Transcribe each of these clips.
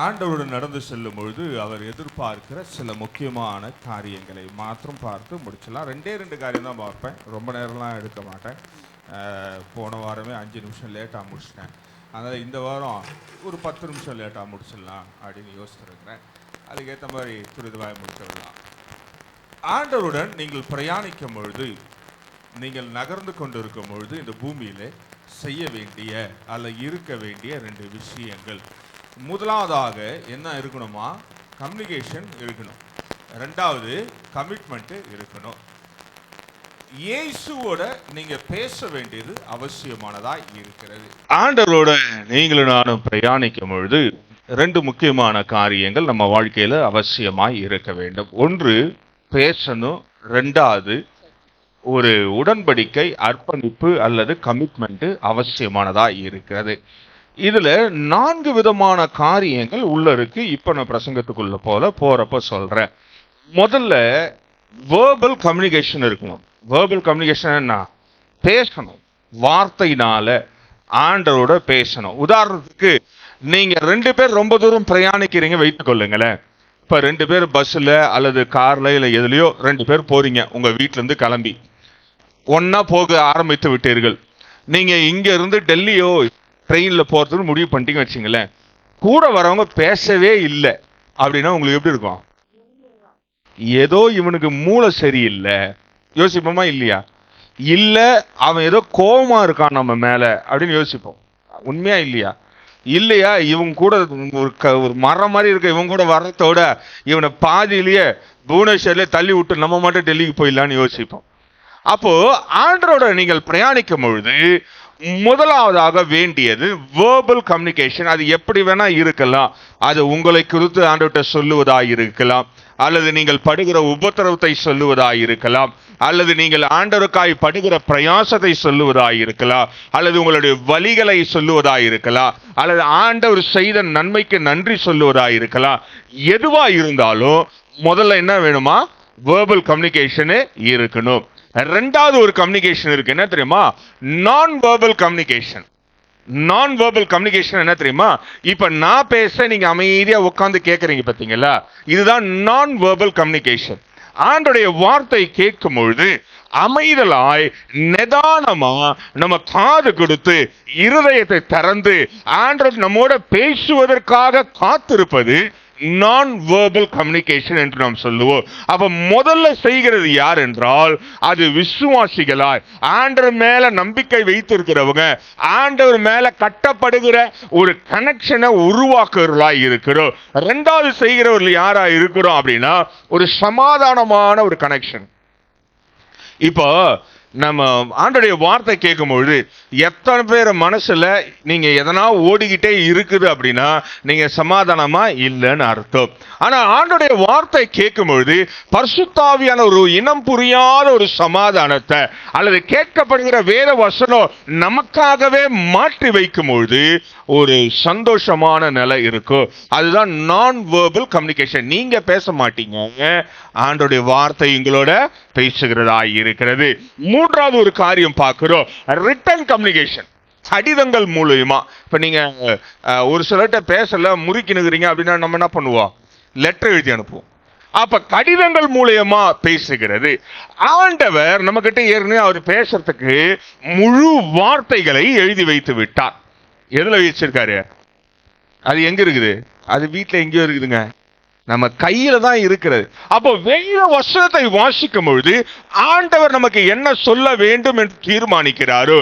ஆண்டவருடன் நடந்து செல்லும் பொழுது அவர் எதிர்பார்க்கிற சில முக்கியமான காரியங்களை மாத்திரம் பார்த்து முடிச்சிடலாம். ரெண்டு காரியம் தான் பார்ப்பேன், ரொம்ப நேரம்லாம் எடுக்க மாட்டேன். போன வாரமே 5 நிமிஷம் லேட்டாக முடிச்சிட்டேன். அதனால் இந்த வாரம் ஒரு 10 நிமிஷம் லேட்டாக முடிச்சிடலாம் அப்படின்னு யோசிச்சுருக்கிறேன். அதுக்கேற்ற மாதிரி துரிதவாய் முடிச்சிடலாம். ஆண்டவருடன் நீங்கள் பிரயாணிக்கும் பொழுது, நீங்கள் நகர்ந்து கொண்டு இருக்கும் பொழுது இந்த பூமியில் செய்ய வேண்டிய அல்ல இருக்க வேண்டிய 2 விஷயங்கள். முதலாவதாக என்ன இருக்கணுமா? கம்யூனிகேஷன் இருக்கணும். ரெண்டாவது கமிட்மெண்ட் இருக்கணும். இயேசுவோட நீங்க பேச வேண்டியது அவசியமானதா இருக்கிறது. ஆண்டவரோட நீங்களும் நானும் பிரயாணிக்கும் பொழுது 2 முக்கியமான காரியங்கள் நம்ம வாழ்க்கையில அவசியமாய் இருக்க வேண்டும். ஒன்று பேசணும், ரெண்டாவது ஒரு உடன்படிக்கை, அர்ப்பணிப்பு அல்லது கமிட்மெண்ட் அவசியமானதா இருக்கிறது. இதுல 4 விதமான காரியங்கள் உள்ள இருக்கு. இப்ப நான் பிரசங்கத்துக்குள்ள போறப்ப சொல்றேன். முதல்ல வேர்பல் கம்யூனிகேஷன் இருக்கணும். வேர்பல் கம்யூனிகேஷன் என்ன? பேசணும், வார்த்தையினால ஆண்டவரோட பேசணும். உதாரணத்துக்கு நீங்க 2 பேர் ரொம்ப தூரம் பிரயாணிக்கிறீங்க வைத்துக் கொள்ளுங்களேன். இப்ப 2 பேர் பஸ்ல அல்லது கார்ல இல்ல எதுலயோ 2 பேர் போறீங்க. உங்க வீட்டுல இருந்து கிளம்பி ஒன்னா போக ஆரம்பித்து விட்டீர்கள். நீங்க இங்க இருந்து டெல்லியோ ட்ரெயின்ல போறதுக்கு முடிவு பண்ணிட்டீங்க வச்சுங்களேன். கூட வரவங்க பேசவே இல்லை அப்படின்னா உங்களுக்கு எப்படி இருக்கும்? ஏதோ இவனுக்கு மூளை சரியில்லை யோசிப்போமா இல்லையா? இல்ல அவன் ஏதோ கோபமா இருக்கான் நம்ம மேல அப்படின்னு யோசிப்போம். உண்மையா இல்லையா? இல்லையா? இவங்க கூட ஒரு மரம் மாதிரி இருக்க இவங்க கூட வர்றதோட இவனை பாதியிலேயே புவனேஸ்வர்லயே தள்ளி விட்டு நம்ம மட்டும் டெல்லிக்கு போயிடலான்னு யோசிப்போம். அப்போ ஆண்டரோட நீங்கள் பிரயாணிக்கும் பொழுது முதலாவதாக வேண்டியது வேர்பல் கம்யூனிகேஷன். அது எப்படி வேணா இருக்கலாம். அது உங்களை குறித்து ஆண்டவர்கிட்ட சொல்லுவதாக இருக்கலாம், அல்லது நீங்கள் படுகிற உபத்திரவத்தை சொல்லுவதாக இருக்கலாம், அல்லது நீங்கள் ஆண்டவருக்காய் படுகிற பிரயாசத்தை சொல்லுவதாக இருக்கலாம், அல்லது உங்களுடைய வலிகளை சொல்லுவதாக இருக்கலாம், அல்லது ஆண்டவர் செய்த நன்மைக்கு நன்றி சொல்லுவதாக இருக்கலாம். எதுவா இருந்தாலும் முதல்ல என்ன வேணுமா? வேர்பல் கம்யூனிகேஷனே இருக்கணும். ரெண்டாவது ஒரு கம்யூனிகேஷன் இருக்கு. என்ன தெரியுமா? நான் வேர்பல் கம்யூனிகேஷன். நான் வேர்பல் கம்யூனிகேஷன் என்ன தெரியுமா? இப்ப நான் பேச நீங்க அமைதியா உட்கார்ந்து கேட்கறீங்க பாத்தீங்களா? இதுதான் நான் வேர்பல் கம்யூனிகேஷன். ஆண்டோடைய வார்த்தை கேட்கும் பொழுது அமைதலாய் நிதானமா நம்ம காது கொடுத்து இருதயத்தை திறந்து ஆண்டவர் நம்மோட பேசுவதற்காக காத்திருப்பது நான் வேர்பல் கம்யூனிகேஷன் என்று நாம் சொல்லுவோம். அப்ப முதல்ல செய்கிறது யார் என்றால் அது விசுவாசிகளாய் ஆண்டவர் மேல நம்பிக்கை வைத்திருக்கிறவங்க, ஆண்டவர் மேல கட்டப்படுகிற ஒரு கனெக்ஷனை உருவாக்குறவர்களாய் இருக்கிறோம். ரெண்டாவது செய்கிறவர்கள் யாரா இருக்கிறோம் அப்படின்னா ஒரு சமாதானமான ஒரு கனெக்ஷன். இப்போ நம்ம ஆண்டோடைய வார்த்தை கேட்கும் பொழுது எத்தனை பேர் மனசுல நீங்க எதனா ஓடிக்கிட்டே இருக்குது அப்படின்னா நீங்க சமாதானமா இல்லைன்னு அர்த்தம். ஆனா ஆண்டோடைய வார்த்தை கேட்கும் பொழுது பரிசுத்தாவியான ஒரு இனம் புரியாத ஒரு சமாதானத்தை அல்லது கேட்கப்படுகிற வேத வசனம் நமக்காகவே மாற்றி வைக்கும் பொழுது ஒரு சந்தோஷமான நிலை இருக்கும். அதுதான் நான் வேர்பல் கம்யூனிகேஷன். நீங்க பேச மாட்டீங்க, ஆண்டோடைய வார்த்தை உங்களோட பேசுகிறதா இருக்கிறது. மூன்றாவது ஒரு காரியம் பார்க்கிறோம், ரிட்டன் கம்யூனிகேஷன். கடிதங்கள் மூலமா. இப்ப நீங்க ஒரு சிலர்கிட்ட பேசல முறுக்கினுக்கிறீங்க அப்படின்னா நம்ம என்ன பண்ணுவோம்? லெட்டர் எழுதி அனுப்புவோம். அப்ப கடிதங்கள் மூலமா பேசுகிறது. ஆண்டவர் நம்ம கிட்ட ஏற்கனவே அவர் பேசுறதுக்கு முழு வார்த்தைகளை எழுதி வைத்து விட்டார். எதுல வச்சிருக்காரு? அது எங்க இருக்குது? அது வீட்டுல எங்கேயோ இருக்குதுங்க, நம்ம கையில தான் இருக்கிறது. அப்போ வேத வசனத்தை வாசிக்கும் பொழுது ஆண்டவர் நமக்கு என்ன சொல்ல வேண்டும் என்று தீர்மானிக்கிறாரோ,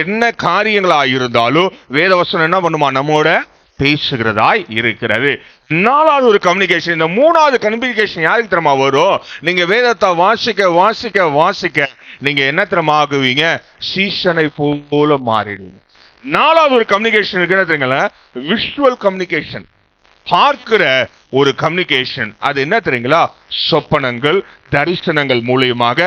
என்ன காரியங்களா இருந்தாலும் வேத வசனம் என்ன பண்ணுமா? நம்மோட பேசுகிறதாய் இருக்கிறது. நாலாவது ஒரு கம்யூனிகேஷன். இந்த மூணாவது கம்யூனிகேஷன் யாருக்கு தெரியுமா வரும்? நீங்க வேதத்தை வாசிக்க வாசிக்க வாசிக்க நீங்க என்ன தெரியுமா ஆகுவீங்க? சீசனை போல மாறிடுவீங்க. நாலாவது ஒரு கம்யூனிகேஷன் இருக்கு, என்ன தெரியுங்களா? Visual communication. பார்க்கிற ஒரு கம்யூனிகேஷன். அது என்ன தெரியுங்களா? சொப்பனங்கள், தரிசனங்கள் மூலியமாக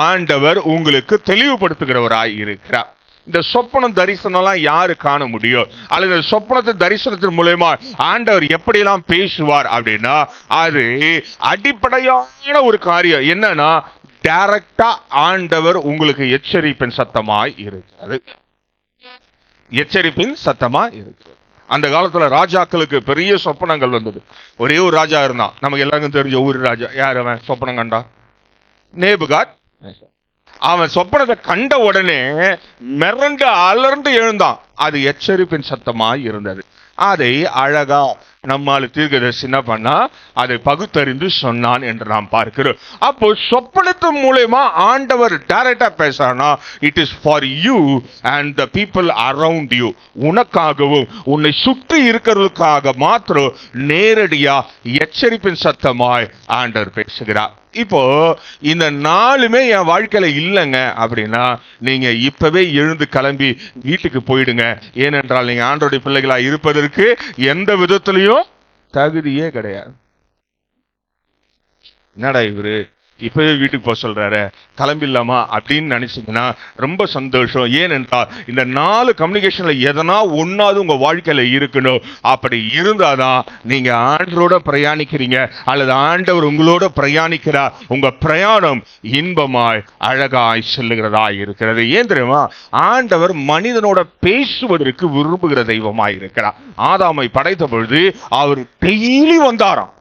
ஆண்டவர் உங்களுக்கு தெளிவுபடுத்துகிறவராய் இருக்கிறார். இந்த சொப்பனம் தரிசனம்லாம் யாரு காண முடியும்? அல்லது சொப்பனத்து தரிசனத்தின் மூலமா ஆண்டவர் எப்படியெல்லாம் பேசுவார் அப்படின்னா அது அடிப்படையான ஒரு காரியம் என்னன்னா டைரக்டா ஆண்டவர் உங்களுக்கு எச்சரிப்பின் சத்தமாய் இருக்கிறது. எச்சரிப்பின் சத்தமா இருக்கிறது. அந்த காலத்துல ராஜாக்களுக்கு பெரிய சொப்பனங்கள் வந்தது. ஒரே ஒரு ராஜா இருந்தான், நமக்கு எல்லாருக்கும் தெரிஞ்ச ஊர் ராஜா. யார் அவன்? சொப்பனம் கண்டா நேபுகாத். அவன் சொப்பனத்தை கண்ட உடனே மிரண்டு அலர்ந்து எழுந்தான். அது எச்சரிப்பின் சத்தமாய் இருந்தது. அதை அழகா நம்மால் தீர்க்கதரிசி என்ன பண்ணா, அதை பகுத்தறிந்து சொன்னான் என்று நாம் பார்க்கிறோம். அப்போ சொப்பனத்தின் மூலமா ஆண்டவர் டைரக்டா பேசுறானா, it is for you and the people around you. உனக்காகவும் உன்னை சுற்றி இருக்கிறதுக்காக மாத்திரம் நேரடியா எச்சரிப்பின் சத்தமாய் ஆண்டவர் பேசுகிறார். இப்போ இந்த நாளுமே என் வாழ்க்கையில இல்லைங்க அப்படின்னா, நீங்க இப்பவே எழுந்து கிளம்பி வீட்டுக்கு போயிடுங்க. ஏனென்றால் நீங்க ஆண்டவருடைய பிள்ளைகளா இருப்பதற்கு எந்த விதத்திலையும் தகுதியே கிடையாது. என்னடா இவரு இப்பவே வீட்டுக்கு போக சொல்றாரு, கிளம்பிடலாமா அப்படின்னு நினைச்சீங்கன்னா ரொம்ப சந்தோஷம். ஏனென்றால் இந்த 4 கம்யூனிகேஷன்ல எதனா ஒன்னாவது உங்க வாழ்க்கையில இருக்கணும். அப்படி இருந்தாதான் நீங்க ஆண்டவரோட பிரயாணிக்கிறீங்க, அல்லது ஆண்டவர் உங்களோட பிரயாணிக்கிறார். உங்க பிரயாணம் இன்பமாய் அழகாய் செல்லுகிறதா இருக்கிறது. ஏன் தெரியுமா? ஆண்டவர் மனிதனோட பேசுவதற்கு விரும்புகிற தெய்வமாய் இருக்கிறார். ஆதாமை படைத்த பொழுது அவர் டெய்லி வந்தாராம்.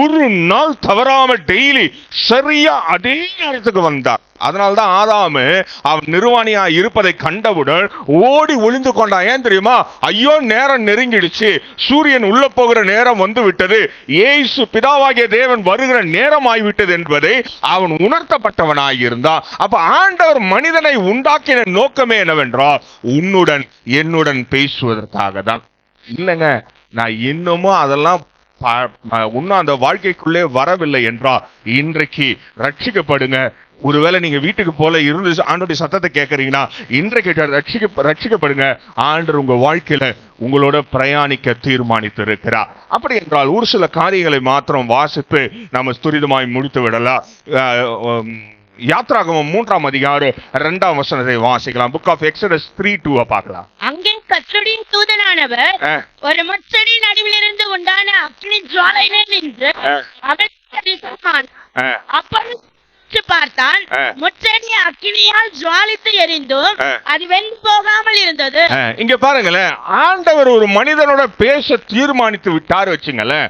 ஒரு நாள் தவறாம டெய்லி சரியா அதே நேரத்துக்கு வந்தார். அதனால்தான் ஆதாமு அவன் நிர்வாணியா இருப்பதை கண்டவுடன் ஓடி ஒளிந்து கொண்டான். ஏன் தெரியுமா? ஐயோ, நேரம் நெருங்கிடுச்சு, சூரியன் உள்ள போகிற நேரம் வந்து விட்டது, இயேசு பிதாவாகிய தேவன் வருகிற நேரம் ஆகிவிட்டது என்பதை அவன் உணர்த்தப்பட்டவனாய் இருந்தான். அப்ப ஆண்டவர் மனிதனை உண்டாக்கின நோக்கமே என்னவென்றால், உன்னுடன் என்னுடன் பேசுவதற்காக தான். இல்லைங்க, நான் இன்னமும் அதெல்லாம் இன்னும் அந்த வாழ்க்கைக்குள்ளே வரவில்லை என்றால் இன்றைக்கு ரட்சிக்கப்படுங்க. ஒருவேளை நீங்க வீட்டுக்கு போல இருந்து ஆண்டவருடைய சத்தத்தை கேட்கறீங்கன்னா இன்றைக்கு ரட்சிக்கப்படுங்க. ஆண்டவர் உங்க வாழ்க்கையில உங்களோட பிரயாணிக்க தீர்மானித்து இருக்கிறார். அப்படி என்றால் ஒரு சில காரியங்களை மாத்திரம் வாசித்து நம்ம துரிதமாய் முடித்து விடலாம். யாத்ராகமம் 3ஆம் அதிகாரம் 2ஆம் வசனத்தை வாசிக்கலாம். புக் ஆஃப் எக்ஸோடஸ் 3:2 பார்க்கலாம். அங்கே கர்த்தருடைய தூதனானவர் ஒரு முச்செடி நடுவிலிருந்து உண்டான அக்கினி ஜுவாலையிலே நின்று அப்பொழுது பார்த்தான், முச்செடி அக்கினியால் ஜுவாலித்து எரிந்தும் அது வெந்து போகாமல் இருந்தது. இங்க பாருங்களேன், ஆண்டவர் ஒரு மனிதனோட பேச தீர்மானித்து விட்டாரு வச்சுங்களேன்.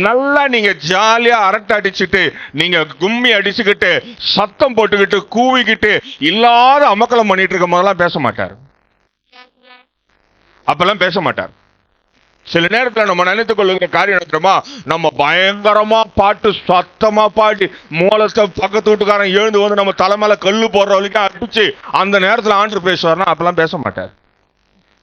நல்லா நீங்க ஜாலியா அரட்டை அடிச்சுட்டு, நீங்க கும்மி அடிச்சுக்கிட்டு, சத்தம் போட்டுக்கிட்டு, கூவிக்கிட்டு, இல்லாத அமக்கலம் பண்ணிட்டு இருக்கும் போதெல்லாம் பேச மாட்டார். அப்பெல்லாம் பேச மாட்டார். சில நேரத்தில் நம்ம நினைத்துக் கொள்ளுகிற காரியம் தெரியுமா? நம்ம பயங்கரமா பாட்டு சத்தமா பாடி மூலத்தை பக்கத்து வீட்டுக்காரன் எழுந்து வந்து நம்ம தலைமையில கல்லு போடுற வரைக்கும் அடிச்சு அந்த நேரத்தில் ஆண்டவர் பேசுவார்னா அப்பெல்லாம் பேச மாட்டார்.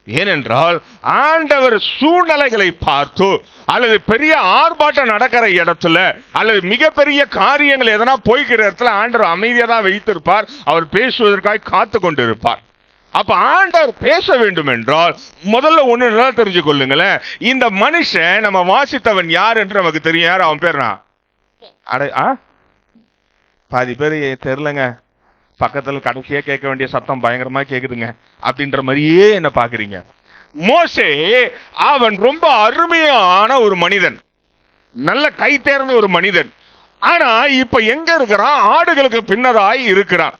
ஏனென்றால் ஆண்டவர் சூழ்நிலைகளை பார்த்து, அல்லது பெரிய ஆர்ப்பாட்டம் நடக்கிற இடத்துல, அல்லது மிகப்பெரிய காரியங்கள் எதனா போய்கிற இடத்துல ஆண்டவர் அமைதியா தான் வைத்திருப்பார். அவர் பேசுவதற்காக காத்து கொண்டு இருப்பார். அப்ப ஆண்டவர் பேச வேண்டும் என்றால் முதல்ல ஒண்ணு நல்லா தெரிஞ்சு கொள்ளுங்களேன். இந்த மனுஷன் நம்ம வாசித்தவன் யார் என்று நமக்கு தெரியும். யார் அவன் பேர்? பாதி பேர் தெரியலங்க, பக்கத்துல கடைசியா கேட்க வேண்டிய சத்தம் பயங்கரமா கேக்குதுங்க அப்படின்ற மாதிரியே என்ன பாக்குறீங்க. மோசே அவன் ரொம்ப அருமையான ஒரு மனிதன், நல்ல கை தேர்ந்த ஒரு மனிதன். ஆனா இப்ப எங்க இருக்கிறான்? ஆடுகளுக்கு பின்னராய் இருக்கிறான்.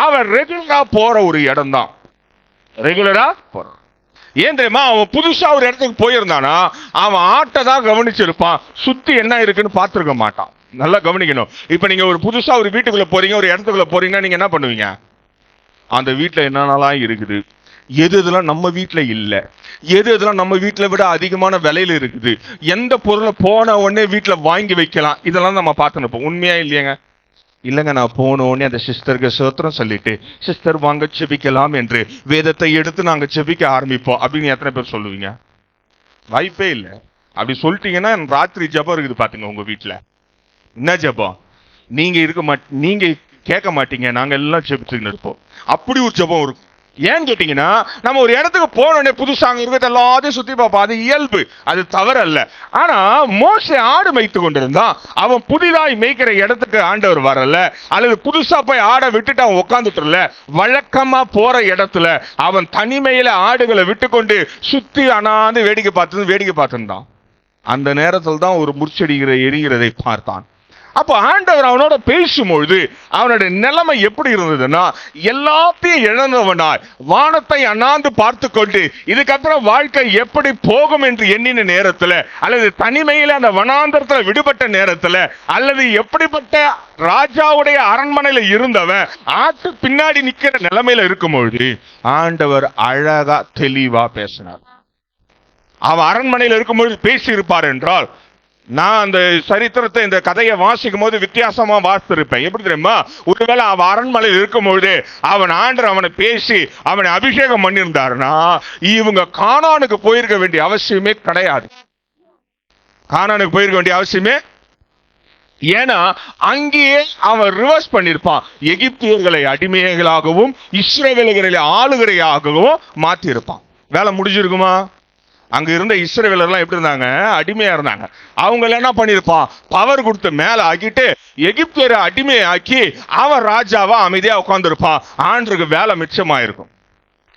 அவன் ரெகுலரா போற ஒரு இடம் தான். ரெகுலரா போறான். ஏன் தெரியுமா? அவன் புதுசா ஒரு இடத்துக்கு போயிருந்தானா அவன் ஆட்டை தான் கவனிச்சிருப்பான், சுத்தி என்ன இருக்குன்னு பார்த்திருக்க மாட்டான். நல்லா கவனிக்கணும். இப்ப நீங்க ஒரு புதுசா ஒரு வீட்டுக்குள்ள போறீங்க, ஒரு இடத்துக்குள்ள போறீங்கன்னா நீங்க என்ன பண்ணுவீங்க? அந்த வீட்டுல என்னென்னலாம் இருக்குது, எது இதெல்லாம் நம்ம வீட்டுல இல்ல, எது இதெல்லாம் நம்ம வீட்டுல விட அதிகமான விலையில இருக்குது, எந்த பொருளை போன உடனே வீட்டுல வாங்கி வைக்கலாம், இதெல்லாம் நம்ம பார்த்து நிற்போம். உண்மையா இல்லையாங்க? இல்லைங்க, நான் போனோடனே அந்த சிஸ்டருக்கு சோத்திரம் சொல்லிட்டு, சிஸ்டர் வாங்க செபிக்கலாம் என்று வேதத்தை எடுத்து நாங்க செபிக்க ஆரம்பிப்போம் அப்படின்னு எத்தனை பேர் சொல்லுவீங்க? வாய்ப்பே இல்லை. அப்படி சொல்லிட்டீங்கன்னா ராத்திரி ஜபம் இருக்குது பாத்துங்க உங்க வீட்டுல. என்ன ஜபம்? நீங்க கேட்க மாட்டீங்க, நாங்க எல்லாம் செபிச்சுன்னு இருப்போம். அப்படி ஒரு ஜபம் இருக்கும். ஏன்னு கேட்டீங்கன்னா, நம்ம ஒரு இடத்துக்கு போனோடனே புதுசா அங்க இருக்கிறது எல்லாத்தையும் சுத்தி பார்ப்போம். அது இயல்பு, அது தவறல்ல. ஆனா மோசே ஆடு மேய்த்து கொண்டிருந்தான். அவன் புதிதாய் மேய்க்கிற இடத்துக்கு ஆண்டவர் வரல, அல்லது புதுசா போய் ஆடை விட்டுட்டு அவன் உட்காந்துட்டுல. வழக்கமா போற இடத்துல அவன் தனிமையில ஆடுகளை விட்டு கொண்டு சுத்தி அனாந்து வேடிக்கை பார்த்துருந்தான். அந்த நேரத்தில் தான் ஒரு முற்செடிகிற எரிகிறதை பார்த்தான். அப்போ ஆண்டவர் அவனோட பேசும்பொழுது அவனுடைய நிலைமை எப்படி இருந்ததுன்னா, எல்லாத்தையும் இழந்தவனாய் வானத்தை அண்ணாந்து பார்த்து கொண்டு இதுக்கப்புறம் வாழ்க்கை எப்படி போகும் என்று எண்ணின நேரத்துல, அல்லது தனிமையில அந்த வனாந்தரத்துல விடுபட்ட நேரத்துல, அல்லது எப்படிப்பட்ட ராஜாவுடைய அரண்மனையில இருந்தவன் ஆட்டு பின்னாடி நிக்கிற நிலைமையில இருக்கும்பொழுது ஆண்டவர் அழகா தெளிவா பேசினார். அவன் அரண்மனையில் இருக்கும்பொழுது பேசி இருப்பார் என்றால், நான் அந்த சரித்திரத்தை இந்த கதையை வாசிக்கும் போது வித்தியாசமா வாசித்திருப்பேன். எப்படி தெரியுமா? ஒருவேளை அவன் அரண்மனையில் இருக்கும்பொழுது அவன் ஆண்டவர் அவனை பேசி அவனை அபிஷேகம் பண்ணியிருந்தாருன்னா இவங்க கானானுக்கு போயிருக்க வேண்டிய அவசியமே கிடையாது. கானானுக்கு போயிருக்க வேண்டிய அவசியமே, ஏன்னா அங்கேயே அவன் ரிவர்ஸ் பண்ணிருப்பான். எகிப்தியர்களை அடிமைகளாகவும் இஸ்ரவேலர்களை ஆளுகரையாகவும் மாத்தி இருப்பான். வேலை முடிஞ்சிருக்குமா? அங்க இருந்த இஸ்ரவேலர்லாம் எப்படி இருந்தாங்க? அடிமையா இருந்தாங்க. அவங்க என்ன பண்ணிருப்பான்? பவர் கொடுத்து மேல ஆக்கிட்டு எகிப்தியரை அடிமையாக்கி அவன் ராஜாவா அமைதியா உட்கார்ந்து இருப்பான். ஆண்டருக்கு வேலை மிச்சமாயிருக்கும்.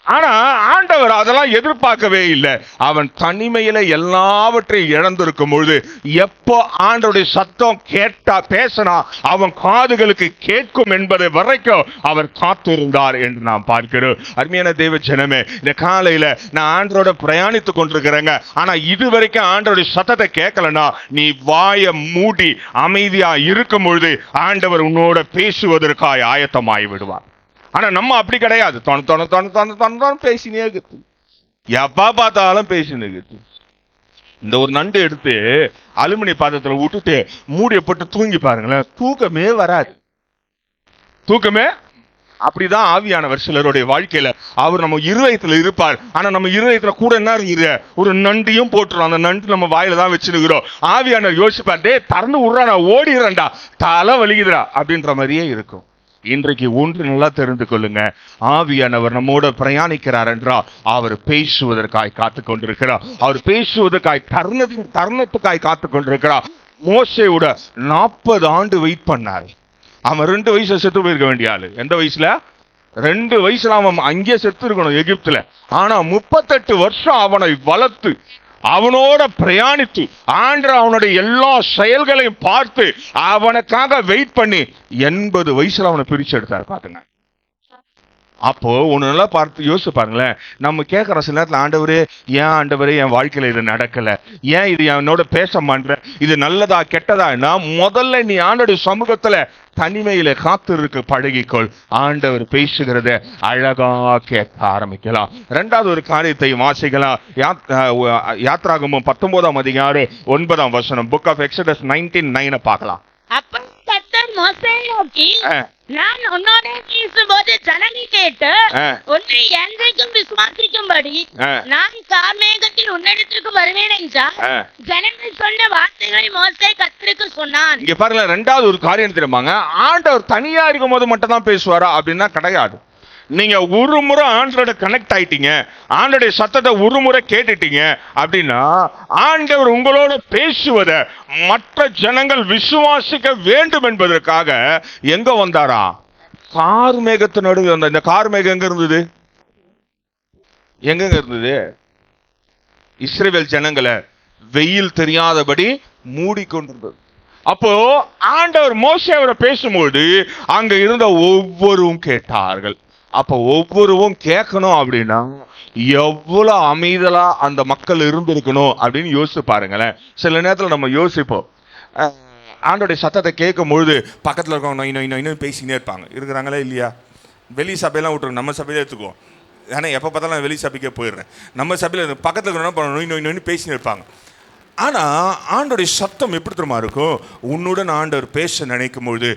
ஆனா ஆண்டவர் அதெல்லாம் எதிர்பார்க்கவே இல்லை. அவன் தனிமையில எல்லாவற்றையும் இழந்திருக்கும் பொழுது, எப்போ ஆண்டவருடைய சத்தம் கேட்டா பேசினா அவன் காதுகளுக்கு கேட்கும் என்பதை வரைக்கும் அவர் காத்திருந்தார் என்று நாம் பார்க்கிறோம். அருமையான தேவ ஜனமே, இந்த காலையில நான் ஆண்டவரோட பிரயாணித்துக் கொண்டிருக்கிறேங்க. ஆனா இதுவரைக்கும் ஆண்டவருடைய சத்தத்தை கேட்கலன்னா நீ வாயை மூடி அமைதியா இருக்கும் பொழுது ஆண்டவர் உன்னோட பேசுவதற்காக ஆயத்தமாகி விடுவார். ஆனா நம்ம அப்படி கிடையாது. பேசினே இருக்குது, எப்பா பார்த்தாலும் பேசினே இருக்குது. இந்த ஒரு நண்டு எடுத்து அலுமினிய பாத்திரத்துல விட்டுட்டு மூடிய போட்டு தூங்கி பாருங்களேன், தூக்கமே வராது. தூக்கமே அப்படிதான் ஆவியானவர் சிலருடைய வாழ்க்கையில அவர் நம்ம இருதயத்துல இருப்பார். ஆனா நம்ம இருதயத்துல கூட என்ன இருக்குது? ஒரு நண்டையும் போட்டுரும். அந்த நண்டு நம்ம வாயில தான் வச்சுருக்கிறோம். ஆவியானவர் யோசிப்பார், டே திறந்து விடுறா, நான் ஓடிடுறேன்டா, தலை வலிக்குதுடா அப்படின்ற மாதிரியே இருக்கும். இன்றைக்கு ஒன்று நல்லா தெரிந்து கொள்ளுங்க, ஆவியானவர் நம்மோட பிரயாணிக்கிறார் என்றால் அவர் பேசுவதற்காய் காத்து கொண்டிருக்கிறார். அவர் பேசுவதற்காய் தருணத்துக்காய் காத்து கொண்டிருக்கிறார். மோசேயோட 40 ஆண்டு வெயிட் பண்ணாரு. அவன் 2 வயசுல செத்து போயிருக்க வேண்டிய ஆளு. எந்த வயசுல? 2 வயசுல அவன் அங்கே செத்து இருக்கணும் எகிப்துல. ஆனா 38 வருஷம் அவனை வளர்த்து அவனோட பிரயாணித்து ஆண்டவர் அவனுடைய எல்லா செயல்களையும் பார்த்து அவனுக்காக வெயிட் பண்ணி 80 வயசுல அவனை பிரிச்சு எடுத்தார். பாத்துங்க. அப்போ ஒண்ணு நல்லா பார்த்து யோசிச்சு பாருங்களேன். நம்ம கேட்கற சில நேரத்துல, ஆண்டவரே ஏன் ஆண்டவரே என் வாழ்க்கையில இது நடக்கல, ஏன் இது என்னோட பேச மாட்டேன், இது நல்லதா கெட்டதா? முதல்ல நீ ஆண்டவருடைய சமூகத்துல தனிமையில காத்து இருக்க பழகிக்கொள். ஆண்டவர் பேசுகிறத அழகா கேட்க ஆரம்பிக்கலாம். 2வது ஒரு காரியத்தை வாசிக்கலாம். யாத்ராகமம் 19ஆம் அதிகாரம் 9ஆம் வசனம், புக் ஆஃப் எக்ஸோடஸ் 19:9 பார்க்கலாம். மோசேயை நோக்கி, நான் உன்னோட பேசும்போது ஜனங்கள் கேட்டு உன்னை என்றைக்கும் விசுவாசிக்கும்படி நான் கார்மேகத்தில் உன்னிடத்திற்கு வருவேன் என்றார். ஜனங்கள் சொன்ன வார்த்தைகளை மோசே கர்த்தருக்கு சொன்னான். இங்க பாருங்க, 2வது ஒரு காரியம் தெரியுமாங்க, ஆண்டவர் தனியா இருக்கும் போது மட்டும் தான் பேசுவாரா அப்படின்னா கிடையாது. நீங்க ஒரு முறை ஆண்டவரோட கனெக்ட் ஆயிட்டீங்க, ஆண்டவருடைய சத்தத்தை ஒரு முறை கேட்டுட்டீங்க அப்படின்னா ஆண்டவர் உங்களோட பேசுவத மற்ற ஜனங்கள் விசுவாசிக்க வேண்டும் என்பதற்காக எங்க வந்தாரா? கார்மேகத்து நடுவே வந்த. இந்த கார்மேகம் எங்க இருந்தது? எங்க இருந்தது? இஸ்ரவேல் ஜனங்களை வெயில் தெரியாதபடி மூடிக்கொண்டிருந்தது. அப்போ ஆண்டவர் மோசேயோட பேசும்போது அங்க இருந்த ஒவ்வொருவரும் கேட்டார்கள். அப்ப ஒவ்வொருவரும் கேட்கணும் அப்படின்னா எவ்வளவு அமைதலா அந்த மக்கள் இருந்திருக்கணும் அப்படின்னு யோசிச்சு பாருங்களேன். சில நேரத்துல நம்ம யோசிப்போம், ஆண்டோடைய சத்தத்தை கேட்கும் பொழுது பக்கத்துல இருக்கவங்க பேசினே இருப்பாங்க. இருக்கிறாங்களா இல்லையா? வெளி சபையெல்லாம் விட்டுருங்க, நம்ம சபையில எடுத்துக்குவோம். ஏன்னா எப்போ பார்த்தாலும் நான் வெளி சபைக்கே போயிடுறேன். நம்ம சபையில் பக்கத்தில் இருக்கிறவங்க நோய் பேசினே இருப்பாங்க. ஆனால் ஆண்டோடைய சத்தம் எப்படி தெரியுமா இருக்கும்? உன்னுடன் ஆண்டவர் பேச நினைக்கும் பொழுது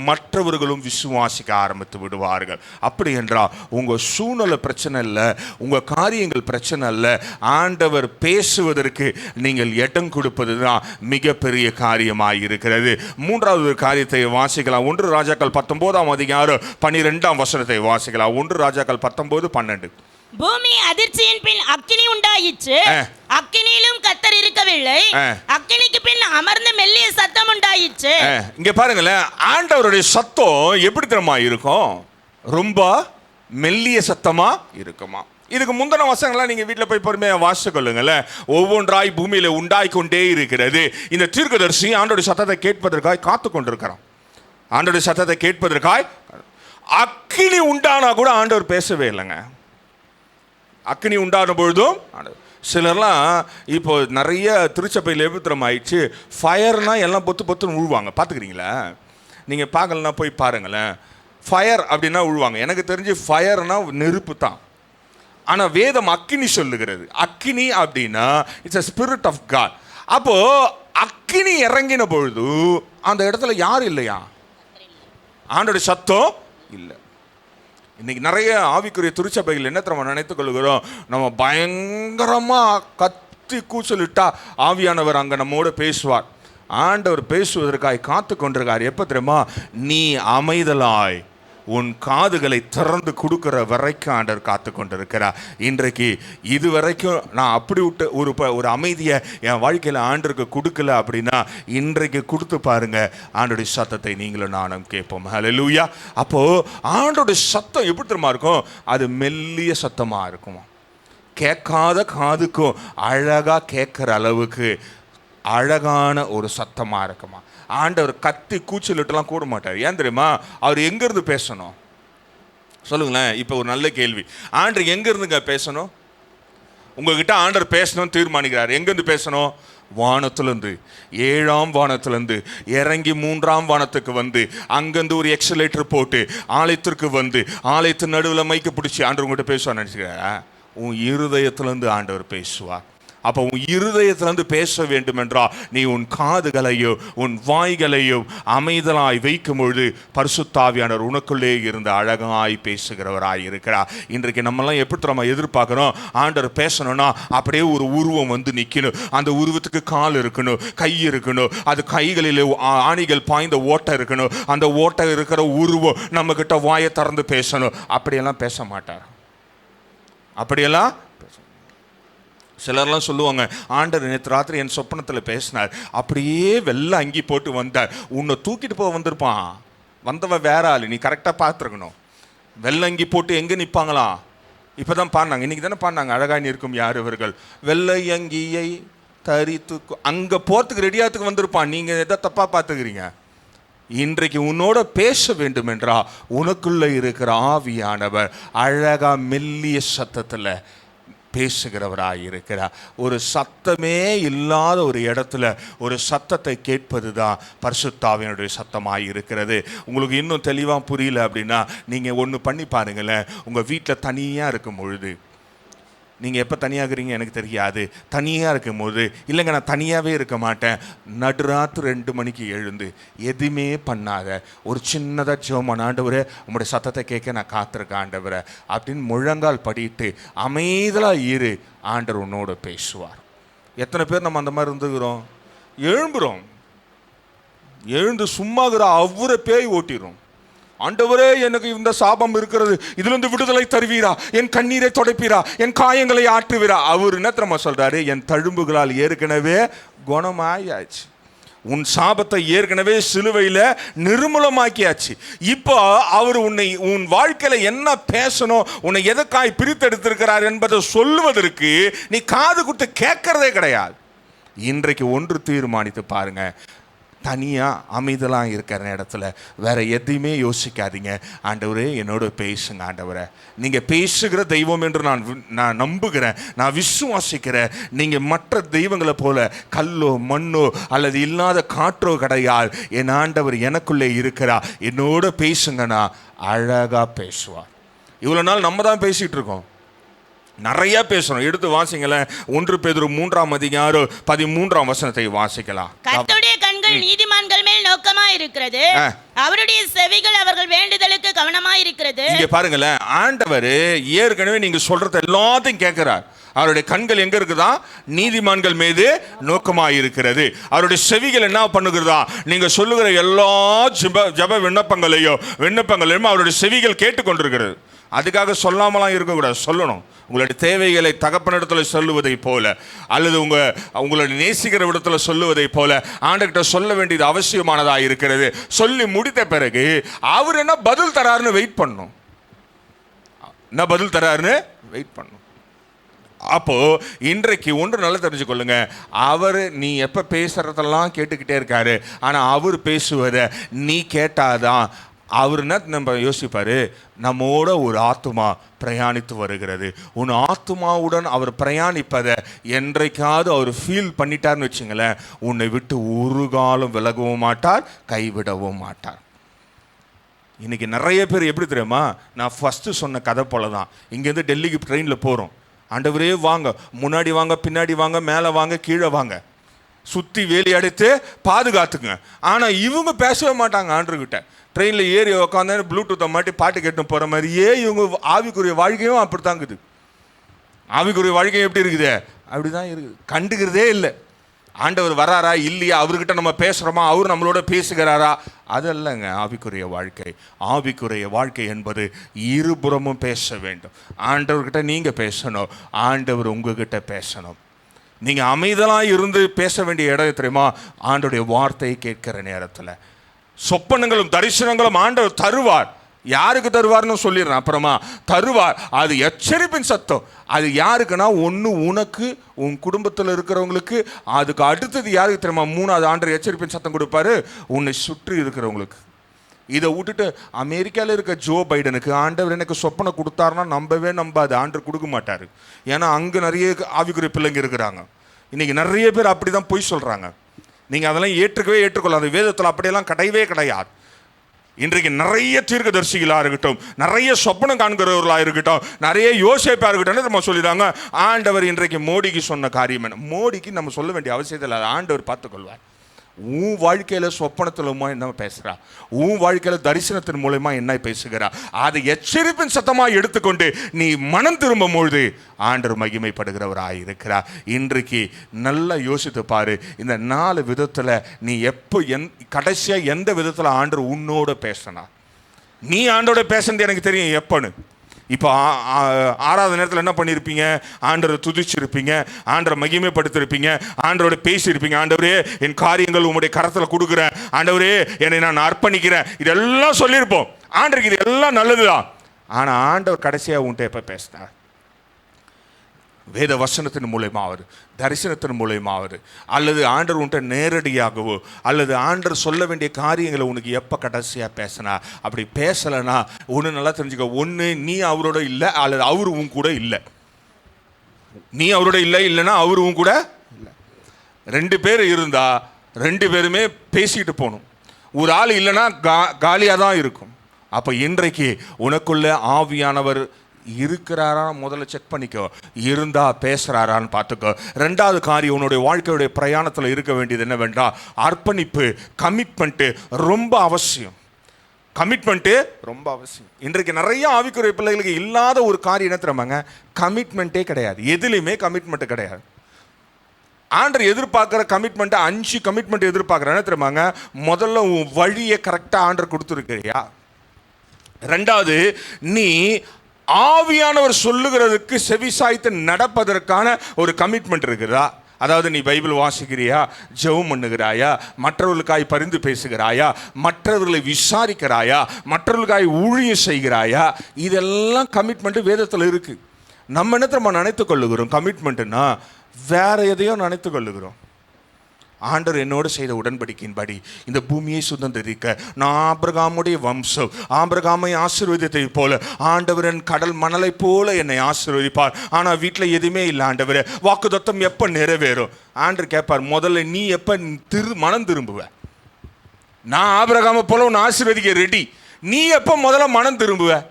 மற்றவர்களும் விசுவாசிக்க ஆரம்பித்து விடுவார்கள். அப்படி என்றால் உங்கள் சூழ்நிலை பிரச்சனை இல்லை, உங்கள் காரியங்கள் பிரச்சனை இல்லை, ஆண்டவர் பேசுவதற்கு நீங்கள் இடம் கொடுப்பது தான் மிகப்பெரிய காரியமாக இருக்கிறது. 3வது காரியத்தை வாசிக்கலாம். 1 ராஜாக்கள் 19ஆம் அதிகாரம் 12ஆம் வசனத்தை வாசிக்கலாம். 1 ராஜாக்கள் 19:12. பூமி அதிர்ச்சியின் பின் அக்கினி உண்டாயிற்று, அக்கினியிலும் கர்த்தர் இருக்கவில்லை, அக்கினிக்கு பின் அமர்ந்த மெல்லிய சத்தம் உண்டாயிற்று. இங்க பாருங்களேன், ஆண்டவருடைய சத்தம் எப்படி தெரியுமா இருக்கும்? ரொம்ப மெல்லிய சத்தமா இருக்குமா? இதுக்கு முந்தின வசனங்கள்லாம் நீங்க வீட்டில் போய் பொறுமையாக வாசிச்சு கொள்ளுங்களேன். ஒவ்வொன்றாய் பூமியில உண்டாய் கொண்டே இருக்கிறது. இந்த தீர்க்கதரிசி ஆண்டோட சத்தத்தை கேட்பதற்காய் காத்து கொண்டிருக்கிறான். ஆண்டோட சத்தத்தை கேட்பதற்காய் அக்கினி உண்டானா கூட ஆண்டவர் பேசவே இல்லைங்க. அக்கினி உண்டான பொழுதும் சிலர்லாம் இப்போ நிறைய திருச்சபையில் எபித்திரம் ஆயிடுச்சு. ஃபயர்னா எல்லாம் பொத்துன்னு உழுவாங்க. பார்த்துக்கிறீங்களா? நீங்கள் பார்க்கலன்னா போய் பாருங்களேன். ஃபயர் அப்படின்னா உழுவாங்க. எனக்கு தெரிஞ்சு ஃபயர்னா நெருப்பு தான். ஆனால் வேதம் அக்கினி சொல்லுகிறது. அக்கினி அப்படின்னா it's a spirit of God. அப்போ அக்கினி இறங்கின பொழுது அந்த இடத்துல யார் இல்லையா? ஆண்டோட சத்தம் இல்லை. இன்னைக்கு நிறைய ஆவிக்குரிய திருச்சபைகள் என்ன நம்ம நினைத்துக் கொள்கிறோம், நம்ம பயங்கரமாக கத்தி கூச்சலிட்டா ஆவியானவர் அங்கே நம்மோடு பேசுவார். ஆண்டவர் பேசுவதற்காய் காத்து கொண்டிருக்கார். எப்போ தெரியுமா? நீ அமைதலாய் உன் காதுகளை திறந்து கொடுக்குற வரைக்கும் ஆண்டவர் காத்து கொண்டிருக்கிறார். இன்றைக்கு இது வரைக்கும் நான் அப்படி விட்டு ஒரு அமைதியை என் வாழ்க்கையில் ஆண்டருக்கு கொடுக்கல அப்படின்னா இன்றைக்கு கொடுத்து பாருங்க. ஆண்டோடைய சத்தத்தை நீங்களும் நானும் கேட்போம். ஹல்லேலூயா. அப்போது ஆண்டோடைய சத்தம் எப்படி தெரியுமா இருக்கும்? அது மெல்லிய சத்தமாக இருக்குமா, கேட்காத காதுக்கும் அழகாக கேட்குற அளவுக்கு அழகான ஒரு சத்தமாக இருக்குமா. ஆண்டவர் கத்தி கூச்சலிட்டுலாம் கூட மாட்டார். ஏன் தெரியுமா? அவர் எங்கேருந்து பேசணும் சொல்லுங்களேன். இப்போ ஒரு நல்ல கேள்வி. ஆண்டவர் எங்கேருந்துங்க பேசணும்? உங்ககிட்ட ஆண்டவர் பேசணும்னு தீர்மானிக்கிறார். எங்கேருந்து பேசணும்? வானத்துலேருந்து, 7ஆம் வானத்துலேருந்து இறங்கி 3ஆம் வானத்துக்கு வந்து அங்கேருந்து ஒரு எக்ஸலேட்டர் போட்டு ஆலயத்திற்கு வந்து ஆலயத்து நடுவில் மைக்க பிடிச்சி ஆண்டவர் உங்கள்கிட்ட பேசுவார் நினச்சிக்கிறா? உன் இருதயத்திலேருந்து ஆண்டவர் பேசுவார். அப்போ உன் இருதயத்திலிருந்து பேச வேண்டும் என்றால் நீ உன் காதுகளையோ உன் வாய்களையோ அமைதலாய் வைக்கும் பொழுது பரிசுத்த ஆவியானவர் உனக்குள்ளே இருந்து அழகாய் பேசுகிறவராய் இருக்கிறார். இன்றைக்கு நம்மெல்லாம் எப்படி நம்ம எதிர்பார்க்குறோம்? ஆண்டவர் பேசணும்னா அப்படியே ஒரு உருவம் வந்து நிற்கணும். அந்த உருவத்துக்கு கால் இருக்கணும், கை இருக்கணும், அது கைகளில் ஆணிகள் பாய்ந்த ஓட்டை இருக்கணும். அந்த ஓட்டை இருக்கிற உருவம் நம்மக்கிட்ட வாயை திறந்து பேசணும். அப்படியெல்லாம் பேச மாட்டார். அப்படியெல்லாம் சிலர்லாம் சொல்லுவாங்க, ஆண்டவர் நேற்று ராத்திரி என் சொப்பனத்தில் பேசினார், அப்படியே வெள்ளை அங்கி போட்டு வந்தார். உன்னை தூக்கிட்டு போக வந்திருப்பான். வந்தவன் வேற ஆள். நீ கரெக்டாக பார்த்துருக்கணும். வெள்ளை அங்கி போட்டு எங்கே நிற்பாங்களா? இப்போ தான் பாடினாங்க, இன்றைக்கி தானே பாடினாங்க, அழகாய் நிற்கும் யார் இவர்கள் வெள்ளை அங்கியை தரித்து. அங்கே போகிறதுக்கு ரெடியாகிறதுக்கு வந்திருப்பான். நீங்கள் எதை தப்பாக பார்த்துக்கிறீங்க? இன்றைக்கு உன்னோட பேச வேண்டும் என்றா உனக்குள்ளே இருக்கிற ஆவியானவர் அழகா மெல்லிய சத்தத்தில் பேசுகிறவராக இருக்கிறார். ஒரு சத்தமே இல்லாத ஒரு இடத்துல ஒரு சத்தத்தை கேட்பது தான் பரிசுத்த ஆவியானவருடைய சத்தமாக இருக்கிறது. உங்களுக்கு இன்னும் தெளிவாக புரியல அப்படின்னா நீங்கள் ஒன்று பண்ணி பாருங்களேன். உங்கள் வீட்டில் தனியாக இருக்கும் பொழுது, நீங்கள் எப்போ தனியாகிறீங்க எனக்கு தெரியாது, தனியாக இருக்கும்போது, இல்லைங்க நான் தனியாகவே இருக்க மாட்டேன், நடுராத்திரி 2 மணிக்கு எழுந்து எதுவுமே பண்ணாத ஒரு சின்னதாக ஜெபம், ஆண்டவரே உங்களுடைய சத்தத்தை கேட்க நான் காத்திருக்கேன் ஆண்டவரே அப்படின்னு முழங்கால் படிட்டு அமைதலாக இரு. ஆண்டவர் உன்னோட பேசுவார். எத்தனை பேர் நம்ம அந்த மாதிரி இருந்துக்கிறோம்? எழுந்து சும்மாகிற அவரை பேய் ஓட்டிடும். ஆண்டவரே எனக்கு இந்த சாபம் இருக்கிறது, இதிலிருந்து விடுதலை தருவீரா, என் கண்ணீரை துடைப்பீரா, என் காயங்களை ஆற்றுவீரா. அவர் என்ன தெரியுமா சொல்றாரு? என் தழும்புகளால் ஏற்கனவே குணமாயாச்சு. உன் சாபத்தை ஏற்கனவே சிலுவையில் நிர்மூலமாக்கியாச்சு. இப்போ அவர் உன் வாழ்க்கையில என்ன பேசணும், உன்னை எதற்காய் பிரித்தெடுத்திருக்கிறார் என்பதை சொல்லுவதற்கு நீ காது கொடுத்து கேட்கறதே கிடையாது. இன்றைக்கு ஒன்று தீர்மானித்து பாருங்க. தனியாக அமைதலாக இருக்கிற இடத்துல வேற எதையுமே யோசிக்காதீங்க. ஆண்டவரே என்னோட பேசுங்க ஆண்டவரே. நீங்கள் பேசுகிற தெய்வம் என்று நான் நம்புகிறேன், நான் விசுவாசிக்கிறேன். நீங்கள் மற்ற தெய்வங்களை போல கல்லோ மண்ணோ அல்லது இல்லாத காற்றோ கிடையாது. என் ஆண்டவர் எனக்குள்ளே இருக்கிறார், என்னோட பேசுங்கன்னா அழகாக பேசுவார். இவ்வளோ நாள் நம்ம தான் பேசிகிட்டு இருக்கோம், நிறைய பேசணும். எடுத்து வாசிங்களேன். 1 பேதுரு 3ஆம் அதிகாரம் 13ஆம் வசனத்தை வாசிக்கலாம். கர்த்தருடைய கண்கள் நீதிமான்கள் மேல் நோக்கமா இருக்கிறது, அவருடைய செவிகள் அவர்கள் வேண்டுதலுக்கு கவனமா இருக்கிறது. இங்க பாருங்களேன், ஆண்டவர் ஏற்கனவே நீங்க சொல்றது எல்லாத்தையும் கேட்கிறார். அவருடைய கண்கள் எங்க இருக்குதா? நீதிமான்கள் மீது நோக்கமாக இருக்கிறது. அவருடைய செவிகள் என்ன பண்ணுகிறதா? நீங்க சொல்லுகிற எல்லா ஜெப விண்ணப்பங்களையும் அவருடைய செவிகள் கேட்டுக்கொண்டிருக்கிறது. அதுக்காக சொல்லாமலாம் இருக்கக்கூடாது, சொல்லணும். உங்களுடைய தேவைகளை தகப்பனிடத்தில் சொல்லுவதை போல அல்லது உங்களுடைய நேசிக்கிற இடத்துல சொல்லுவதை போல ஆண்டவர்கிட்ட சொல்ல வேண்டியது அவசியமானதாக இருக்கிறது. சொல்லி முடித்த பிறகு அவர் என்ன பதில் தராருன்னு வெயிட் பண்ணணும். என்ன பதில் தராருன்னு வெயிட் பண்ணணும். அப்போ இன்றைக்கு ஒன்று நல்லா தெரிஞ்சுக்கொள்ளுங்க, அவர் நீ எப்ப பேசுறதெல்லாம் கேட்டுக்கிட்டே இருக்காரு, ஆனா அவர் பேசுவதை நீ கேட்டாதான் அவர் என்ன நம்ம யோசிப்பாரு, நம்மோட ஒரு ஆத்துமா பிரயாணித்து வருகிறது. உன் ஆத்துமாவுடன் அவர் பிரயாணிப்பதை என்றைக்காவது அவர் ஃபீல் பண்ணிட்டார்னு வச்சுங்களேன், உன்னை விட்டு ஒரு காலம் விலகவும் மாட்டார், கைவிடவும் மாட்டார். இன்னைக்கு நிறைய பேர் எப்படி தெரியுமா, நான் ஃபஸ்ட்டு சொன்ன கதை போல தான். இங்கேருந்து டெல்லிக்கு ட்ரெயினில் போகிறோம், ஆண்டவரே வாங்க, முன்னாடி வாங்க, பின்னாடி வாங்க, மேலே வாங்க, கீழே வாங்க, சுற்றி வேலி அடித்து பாதுகாத்துங்க. ஆனால் இவங்க பேசவே மாட்டாங்க ஆண்டவர்கிட்ட. ட்ரெயினில் ஏறி உட்காந்து ப்ளூடூத்தை மாட்டி பாட்டு கேட்டு போகிற மாதிரியே இவங்க ஆவிக்குரிய வாழ்க்கையும் அப்படி தாங்குது. ஆவிக்குரிய வாழ்க்கையும் எப்படி இருக்குது, அப்படி தான் இருக்குது. கண்டுக்கிறதே இல்லை. ஆண்டவர் வராரா இல்லையா, அவர்கிட்ட நம்ம பேசுகிறோமா, அவர் நம்மளோட பேசுகிறாரா, அதல்லங்க ஆவிக்குரிய வாழ்க்கை. ஆவிக்குரிய வாழ்க்கை என்பது இருபுறமும் பேச வேண்டும். ஆண்டவர்கிட்ட நீங்கள் பேசணும், ஆண்டவர் உங்ககிட்ட பேசணும். நீங்கள் அமைதலாக இருந்து பேச வேண்டிய இடம் தெரியுமா, ஆண்டவருடைய வார்த்தையை கேட்கிற நேரத்தில். சொப்பனங்களும் தரிசனங்களும் ஆண்டவர் தருவார். யாருக்கு தருவார்னு சொல்லிடுறேன் அப்புறமா. தருவார். அது எச்சரிப்பின் சத்தம். அது யாருக்குன்னா, ஒன்று உனக்கு, உன் குடும்பத்தில் இருக்கிறவங்களுக்கு. அதுக்கு அடுத்தது யாருக்கு தெரியுமா, மூணாவது ஆண்டவர் எச்சரிப்பின் சத்தம் கொடுப்பாரு, உன்னை சுற்றி இருக்கிறவங்களுக்கு. இதை விட்டுட்டு அமெரிக்காவில் இருக்க ஜோ பைடனுக்கு ஆண்டவர் எனக்கு சொப்பனை கொடுத்தாருன்னா நம்பவே நம்பாது, ஆண்டவர் கொடுக்க மாட்டார். ஏன்னா அங்கே நிறைய ஆவிக்குரிய பிள்ளைங்க இருக்கிறாங்க. இன்றைக்கி நிறைய பேர் அப்படி தான் பொய் சொல்கிறாங்க. நீங்கள் அதெல்லாம் ஏற்றுக்கொள்ளாது. வேதத்தில் அப்படியெல்லாம் கிடையவே கிடையாது. இன்றைக்கு நிறைய தீர்க்கதரிசிகளாக இருக்கட்டும், நிறைய சொப்பனம் காண்கிறவர்களாக இருக்கட்டும், நிறைய யோசிப்பாக இருக்கட்டும், நம்ம சொல்லிடுறாங்க ஆண்டவர் இன்றைக்கு மோடிக்கு சொன்ன காரியம் என்ன. மோடிக்கு நம்ம சொல்ல வேண்டிய அவசியத்தில் இல்லை, ஆண்டவர் பார்த்துக்கொள்வார். உன் வாழ்க்கையில் சொப்பனத்தில் என்ன பேசுகிறா, உன் வாழ்க்கையில் தரிசனத்தின் மூலமா என்ன பேசுகிறா, அதை எச்சரிப்பின் சத்தமாக எடுத்துக்கொண்டு நீ மனம் திரும்பும் பொழுது ஆண்டவர் மகிமைப்படுகிறவராக இருக்கிறார். இன்றைக்கு நல்லா யோசித்து பாரு, இந்த 4 விதத்தில் நீ எப்போ கடைசியாக எந்த விதத்தில் ஆண்டவர் உன்னோட பேசினா. நீ ஆண்டோட பேசுறது எனக்கு தெரியும் எப்போன்னு. இப்போ 6வது நேரத்தில் என்ன பண்ணியிருப்பீங்க, ஆண்டவரை துதிச்சிருப்பீங்க, ஆண்டவரை மகிமைப்படுத்திருப்பீங்க, ஆண்டவரோட பேசியிருப்பீங்க. ஆண்டவரே என் காரியங்கள் உங்களுடைய கரத்தில் கொடுக்குறேன், ஆண்டவரே என்னை நான் அர்ப்பணிக்கிறேன், இதெல்லாம் சொல்லியிருப்போம். ஆண்டவருக்கு இது எல்லாம் நல்லதுதான். ஆனால் ஆண்டவர் கடைசியாக உன்ட்ட எப்போ பேசினார்? வேத வசனத்தின் மூலயமாவது, தரிசனத்தின் மூலயமாவது, அல்லது ஆண்டவர் உன்ட்ட நேரடியாகவோ, அல்லது ஆண்டவர் சொல்ல வேண்டிய காரியங்களை உனக்கு எப்போ கடைசியாக பேசினா? அப்படி பேசலைன்னா ஒன்று நல்லா தெரிஞ்சுக்க, ஒன்று நீ அவரோட இல்லை, அல்லது அவர் உன் கூட இல்லை. நீ அவரோட இல்லை, இல்லைன்னா அவர் உன் கூட இல்லை. 2 பேர் இருந்தால் 2 பேருமே பேசிக்கிட்டு போகணும். ஒரு ஆள் இல்லைன்னா காலியாக தான் இருக்கும். அப்போ இன்றைக்கு உனக்குள்ள ஆவியானவர் இருக்கிறாரா முதல்ல செக் பண்ணிக்கோ. இருந்தா பேசுறாரான்னு பார்த்துக்கோ. 2வது காரியம், உன்னுடைய வாழ்க்கையுடைய பிரயாணத்தில் இருக்க வேண்டியது என்னவென்றால் அர்ப்பணிப்பு, கமிட்மெண்ட்டு ரொம்ப அவசியம். கமிட்மெண்ட்டு ரொம்ப அவசியம். இன்றைக்கு நிறைய ஆவிக்குரிய பிள்ளைகளுக்கு இல்லாத ஒரு காரியம் என்ன தெரியுமாங்க, கமிட்மெண்ட்டே கிடையாது. எதுலையுமே கமிட்மெண்ட் கிடையாது. ஆண்டவர் எதிர்பார்க்குற கமிட்மெண்ட்டை 5 கமிட்மெண்ட் எதிர்பார்க்குற என்ன தெரியுமாங்க, முதல்ல உன் வழியை கரெக்டாக ஆண்டவர் கொடுத்துருக்கிறியா. 2வது, நீ ஆவியானவர் சொல்லுகிறதுக்கு செவிசாய்த்து நடப்பதற்கான ஒரு கமிட்மெண்ட் இருக்குதா. அதாவது நீ பைபிள் வாசிக்கிறியா, ஜெபம் பண்ணுகிறாயா, மற்றவர்களுக்காய் பரிந்து பேசுகிறாயா, மற்றவர்களை விசாரிக்கிறாயா, மற்றவர்களுக்காய் ஊழியம் செய்கிறாயா, இதெல்லாம் கமிட்மெண்ட் வேதத்தில் இருக்கு. நம்ம என்ன நம்ம நினைத்து கொள்ளுகிறோம், கமிட்மெண்ட்னா வேற எதையோ நினைத்து கொள்ளுகிறோம். ஆண்டவர் என்னோடு செய்த உடன்படிக்கையின்படி இந்த பூமியை சுதந்திரிக்க நான் ஆபிரகாமுடைய வம்சம், ஆபிரகாமை ஆசீர்வதித்தை போல ஆண்டவர் என் கடல் மணலை போல என்னை ஆசீர்வதிப்பார். ஆனால் வீட்டில் எதுவுமே இல்லை ஆண்டவரே, வாக்குத்தத்தம் எப்போ நிறைவேறும்? ஆண்டவர் கேட்பார், முதல்ல நீ எப்போ மனம் திரும்புவ? நான் ஆபிரகாமை போல உன்னை ஆசீர்வதிக்க ரெடி, நீ எப்போ முதல்ல மனம் திரும்புவ?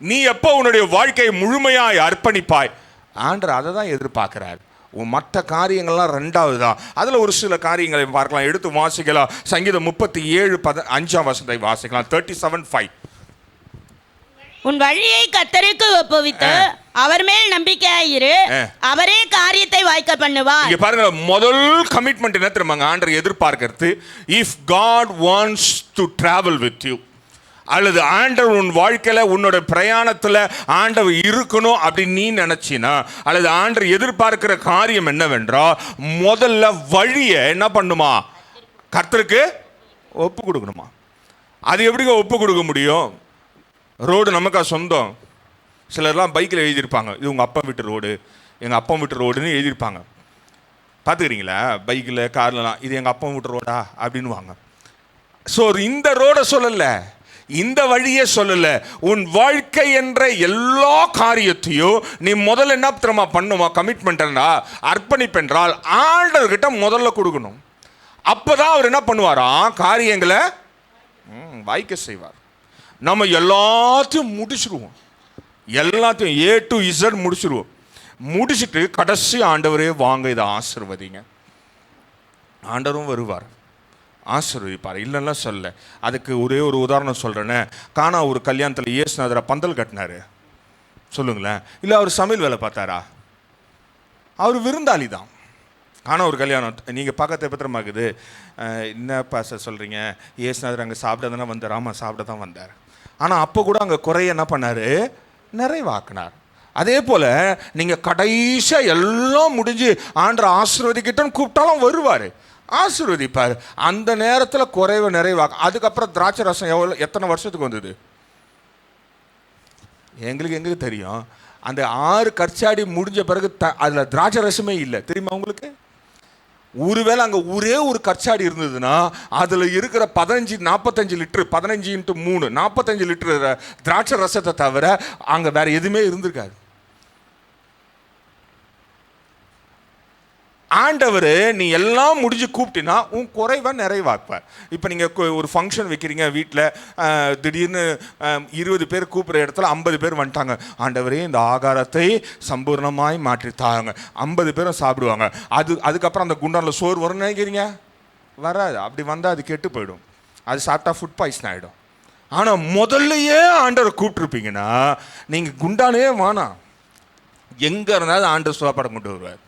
நீ எப்போ உன்னுடைய வாழ்க்கையை முழுமையாய் அர்ப்பணிப்பாய்? ஆண்டவர் அதை தான் எதிர்பார்க்கிறார். மற்ற காரியங்கள்லாம் 2வது தான். அதில் ஒரு சில காரியங்களை பார்க்கலாம், எடுத்து வாசிக்கலாம். சங்கீதம் 37:5 வாசிக்கலாம். 37:5. உன் வழியை கர்த்தருக்கு ஒப்புவித்து அவர் மேல் நம்பிக்கையாயிரு, அவரே காரியத்தை வாய்க்க பண்ணுவார். இங்க பாருங்க, முதல் கமிட்மெண்ட் என்ன தெரியுமாங்க ஆண்டவர் எதிர்பார்க்கிறது, if God wants to travel with you, அல்லது ஆண்டவர் உன் வாழ்க்கையில் உன்னோட பிரயாணத்தில் ஆண்டவர் இருக்கணும் அப்படின்னு நீ நினச்சினா, அல்லது ஆண்டவர் எதிர்பார்க்கிற காரியம் என்னவென்றால் முதல்ல வழியை என்ன பண்ணுமா, கர்த்தருக்கு ஒப்பு கொடுக்கணுமா. அது எப்படிங்க ஒப்பு கொடுக்க முடியும்? ரோடு நமக்கா சொந்தம்? சிலர்லாம் பைக்கில் எழுதியிருப்பாங்க, இது உங்கள் அப்பா வீட்டு ரோடு, எங்கள் அப்பா வீட்டு ரோடுன்னு எழுதியிருப்பாங்க. பார்த்துக்கிறீங்களா? பைக்கில் கார்லலாம் இது எங்கள் அப்பா வீட்டு ரோடா அப்படின்னு வாங்க. ஸோ இந்த ரோடை சொல்லலை, இந்த வழியே சொல்லலை. உன் வாழ்க்கை என்ற எல்லா காரியத்தையும் நீ முதல்ல என்ன திறமா பண்ணுமா, கமிட்மெண்ட் அர்ப்பணிப்பென்றால் ஆண்டவர்கிட்ட முதல்ல கொடுக்கணும். அப்போதான் அவர் என்ன பண்ணுவாராம், காரியங்களை வாய்க்க செய்வார். நம்ம எல்லாத்தையும் முடிச்சிருவோம், எல்லாத்தையும் A to Z முடிச்சிருவோம். முடிச்சுட்டு கடைசி ஆண்டவரே வாங்க இதை ஆசீர்வதிங்க, ஆண்டவரும் வருவார், ஆசீர்வதிப்பார். இல்லைன்னா சொல்ல. அதுக்கு ஒரே ஒரு உதாரணம் சொல்கிறேன்னே. காணா ஒரு கல்யாணத்தில் இயேசுநாதரை பந்தல் கட்டினாரு சொல்லுங்களேன். இல்லை அவர் சமையல் வேலை பார்த்தாரா? அவர் விருந்தாளி தான். ஆனால் ஒரு கல்யாணம் நீங்கள் பக்கத்தை பத்திரமாக்குது. என்னப்பா சார் சொல்கிறீங்க, இயேசுநாதர் அங்கே சாப்பிட தானே வந்தார்? ஆமாம், சாப்பிட தான் வந்தார். ஆனால் அப்போ கூட அங்கே குறைய என்ன பண்ணார், நிறைவாக்குனார். அதே போல் நீங்கள் கடைசியாக எல்லாம் முடிஞ்சு ஆண்டரை ஆசீர்வதிக்கிட்டோன்னு கூப்பிட்டாலும் வருவார், ஆசீர்வதிப்பார். அந்த நேரத்தில் குறைவை நிறைவாக்க. அதுக்கப்புறம் திராட்சை ரசம் எத்தனை வருஷத்துக்கு வந்தது எங்களுக்கு தெரியும். அந்த 6 கற்சாடி முடிஞ்ச பிறகு அதில் திராட்சை ரசமே இல்லை, தெரியுமா உங்களுக்கு? ஒருவேளை அங்கே ஒரே ஒரு கற்சாடி இருந்ததுன்னா அதில் இருக்கிற 45 லிட்டரு, 15 × 3 45 லிட்டரு திராட்சை ரசத்தை தவிர அங்கே வேற எதுவுமே இருந்திருக்காது. ஆண்டவர் நீ எல்லாம் முடிஞ்சு கூப்பிட்டினா உன் குறைவை நிறைவாக்குவார். இப்போ நீங்கள் ஒரு ஃபங்க்ஷன் வைக்கிறீங்க வீட்டில், திடீர்னு 20 பேர் கூப்பிட்ற இடத்துல 50 பேர் வந்துட்டாங்க. ஆண்டவரே இந்த ஆகாரத்தை சம்பூர்ணமாய் மாற்றித்தாங்க. 50 பேரும் சாப்பிடுவாங்க. அதுக்கப்புறம் அந்த குண்டானில் சோறு வரும்னு நினைக்கிறீங்க? வராது. அப்படி வந்தால் அது கெட்டு போயிடும், அது சாப்பிட்டா ஃபுட் பாய்சன் ஆகிடும். ஆனால் முதல்லையே ஆண்டவரை கூப்பிட்ருப்பீங்கன்னா நீங்கள் குண்டானே வேணாம், எங்கே இருந்தாலும் ஆண்டவர் சாப்பாடு கொண்டு வருவார்,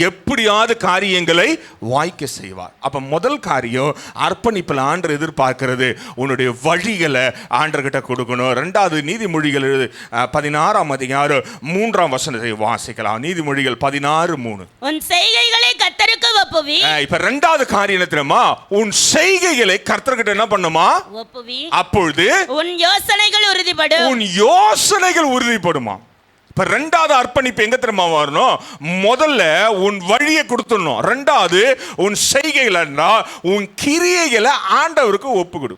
எப்படியாவது காரியங்களை வாய்க்க செய்வார். அப்ப முதல் காரியம் அர்ப்பணிப்பில் ஆண்டவர் எதிர்பார்க்கிறது உன்னுடைய வழிகளை ஆண்டர்கிட்ட கொடுக்கணும். 2வது நீதிமொழிகள் 16ஆம் அதிகாரம் 3ஆம் வசனத்தை வாசிக்கலாம். நீதிமொழிகள் 16:3. உன் செய்கைகளை கர்த்தருக்கு ஒப்புவி. இப்ப 2வது காரியம் என்ன தெரியுமா, உன் செய்கைகளை கர்த்தர்கிட்ட என்ன பண்ணுமா, ஒப்புவி. அப்பொழுது உன் யோசனைகள் உறுதிப்படும். உன் யோசனைகள் உறுதிப்படுமா. இப்ப 2வது அர்ப்பணிப்பு எங்க தெரியுமா வரணும், முதல்ல உன் வழியை கொடுத்துடணும். 2வது உன் செய்கைகள்னா உன் கிரியைகளை ஆண்டவருக்கு ஒப்பு கொடு.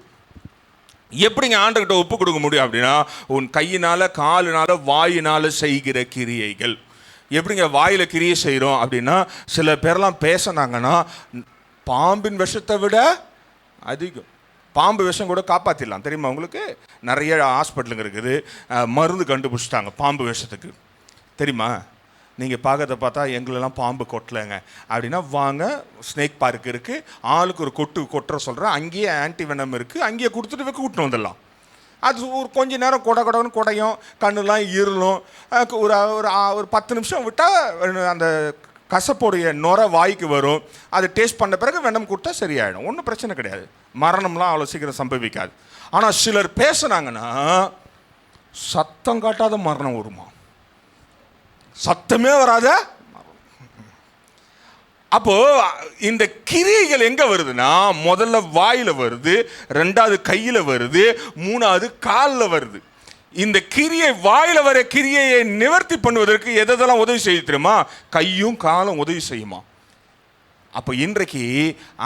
எப்படிங்க ஆண்டவர்கிட்ட ஒப்பு கொடுக்க முடியும் அப்படின்னா, உன் கையினால, காலினால, வாயினால செய்கிற கிரியைகள். எப்படிங்க வாயில கிரியை செய்கிறோம் அப்படின்னா, சில பேர்லாம் பேசினாங்கன்னா பாம்பின் விஷத்தை விட அதிகம். பாம்பு விஷம் கூட காப்பாற்றிடலாம், தெரியுமா உங்களுக்கு? நிறைய ஹாஸ்பிட்டலுங்க இருக்குது, மருந்து கண்டுபிடிச்சிட்டாங்க பாம்பு விஷத்துக்கு, தெரியுமா? நீங்கள் பார்க்கறத பார்த்தா எங்களெல்லாம் பாம்பு கொட்டலைங்க அப்படின்னா வாங்க, ஸ்னேக் பார்க் இருக்குது, ஆளுக்கு ஒரு கொட்டுற சொல்கிறேன், அங்கேயே ஆன்டிவெனம் இருக்குது, அங்கேயே கொடுத்துட்டு கூட்டின்னு வந்துடலாம். அது ஒரு கொஞ்ச நேரம் கொடன்னு குடையும், கண்ணுலாம் இருளும். ஒரு 10 நிமிஷம் விட்டால் அந்த கசப்போடைய நுர வாய்க்கு வரும். அது டேஸ்ட் பண்ண பிறகு வெனம் கொடுத்தா சரியாயிடும், ஒன்றும் பிரச்சனை கிடையாது. மரணம்லாம் அவ்வளோ சீக்கிரம் சம்பவிக்காது. ஆனால் சிலர் பேசுனாங்கன்னா சத்தம் காட்டாத மரணம் வருமா, சத்தமே வராத. அப்போ இந்த கிரியைகள் எங்க வருதுன்னா, முதல்ல வாயில வருது, 2வது கையில வருது, 3வது காலில் வருது. இந்த கிரியை, வாயில வர கிரியையை நிவர்த்தி பண்ணுவதற்கு எதெல்லாம் உதவி செய்ய தெரியுமா, கையும் காலும் உதவி செய்யுமா. அப்போ இன்றைக்கு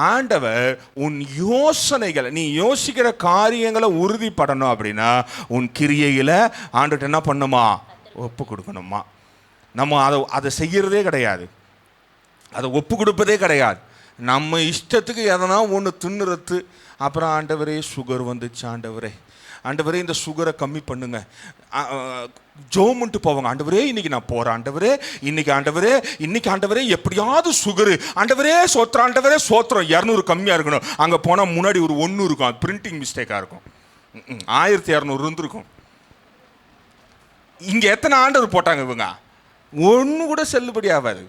ஆண்டவர் உன் யோசனைகளை, நீ யோசிக்கிற காரியங்களை உறுதிப்படணும் அப்படின்னா உன் கிரியைகளை ஆண்டவர்கிட்ட என்ன பண்ணுமா, ஒப்பு கொடுக்கணுமா. நம்ம அதை செய்யறதே கிடையாது, அதை ஒப்பு கொடுப்பதே கிடையாது. நம்ம இஷ்டத்துக்கு எதனா ஒன்று தின்னுறது. அப்புறம் ஆண்டவரே சுகர் வந்துச்சு, ஆண்டவரே இந்த சுகரை கம்மி பண்ணுங்க, ஜோமுன்ட்டு போவாங்க. ஆண்டவரே இன்னைக்கு நான் போகிறேன், இன்னைக்கு ஆண்டவரே எப்படியாவது சுகரு, ஆண்டவரே சோத்திரம், 200 கம்மியாக இருக்கணும். அங்கே போனால் முன்னாடி ஒரு 1 இருக்கும், அது பிரிண்டிங் மிஸ்டேக்காக இருக்கும், 1200 இருந்திருக்கும். இங்கே எத்தனை ஆண்டவர் போட்டாங்க இவங்க, ஒன்று கூட செல்லுபடி ஆகாது.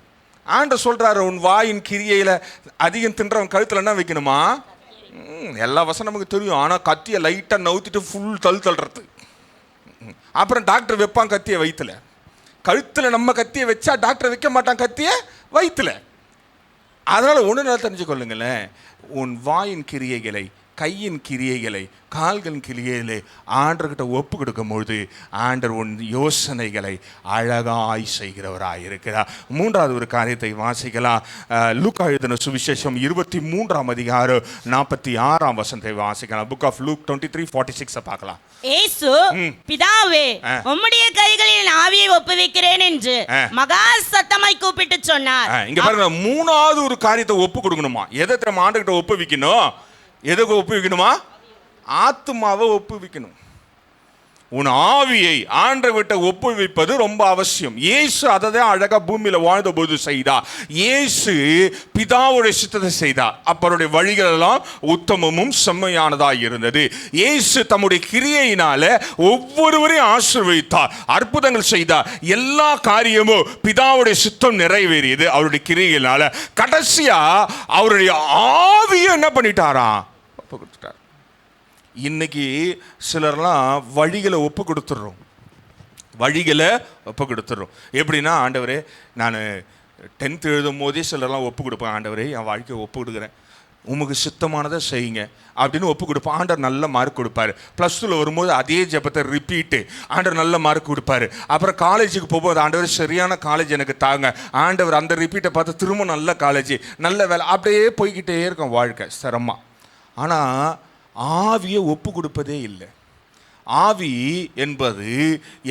ஆண்டவர் சொல்கிறாரு, உன் வாயின் கிரியையில் அதிகம் தின்றவன் கழுத்தில் என்ன வைக்கணுமா. எல்லா வசனம் நமக்கு தெரியும், ஆனால் கத்தியை லைட்டாக நவுத்திட்டு ஃபுல் தள்ளுறது. அப்புறம் டாக்டர் வைப்பான் கத்தியை வயிற்றுல, கழுத்தில் நம்ம கத்தியை வச்சா டாக்டர் வைக்க மாட்டான் கத்தியை வயிற்றுல. அதனால் ஒன்று நல்லா தெரிஞ்சுக்கொள்ளுங்களேன், உன் வாயின் கிரியைகளை கையின் கிரியைகளை கால்களின் கிரியைகளை ஆண்டர்கிட்ட ஒப்பு கொடுக்கும்பொழுது ஆண்டர் உன் யோசனைகளை அழகாய் செய்கிறவராய் இருக்கிறார். மூன்றாவது ஒரு காரியத்தை வாசிக்கலாம். லூக்கா எழுதின சுவிசேஷம் 23ஆம் அதிகாரம் 46ஆம் வசனத்தை வாசிக்கலாம். புக் ஆஃப் லூக் 23:46 பார்க்கலாம். இயேசு, பிதாவே, உம்முடைய கைகளில் ஆவியை ஒப்புவிக்கிறேன் என்று மகா சத்தமாய் கூப்பிட்டு சொன்னார். இங்க பாருங்க, மூணாவது ஒரு காரியத்தை ஒப்பு கொடுக்கணுமா? எதை நம்ம ஆண்டர்கிட்ட ஒப்புவிக்கணும்? எதுக்கு ஒப்புவிக்கணுமா? ஆத்துமாவை ஒப்புவிக்கணும். உன் ஆவியை ஆண்டவர்கிட்ட ஒப்புவிப்பது ரொம்ப அவசியம். இயேசு அதை தான் அழகா பூமியில வாழ்ந்த போது செய்தார். இயேசு பிதாவுடைய சித்தத்தை செய்தார். அவருடைய வழிகள் எல்லாம் உத்தமமும் செம்மையானதா இருந்தது. இயேசு தம்முடைய கிரியையினால ஒவ்வொருவரையும் ஆசீர்வதித்தார், அற்புதங்கள் செய்தார். எல்லா காரியமும் பிதாவுடைய சித்தம் நிறைவேறியது அவருடைய கிரியையினால. கடைசியா அவருடைய ஆவியை என்ன பண்ணிட்டாராம்? ஒப்பு கொடுத்துட்டார். இன்னைக்கு சிலர்லாம் வழிகளை ஒப்பு கொடுத்துட்றோம். எப்படின்னா, ஆண்டவரே, நான் 10th எழுதும் போதே சிலர்லாம் ஒப்பு கொடுப்பேன். ஆண்டவரே, என் வாழ்க்கையை ஒப்பு கொடுக்குறேன், உமக்கு சித்தமானதை செய்யுங்க அப்படின்னு ஒப்பு கொடுப்பேன். ஆண்டவர் நல்ல மார்க் கொடுப்பாரு. +2 வரும்போது அதே ஜெபத்தை ரிப்பீட்டு, ஆண்டவர் நல்ல மார்க் கொடுப்பாரு. அப்புறம் காலேஜுக்கு போகும்போது, ஆண்டவர் சரியான காலேஜ் எனக்கு தாங்க, ஆண்டவர் அந்த ரிப்பீட்டை பார்த்து திரும்ப நல்ல காலேஜ், நல்ல வேலை, அப்படியே போய்கிட்டே இருக்கும் வாழ்க்கை சிரமம். ஆனால் ஆவியை ஒப்பு கொடுப்பதே இல்லை. ஆவி என்பது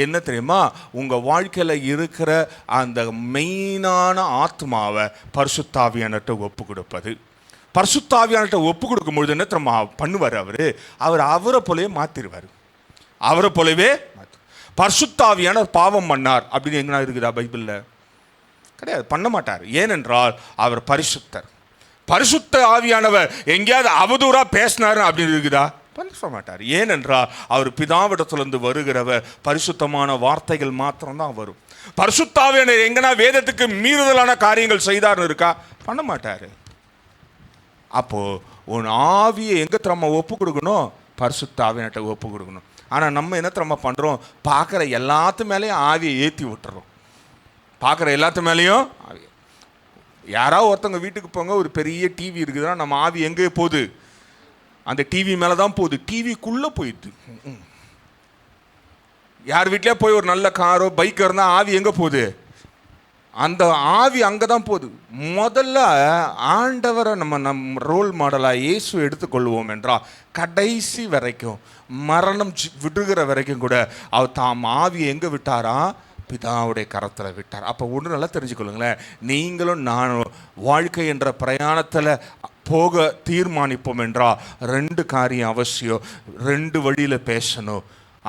என்ன தெரியுமா? உங்கள் வாழ்க்கையில் இருக்கிற அந்த மெயினான ஆத்மாவை பரிசுத்தாவியானட்ட ஒப்பு கொடுப்பது. பரிசுத்தாவியானட்ட ஒப்பு கொடுக்கும்பொழுது என்ன தெரியுமா பண்ணுவார்? அவரை போலவே மாற்றிடுவார். பரிசுத்தாவியான பாவம் பண்ணார் அப்படின்னு எங்கன்னா இருக்குதா பைபிளில்? கிடையாது, பண்ண மாட்டார். ஏனென்றால் அவர் பரிசுத்தர். பரிசுத்த ஆவியானவர் எங்கேயாவது அவதூறா பேசினாரு அப்படின்னு இருக்குதா? பண்ண மாட்டார். ஏனென்றால் அவர் பிதாவிடத்திலிருந்து வருகிறவர். பரிசுத்தமான வார்த்தைகள் மாத்திரம்தான் வரும். பரிசுத்த ஆவியானவர் எங்கன்னா வேதத்துக்கு மீறுதலான காரியங்கள் செய்தார்னு இருக்கா? பண்ண மாட்டாரு. அப்போ உன் ஆவியை எங்க திறமை ஒப்பு கொடுக்கணும்? பரிசுத்த ஆவியானட்ட ஒப்பு கொடுக்கணும். ஆனால் நம்ம என்ன திறமை பண்றோம்? பார்க்குற எல்லாத்து மேலேயும் ஆவியை ஏற்றி விட்டுறோம். யாராவது ஒருத்தவங்க வீட்டுக்கு போங்க, ஒரு பெரிய டிவி இருக்குதுன்னா நம்ம ஆவி எங்கே போகுது? அந்த டிவி மேலே தான் போகுது. டிவிக்குள்ளே போயிடுது. யார் வீட்டிலே போய் ஒரு நல்ல காரோ பைக்கோ இருந்தால் ஆவி எங்கே போகுது? அந்த ஆவி அங்கே தான் போகுது. முதல்ல ஆண்டவரை நம் ரோல் மாடலாக இயேசு எடுத்துக்கொள்வோம் என்றால் கடைசி வரைக்கும், மரணம் விடுகிற வரைக்கும் கூட அவர் தாம் ஆவியை எங்கே விட்டாரா? பிதாவுடைய கரத்தில் விட்டார். அப்போ ஒன்று நல்லா தெரிஞ்சுக்கொள்ளுங்களேன், நீங்களும் நானும் வாழ்க்கை என்ற பிரயாணத்தில் போக தீர்மானிப்போம் என்றால் 2 காரியம் அவசியம். 2 வழியில் பேசணும்.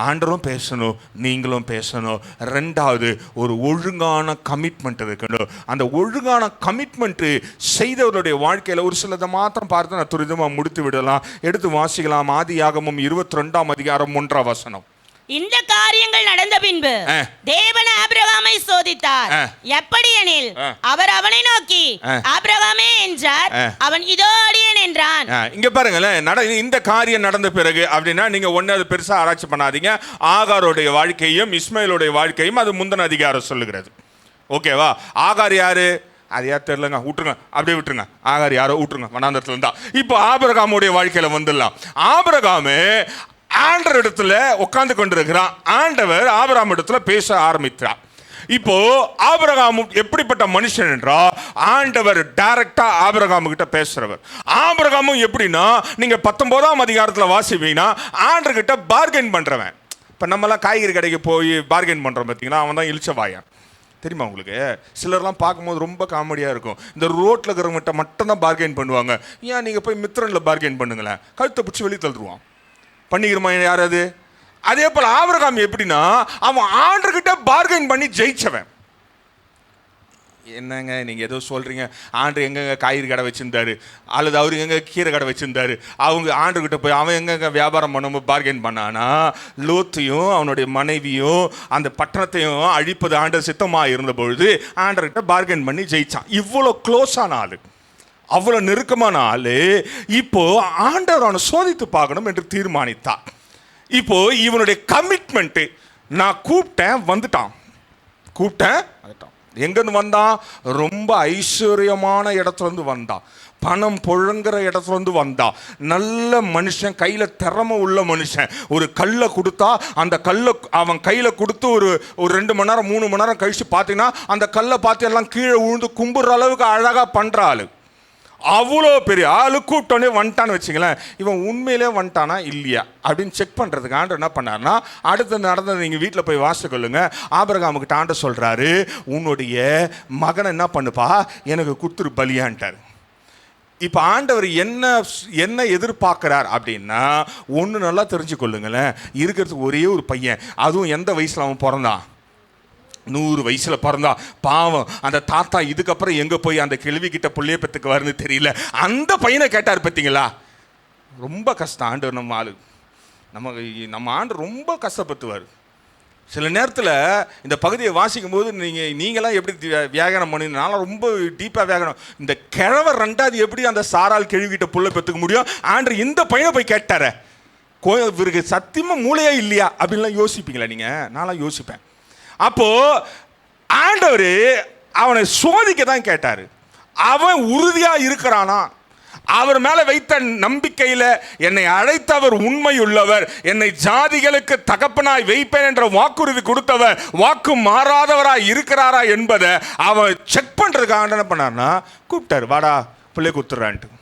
ஆண்டரும் பேசணும், நீங்களும் பேசணும். 2வது ஒரு ஒழுங்கான கமிட்மெண்ட் இருக்கணும். அந்த ஒழுங்கான கமிட்மெண்ட்டு செய்தவருடைய வாழ்க்கையில் ஒரு சிலதை மாத்திரம் பார்த்து நான் துரிதமாக முடித்து விடலாம். எடுத்து வாசிக்கலாம். ஆதியாகமம் 22ஆம் அதிகாரம் 1ஆம் வசனம். இந்த காரியங்கள் நடந்த பின்பு தேவன் ஆபிரகாமை சோதித்தார். எப்படி எனில், அவர் அவனை நோக்கி ஆபிரகாமே என்றார். அவன் இதோ அடியேன் என்றான். இங்க பாருங்களேன், இந்த காரியம் நடந்த பிறகு அப்படின்னா நீங்க ஒன்னு அது பெருசா ஆராய்ச்சி பண்ணாதீங்க. ஆகாருடைய வாழ்க்கையும் இஸ்மாயிலுடைய வாழ்க்கையும் அது முந்தின அதிகாரம் சொல்லுகிறது. ஓகேவா? ஆகார் யாரு? அது யார் தெரியலங்க, விட்டுருங்க, அப்படியே விட்டுருங்க. ஆகார் யாரோ விட்டுருங்க, வனாந்தரத்துல இருந்தா. இப்போ ஆபிரகாமுடைய வாழ்க்கையில வந்துடலாம். ஆபிரகாமு ஆண்டவர் இடத்துல உட்கார்ந்து கொண்டிருக்கிறான். ஆண்டவர் ஆபிரகாம் இடத்துல பேச ஆரம்பித்தார். இப்போ ஆபிரகாம் எப்படிப்பட்ட மனுஷன் என்றால், ஆண்டவர் டைரக்டா ஆபிரகாம் கிட்ட பேசுறவர். ஆபிரகாமும் எப்படின்னா, நீங்க 19ஆம் அதிகாரத்துல வாசிப்பீங்கன்னா ஆண்டவர் கிட்ட பார்கெயின் பண்றவன். இப்ப நம்மலாம் காய்கறி கடைக்கு போய் பார்கெயின் பண்றோம் பார்த்தீங்கன்னா, அவன் தான் இழிச்சவாயன். தெரியுமா உங்களுக்கு? சிலர்லாம் பார்க்கும்போது ரொம்ப காமெடியாக இருக்கும். இந்த ரோட்டில் இருக்கிறவங்ககிட்ட மட்டும்தான் பார்கெயின் பண்ணுவாங்க. ஏன் நீங்கள் போய் மித்ரனில் பார்கெயின் பண்ணுங்களேன், கழுத்தை பிடிச்சி வெளியே தள்ளுருவான். பண்ணிக்கிறமா யாராவது? அதே போல் ஆபிரகாம் எப்படின்னா, அவன் ஆண்டர்கிட்ட பார்கெயின் பண்ணி ஜெயிச்சவன். என்னங்க நீங்கள் ஏதோ சொல்கிறீங்க, ஆண்டர் எங்கெங்க காய்கறி கடை வச்சுருந்தாரு, அல்லது அவர் எங்கே கீரை கடை வச்சுருந்தாரு, அவங்க ஆண்டர்கிட்ட போய் அவன் எங்கெங்க வியாபாரம் பண்ணும்போது பார்கெயின் பண்ணானா? லோத்தையும் அவனுடைய மனைவியும் அந்த பட்டணத்தையும் அழிப்பது ஆண்டர் சித்தமாக இருந்த பொழுது ஆண்டர்கிட்ட பார்கெயின் பண்ணி ஜெயிச்சான். இவ்வளோ க்ளோஸான ஆள், அவ்வளோ நெருக்கமான ஆள். இப்போ ஆண்டவர் அவனை சோதித்து பார்க்கணும் என்று தீர்மானித்தான். இப்போ இவனுடைய கமிட்மெண்ட்டு, நான் கூப்பிட்டேன் வந்துட்டான், எங்கேருந்து வந்தான்? ரொம்ப ஐஸ்வர்யமான இடத்துல இருந்து வந்தான், பணம் புழங்குற இடத்துல இருந்து வந்தான். நல்ல மனுஷன், கையில் திறமை உள்ள மனுஷன். ஒரு கல்லை கொடுத்தா அந்த கல்லை அவன் கையில் கொடுத்து ஒரு 2 மணி நேரம் 3 மணி நேரம் கழித்து பார்த்தீங்கன்னா அந்த கல்லை பார்த்து எல்லாம் கீழே விழுந்து கும்பிட்ற அளவுக்கு அழகாக பண்ணுற ஆள். அவ்வளோ பெரிய ஆளு கூப்பிட்டோன்னே வந்துட்டான்னு வச்சுங்களேன். இவன் உண்மையிலே வந்துட்டானா இல்லையா அப்படின்னு செக் பண்ணுறதுக்கு ஆண்டவர் என்ன பண்ணார்னா, அடுத்து நடந்தது நீங்கள் வீட்டில் போய் வாசிக்கொள்ளுங்க. ஆபிரகாமுக்கு ஆண்டவர் சொல்கிறாரு, உன்னுடைய மகனை என்ன பண்ணுப்பா எனக்கு கொடுத்துரு பலியான்ட்டார். இப்போ ஆண்டவர் என்ன எதிர்பார்க்கிறார் அப்படின்னா, ஒன்று நல்லா தெரிஞ்சுக்கொள்ளுங்களேன். இருக்கிறதுக்கு ஒரே ஒரு பையன், அதுவும் எந்த வயசில் அவன் பிறந்தான்? 100 வயசுல பிறந்தா. பாவம் அந்த தாத்தா இதுக்கப்புறம் எங்கே போய் அந்த கேள்விக்கிட்ட பிள்ளைய பெற்றுக்கு வருன்னு தெரியல. அந்த பையனை கேட்டார் பார்த்தீங்களா? ரொம்ப கஷ்டம். ஆண்டவர் நம்ம ஆண்டு ரொம்ப கஷ்டப்பட்டுவார். சில நேரத்தில் இந்த பகுதியை வாசிக்கும் போது நீங்களாம் எப்படி வியாகரணம் பண்ணினாலும் ரொம்ப டீப்பாக வியாகரணம். இந்த கிழவர் 2வது எப்படி அந்த சாரால் கேள்விக்கிட்ட புள்ள பெற்றுக்க முடியும்? ஆண்டு இந்த பையனை போய் கேட்டார, இவருக்கு சத்தியமாக மூளையே இல்லையா அப்படின்லாம் யோசிப்பீங்களா நீங்கள்? நான்லாம் யோசிப்பேன். அப்போ ஆண்டவர் அவனை சோதிக்க தான் கேட்டார். அவன் உறுதியா இருக்கிறானா? அவர் மேல வைத்த நம்பிக்கையில் என்னை அழைத்தவர் உண்மையுள்ளவர், என்னை ஜாதிகளுக்கு தகப்பனாய் வைப்பேன் என்ற வாக்குறுதி கொடுத்தவர் வாக்கு மாறாதவராய் இருக்கிறாரா என்பதை அவன் செக் பண்றதுக்காக என்ன பண்ணார்னா கூப்பிட்டாரு, வாடா பிள்ளை கொடுத்துட்றான்ட்டு.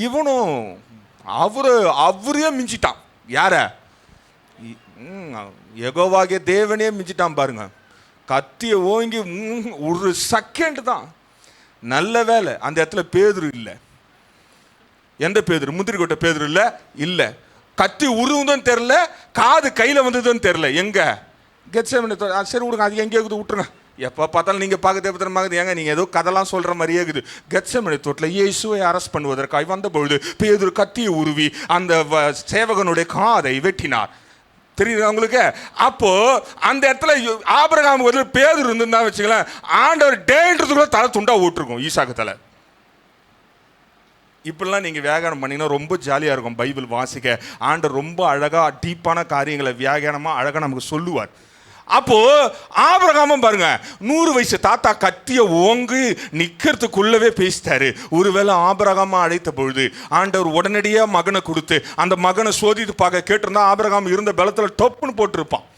இவனும் அவரே மிஞ்சிட்டான். யார? யெகோவாகிய தேவனே மிஞ்சிட்டான் பாருங்க. கத்தியை ஓங்கி ஒரு செகண்ட் தான். நல்ல வேலை அந்த இடத்துல பேதுரு இல்லை. எந்த பேதுரு? முந்திரி கொட்டை பேதுரு இல்லை. கத்தி உருவுதுன்னு தெரில, காது கையில் வந்ததுன்னு தெரில. எங்க? கெத்செமனே. சரி விடுங்க, அது எங்கே இருக்குது விட்டுருங்க. எப்போ பார்த்தாலும் நீங்கள் பார்க்க தேவத்திரமாகுது. ஏங்க நீங்கள் ஏதோ கதெல்லாம் சொல்கிற மாதிரியே இருக்குது. கெத்செமனே தோட்டத்தில் இயேசுவை அரெஸ்ட் பண்ணுவதற்காக வந்தபொழுது பேதுரு கத்தியை உருவி அந்த சேவகனுடைய காதை வெட்டினார். தெரியுது உங்களுக்கு? அப்போ அந்த இடத்துல ஆபிரகாமுக்கு வந்து பேதுரு இருந்துன்னா வச்சுக்கலாம், ஆண்டவர் டேன்றதுக்குள்ள தலை துண்டா ஓட்டிருக்கும் ஈசாக்கு தலை. இப்படிலாம் நீங்கள் வியாகரணம் பண்ணிங்கன்னா ரொம்ப ஜாலியாக இருக்கும். பைபிள் வாசிக்க ஆண்டவர் ரொம்ப அழகாக டீப்பான காரியங்களை வியாகரணமாக அழகாக நமக்கு சொல்லுவார். அப்போ ஆபிரகாமும் பாருங்க, 100 வயசு தாத்தா கத்திய ஓங்கி நிக்கிறதுக்குள்ளவே பேசிட்டாரு. ஒருவேளை ஆபிரகாமா அழைத்த பொழுது ஆண்டவர் உடனடியாக மகனை கொடுத்து அந்த மகனை சோதித்து பார்க்க கேட்டிருந்தா ஆபிரகாம் இருந்த பலத்துல டொப்புன்னு போட்டிருப்பான்.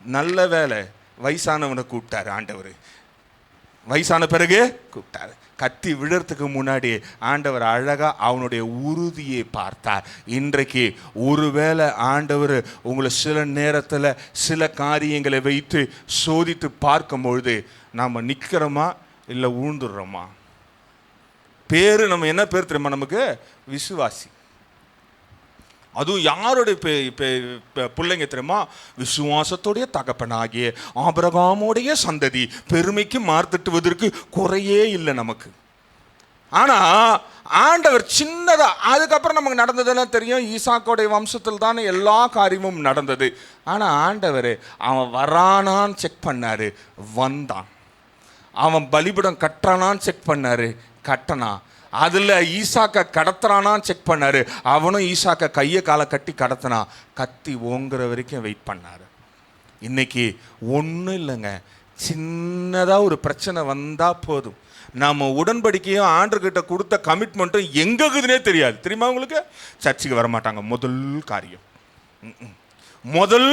நல்ல வேலை வயசானவனை கூப்பிட்டாரு ஆண்டவர். வயசான பிறகு கூப்பிட்டாரு. கத்தி விழறதுக்கு முன்னாடி ஆண்டவர் அழகா அவனுடைய உறுதியை பார்த்தார். இன்றைக்கு ஒருவேளை ஆண்டவர் உங்களை சில நேரத்தில் சில காரியங்களை வைத்து சோதித்து பார்க்கும் பொழுது நாம் நிற்கிறோமா இல்லை ஊழ்ந்துடுறோமா? பேரு நம்ம என்ன பேர் தெரியுமா? நமக்கு விசுவாசி. அதுவும் யாருடைய பிள்ளைங்க தெரியுமா? விசுவாசத்துடைய தகப்பனாகிய ஆபிரகாமுடைய சந்ததி. பெருமைக்கு மார்த்தட்டுவதற்கு குறையே இல்லை நமக்கு. ஆனா ஆண்டவர் சின்னதா, அதுக்கப்புறம் நமக்கு நடந்ததெல்லாம் தெரியும். ஈசாக்கோடைய வம்சத்தில் தானே எல்லா காரியமும் நடந்தது. ஆனா ஆண்டவர் அவன் வரானான்னு செக் பண்ணாரு, வந்தான். அவன் பலிபீடம் கட்டுறானான்னு செக் பண்ணாரு, கட்டனா. அதில் ஈசாக்கை கடத்துறானான்னு செக் பண்ணாரு, அவனும் ஈசாக்கை கையை காலை கட்டி கடத்தினான். கத்தி ஓங்குற வரைக்கும் வெயிட் பண்ணார். இன்னைக்கு ஒன்றும் இல்லைங்க, சின்னதாக ஒரு பிரச்சனை வந்தால் போதும், நம்ம உடன்படிக்கையும் ஆண்டர்கிட்ட கொடுத்த கமிட்மெண்ட்டும் எங்கக்குதுன்னே தெரியாது. தெரியுமா உங்களுக்கு? சர்ச்சுக்கு வரமாட்டாங்க. முதல் காரியம், முதல்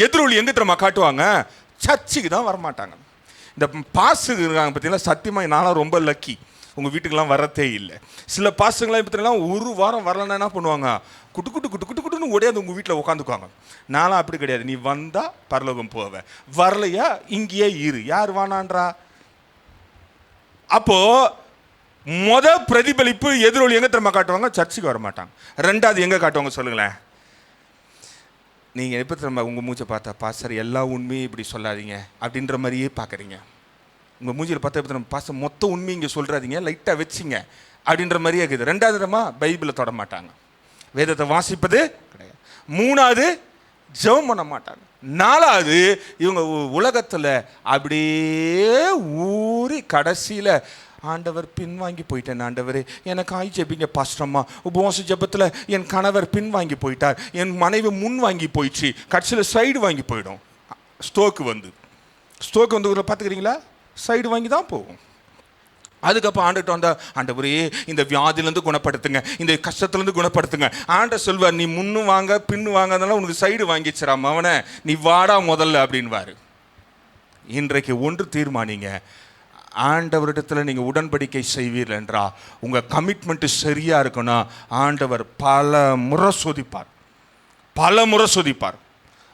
எதிரொலி எங்கே தெரியுமா காட்டுவாங்க? சர்ச்சுக்கு தான் வரமாட்டாங்க. இந்த பாஸுக்கு இருக்காங்க பார்த்தீங்கன்னா, சத்தியமாக நானும் ரொம்ப லக்கி. உங்கள் வீட்டுக்கெல்லாம் வரத்தே இல்லை. சில பாசங்களாம் பார்த்தீங்கன்னா ஒரு வாரம் வரலன்னா என்ன பண்ணுவாங்க? குட்டு குட்டு குட்டு குட்டு குட்டுன்னு ஓடியாது உங்கள் வீட்டில் உட்காந்துக்குவாங்க. நானும் அப்படி கிடையாது. நீ வந்தால் பரலோகம் போவேன், வரலையா இங்கேயே இரு. யார் வானான்றா? அப்போ பிரதிபலிப்பு எதிரொலி எங்கே தெரியுமா காட்டுவாங்க? சர்ச்சுக்கு வர மாட்டாங்க. 2வது எங்கே காட்டுவாங்க சொல்லுங்களேன்? நீங்கள் எப்போ தெரியுமா உங்கள் மூச்சை பார்த்தா, பாஸ்டர் எல்லா உண்மையும் இப்படி சொல்லாதீங்க அப்படின்ற மாதிரியே பார்க்குறீங்க. உங்கள் மூஞ்சியில் பார்த்தா பாஸ்டர் மொத்த உண்மை இங்கே சொல்கிறாதீங்க, லைட்டாக வச்சிங்க அப்படின்ற மாதிரியே இருக்குது. 2வது பைபிளை தொட மாட்டாங்க, வேதத்தை வாசிப்பது கிடையாது. 3வது ஜெபம் பண்ண மாட்டாங்க. 4வது இவங்க உலகத்தில் அப்படியே ஊறி கடைசியில் ஆண்டவர் பின்வாங்கி போயிட்டேன், ஆண்டவர் எனக்கு ஆய் ஜெபிங்க பாஸ்டர்மா. உபவாச ஜெபத்தில் என் கணவர் பின்வாங்கி போயிட்டார், என் மனைவி முன் வாங்கி போயிடுச்சு, கடைசியில் சைடு வாங்கி போயிடும். ஸ்டோக்கு வந்து பார்த்துக்கிறீங்களா? சைடு வாங்கி தான் போகும். அதுக்கப்புறம் ஆண்டுகிட்ட வந்தா, ஆண்டவரே இந்த வியாதியிலேருந்து குணப்படுத்துங்க, இந்த கஷ்டத்துலேருந்து குணப்படுத்துங்க. ஆண்டவர் சொல்வார், நீ முன்னு வாங்க பின்னு வாங்கிறதுனால உனக்கு சைடு வாங்கிச்சிடாம அவனை, நீ வாடா முதல்ல அப்படின்வாரு. இன்றைக்கு ஒன்று தீர்மானிங்க, ஆண்டவரிடத்தில் நீங்கள் உடன்படிக்கை செய்வீர்கள் என்றா உங்கள் கமிட்மெண்ட்டு சரியாக இருக்குன்னா ஆண்டவர் பல முறை சோதிப்பார்.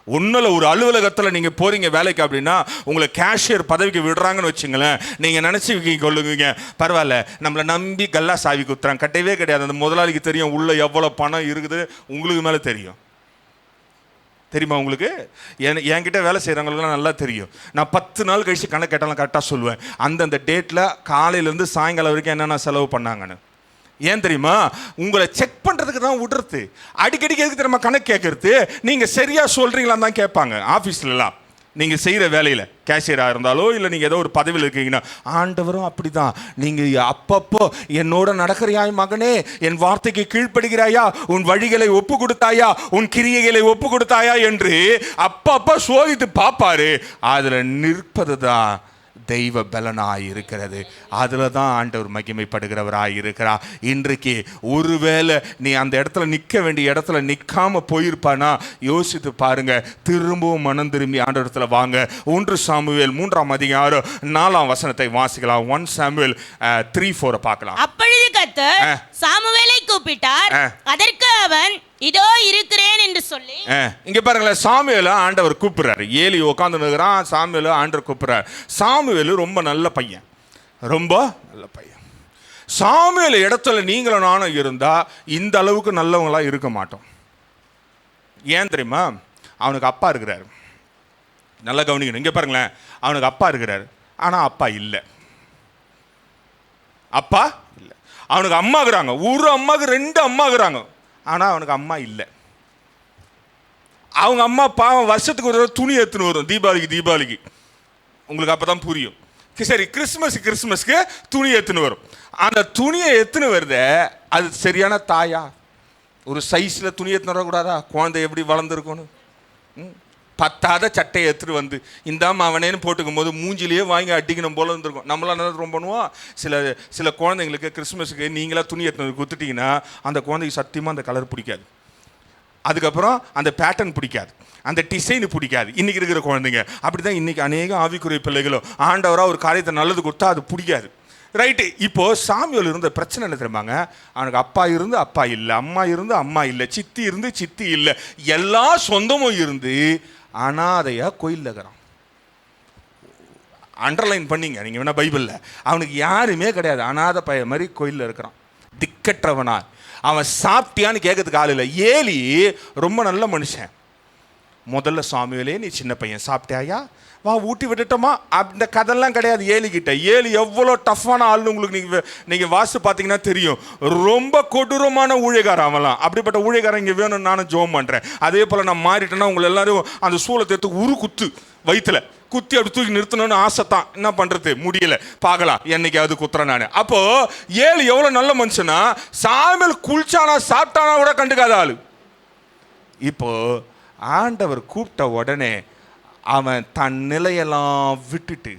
ஒன்றில் ஒரு அலுவலகத்தில் நீங்கள் போகிறீங்க வேலைக்கு அப்படின்னா உங்களை கேஷியர் பதவிக்கு விடுறாங்கன்னு வச்சுங்களேன், நீங்கள் நினச்சி கொள்ளுங்க, பரவாயில்ல நம்மளை நம்பி கல்லா சாவி குத்துறாங்க. கட்டவே கிடையாது. அந்த முதலாளிக்கு தெரியும் உள்ளே எவ்வளோ பணம் இருக்குது, உங்களுக்கு மேலே தெரியுமா உங்களுக்கு? என்கிட்ட வேலை செய்கிறவங்களுக்குலாம் நல்லா தெரியும். நான் 10 நாள் கழிச்சு கணக்கு கேட்டாலும் கரெக்டாக சொல்லுவேன், அந்தந்த டேட்டில் காலையிலேருந்து சாயங்காலம் வரைக்கும் என்னென்ன செலவு பண்ணாங்கன்னு. ஏன் தெரியுமா? உங்களை செக் பண்ணுறதுக்கு தான் விடுறது. அடிக்கடிக்கு எதுக்கு தெரியுமா கணக்கு கேட்கறது? நீங்கள் சரியாக சொல்கிறீங்களான்னு தான் கேட்பாங்க ஆஃபீஸ்லலாம். நீங்கள் செய்கிற வேலையில் கேஷியராக இருந்தாலோ இல்லை நீங்கள் ஏதோ ஒரு பதவியில் இருக்கீங்கன்னா, ஆண்டவரும் அப்படி தான். நீங்கள் அப்பப்போ என்னோட நடக்கிறியாய் மகனே, என் வார்த்தைக்கு கீழ்ப்படுகிறாயா, உன் வழிகளை ஒப்பு கொடுத்தாயா, உன் கிரியைகளை ஒப்பு கொடுத்தாயா என்று அப்பப்போ சோதித்து பார்ப்பாரு. அதில் நிற்பது தான் தெய்வ பலனாய் இருக்கிறது. அதில் தான் ஆண்டவர் மகிமைப்படுகிறவராய் இருக்கிறார். இன்றைக்கு ஒருவேளை நீ அந்த இடத்துல நிற்க வேண்டிய இடத்துல நிற்காம போயிருப்பானா யோசித்து பாருங்க. திரும்பவும் மனம் திரும்பி ஆண்டவரத்துல வாங்க. 1 சாமுவேல் 3ஆம் அதிகாரம் 4ஆம் வசனத்தை வாசிக்கலாம். 1 சாமுவேல் 3:4 பார்க்கலாம். அப்பொழுது கர்த்தர் சாமுவேலை கூப்பிட்டார். அதற்கு அவன், இதோ இருக்கிறேன் என்று சொல்லி. இங்க பாருங்களேன், சாமுவேலை ஆண்டவர் கூப்பிடுறாரு. ஏலி உட்கார்ந்து நிற்கிறான், சாமுவேலை ஆண்டவர் கூப்பிடுறாரு. சாமுவேல் ரொம்ப நல்ல பையன். சாமுவேல் இடத்துல நீங்களும் நானும் இருந்தா இந்த அளவுக்கு நல்லவங்களா இருக்க மாட்டோம். ஏன் தெரியுமா? அவனுக்கு அப்பா இருக்கிறாரு. நல்லா கவனிக்கணும். இங்க பாருங்களேன், அவனுக்கு அப்பா இருக்கிறாரு, ஆனா அப்பா இல்லை. அவனுக்கு அம்மாக்குறாங்க. ஒரு அம்மாவுக்கு 2 அம்மாக்குறாங்க, ஆனால் அவனுக்கு அம்மா இல்லை. அவங்க அம்மா பாவம் வருஷத்துக்கு ஒரு துணி எடுத்துன்னு வரும். தீபாவளிக்கு உங்களுக்கு அப்போ தான் புரியும். சரி, கிறிஸ்மஸ்க்கு துணி எடுத்துன்னு வரும். அந்த துணியை எடுத்துன்னு வருத அது சரியான தாயா? ஒரு சைஸில் துணி எடுத்துன்னு வரக்கூடாதா? குழந்தை எப்படி வளர்ந்துருக்கணும்? பத்தாத சட்டையை எடுத்துகிட்டு வந்து இந்தாம அவனேன்னு போட்டுக்கும் போது மூஞ்சிலேயே வாங்கி அடிக்கணும் போல இருந்திருக்கும். நம்மளாம் என்ன ரொம்ப பண்ணுவோம், சில குழந்தைங்களுக்கு கிறிஸ்மஸுக்கு நீங்களாக துணி எடுத்து கொடுத்துட்டிங்கன்னா அந்த குழந்தைக்கு சத்தியமாக அந்த கலர் பிடிக்காது, அதுக்கப்புறம் அந்த பேட்டர்ன் பிடிக்காது, அந்த டிசைனு பிடிக்காது. இன்றைக்கி இருக்கிற குழந்தைங்க அப்படி தான். இன்றைக்கி அநேக ஆவிக்குரிய பிள்ளைகளும் ஆண்டவராக ஒரு காரியத்தை நல்லது கொடுத்தா அது பிடிக்காது. ரைட்டு. இப்போது சாமுவேல் இருந்த பிரச்சனை என்ன தெரியுமாங்க? அவனுக்கு அப்பா இருந்து அப்பா இல்லை, அம்மா இருந்து அம்மா இல்லை, சித்தி இருந்து சித்தி இல்லை, எல்லா சொந்தமும் இருந்து அனாதையா கோயிலில் இருக்கிறான். அண்டர்லைன் பண்ணிங்க நீங்கள் வேணா பைபிளில். அவனுக்கு யாருமே கிடையாது, அனாதை பைய மாதிரி கோயிலில் இருக்கிறான், திக்கற்றவனா. அவன் சாப்பிட்டியான்னு கேட்கறதுக்கு ஆள் இல்லை. ஏலி ரொம்ப நல்ல மனுஷன். முதல்ல சாமுவேலே, நீ சின்ன பையன், சாப்பிட்டியாயா, வா ஊட்டி விட்டுட்டோமா, அந்த கதெல்லாம் கிடையாது ஏலிக்கிட்ட. ஏலி எவ்வளோ டஃப்பான ஆள்னு உங்களுக்கு நீங்கள் வாசித்து பார்த்தீங்கன்னா தெரியும். ரொம்ப கொடூரமான ஊழியக்காரன் அவன்லாம். அப்படிப்பட்ட ஊழியக்காரன் இங்கே வேணும்னு நானும் ஜோம் பண்ணுறேன். அதே போல் நான் மாறிட்டேன்னா உங்களை எல்லாரும் அந்த சூளத்தை எடுத்து குத்து வயிற்றுல குத்தி அப்படி தூக்கி நிறுத்தணும்னு ஆசை தான். என்ன பண்ணுறது, முடியல, பார்க்கலாம் என்னைக்காவது குத்துறேன் நான். அப்போது ஏலி எவ்வளோ நல்ல மனுஷனா, சாமுவேல் குளிச்சானா சாப்பிட்டானா கூட கண்டுக்காத ஆள். இப்போது ஆண்டவர் கூப்பிட்ட உடனே அவன் தன் நிலையெல்லாம் விட்டுட்டு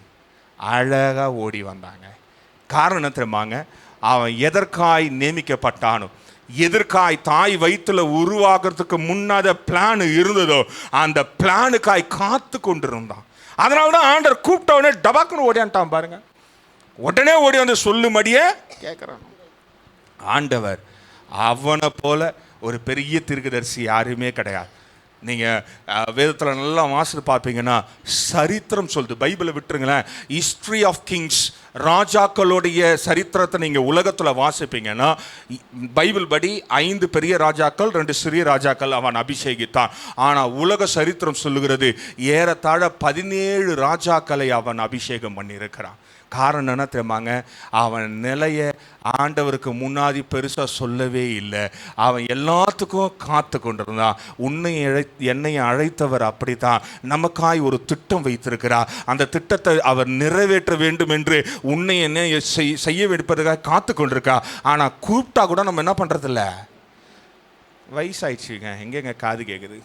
அழகாக ஓடி வந்தாங்க. காரணம் என்ன தெரியுமாங்க? அவன் எதற்காய் நியமிக்கப்பட்டானோ, எதற்காய் தாய் வயிற்றுல உருவாகிறதுக்கு முன்னாத பிளான் இருந்ததோ அந்த பிளானுக்காய் காத்து கொண்டிருந்தான். அதனால தான் ஆண்டவர் கூப்பிட்ட உடனே டபாக்குன்னு ஓடியான்ட்டான் பாருங்க. உடனே ஓடி வந்து சொல்லும்படியே கேட்குறான். ஆண்டவர் அவனை போல ஒரு பெரிய தீர்க்கதரிசி யாருமே கிடையாது. நீங்கள் வேதத்தில் நல்லா வாசித்து பார்ப்பீங்கன்னா சரித்திரம் சொல்லுது. பைபிளை விட்டுருங்களேன், ஹிஸ்ட்ரி ஆஃப் கிங்ஸ், ராஜாக்களுடைய சரித்திரத்தை நீங்கள் உலகத்தில் வாசிப்பீங்கன்னா பைபிள் படி 5 பெரிய ராஜாக்கள் 2 சிறிய ராஜாக்கள் அவன் அபிஷேகித்தான். ஆனால் உலக சரித்திரம் சொல்லுகிறது ஏறத்தாழ 17 ராஜாக்களை அவன் அபிஷேகம் பண்ணியிருக்கிறான். காரணம் என்ன தெரியுமாங்க? அவன் நிலையை ஆண்டவருக்கு முன்னாடி பெருசாக சொல்லவே இல்லை. அவன் எல்லாத்துக்கும் காத்து கொண்டிருந்தான். என்னை அழைத்தவர் அப்படித்தான், நமக்காய் ஒரு திட்டம் வைத்திருக்கிறார். அந்த திட்டத்தை அவர் நிறைவேற்ற வேண்டும் என்று உன்னை என்ன செய்ய வைப்பதற்காக காத்து கொண்டிருக்கா. ஆனால் கூப்பிட்டா கூட நம்ம என்ன பண்ணுறதில்ல, வயசாயிடுச்சுங்க, எங்கெங்க காது கேட்குது.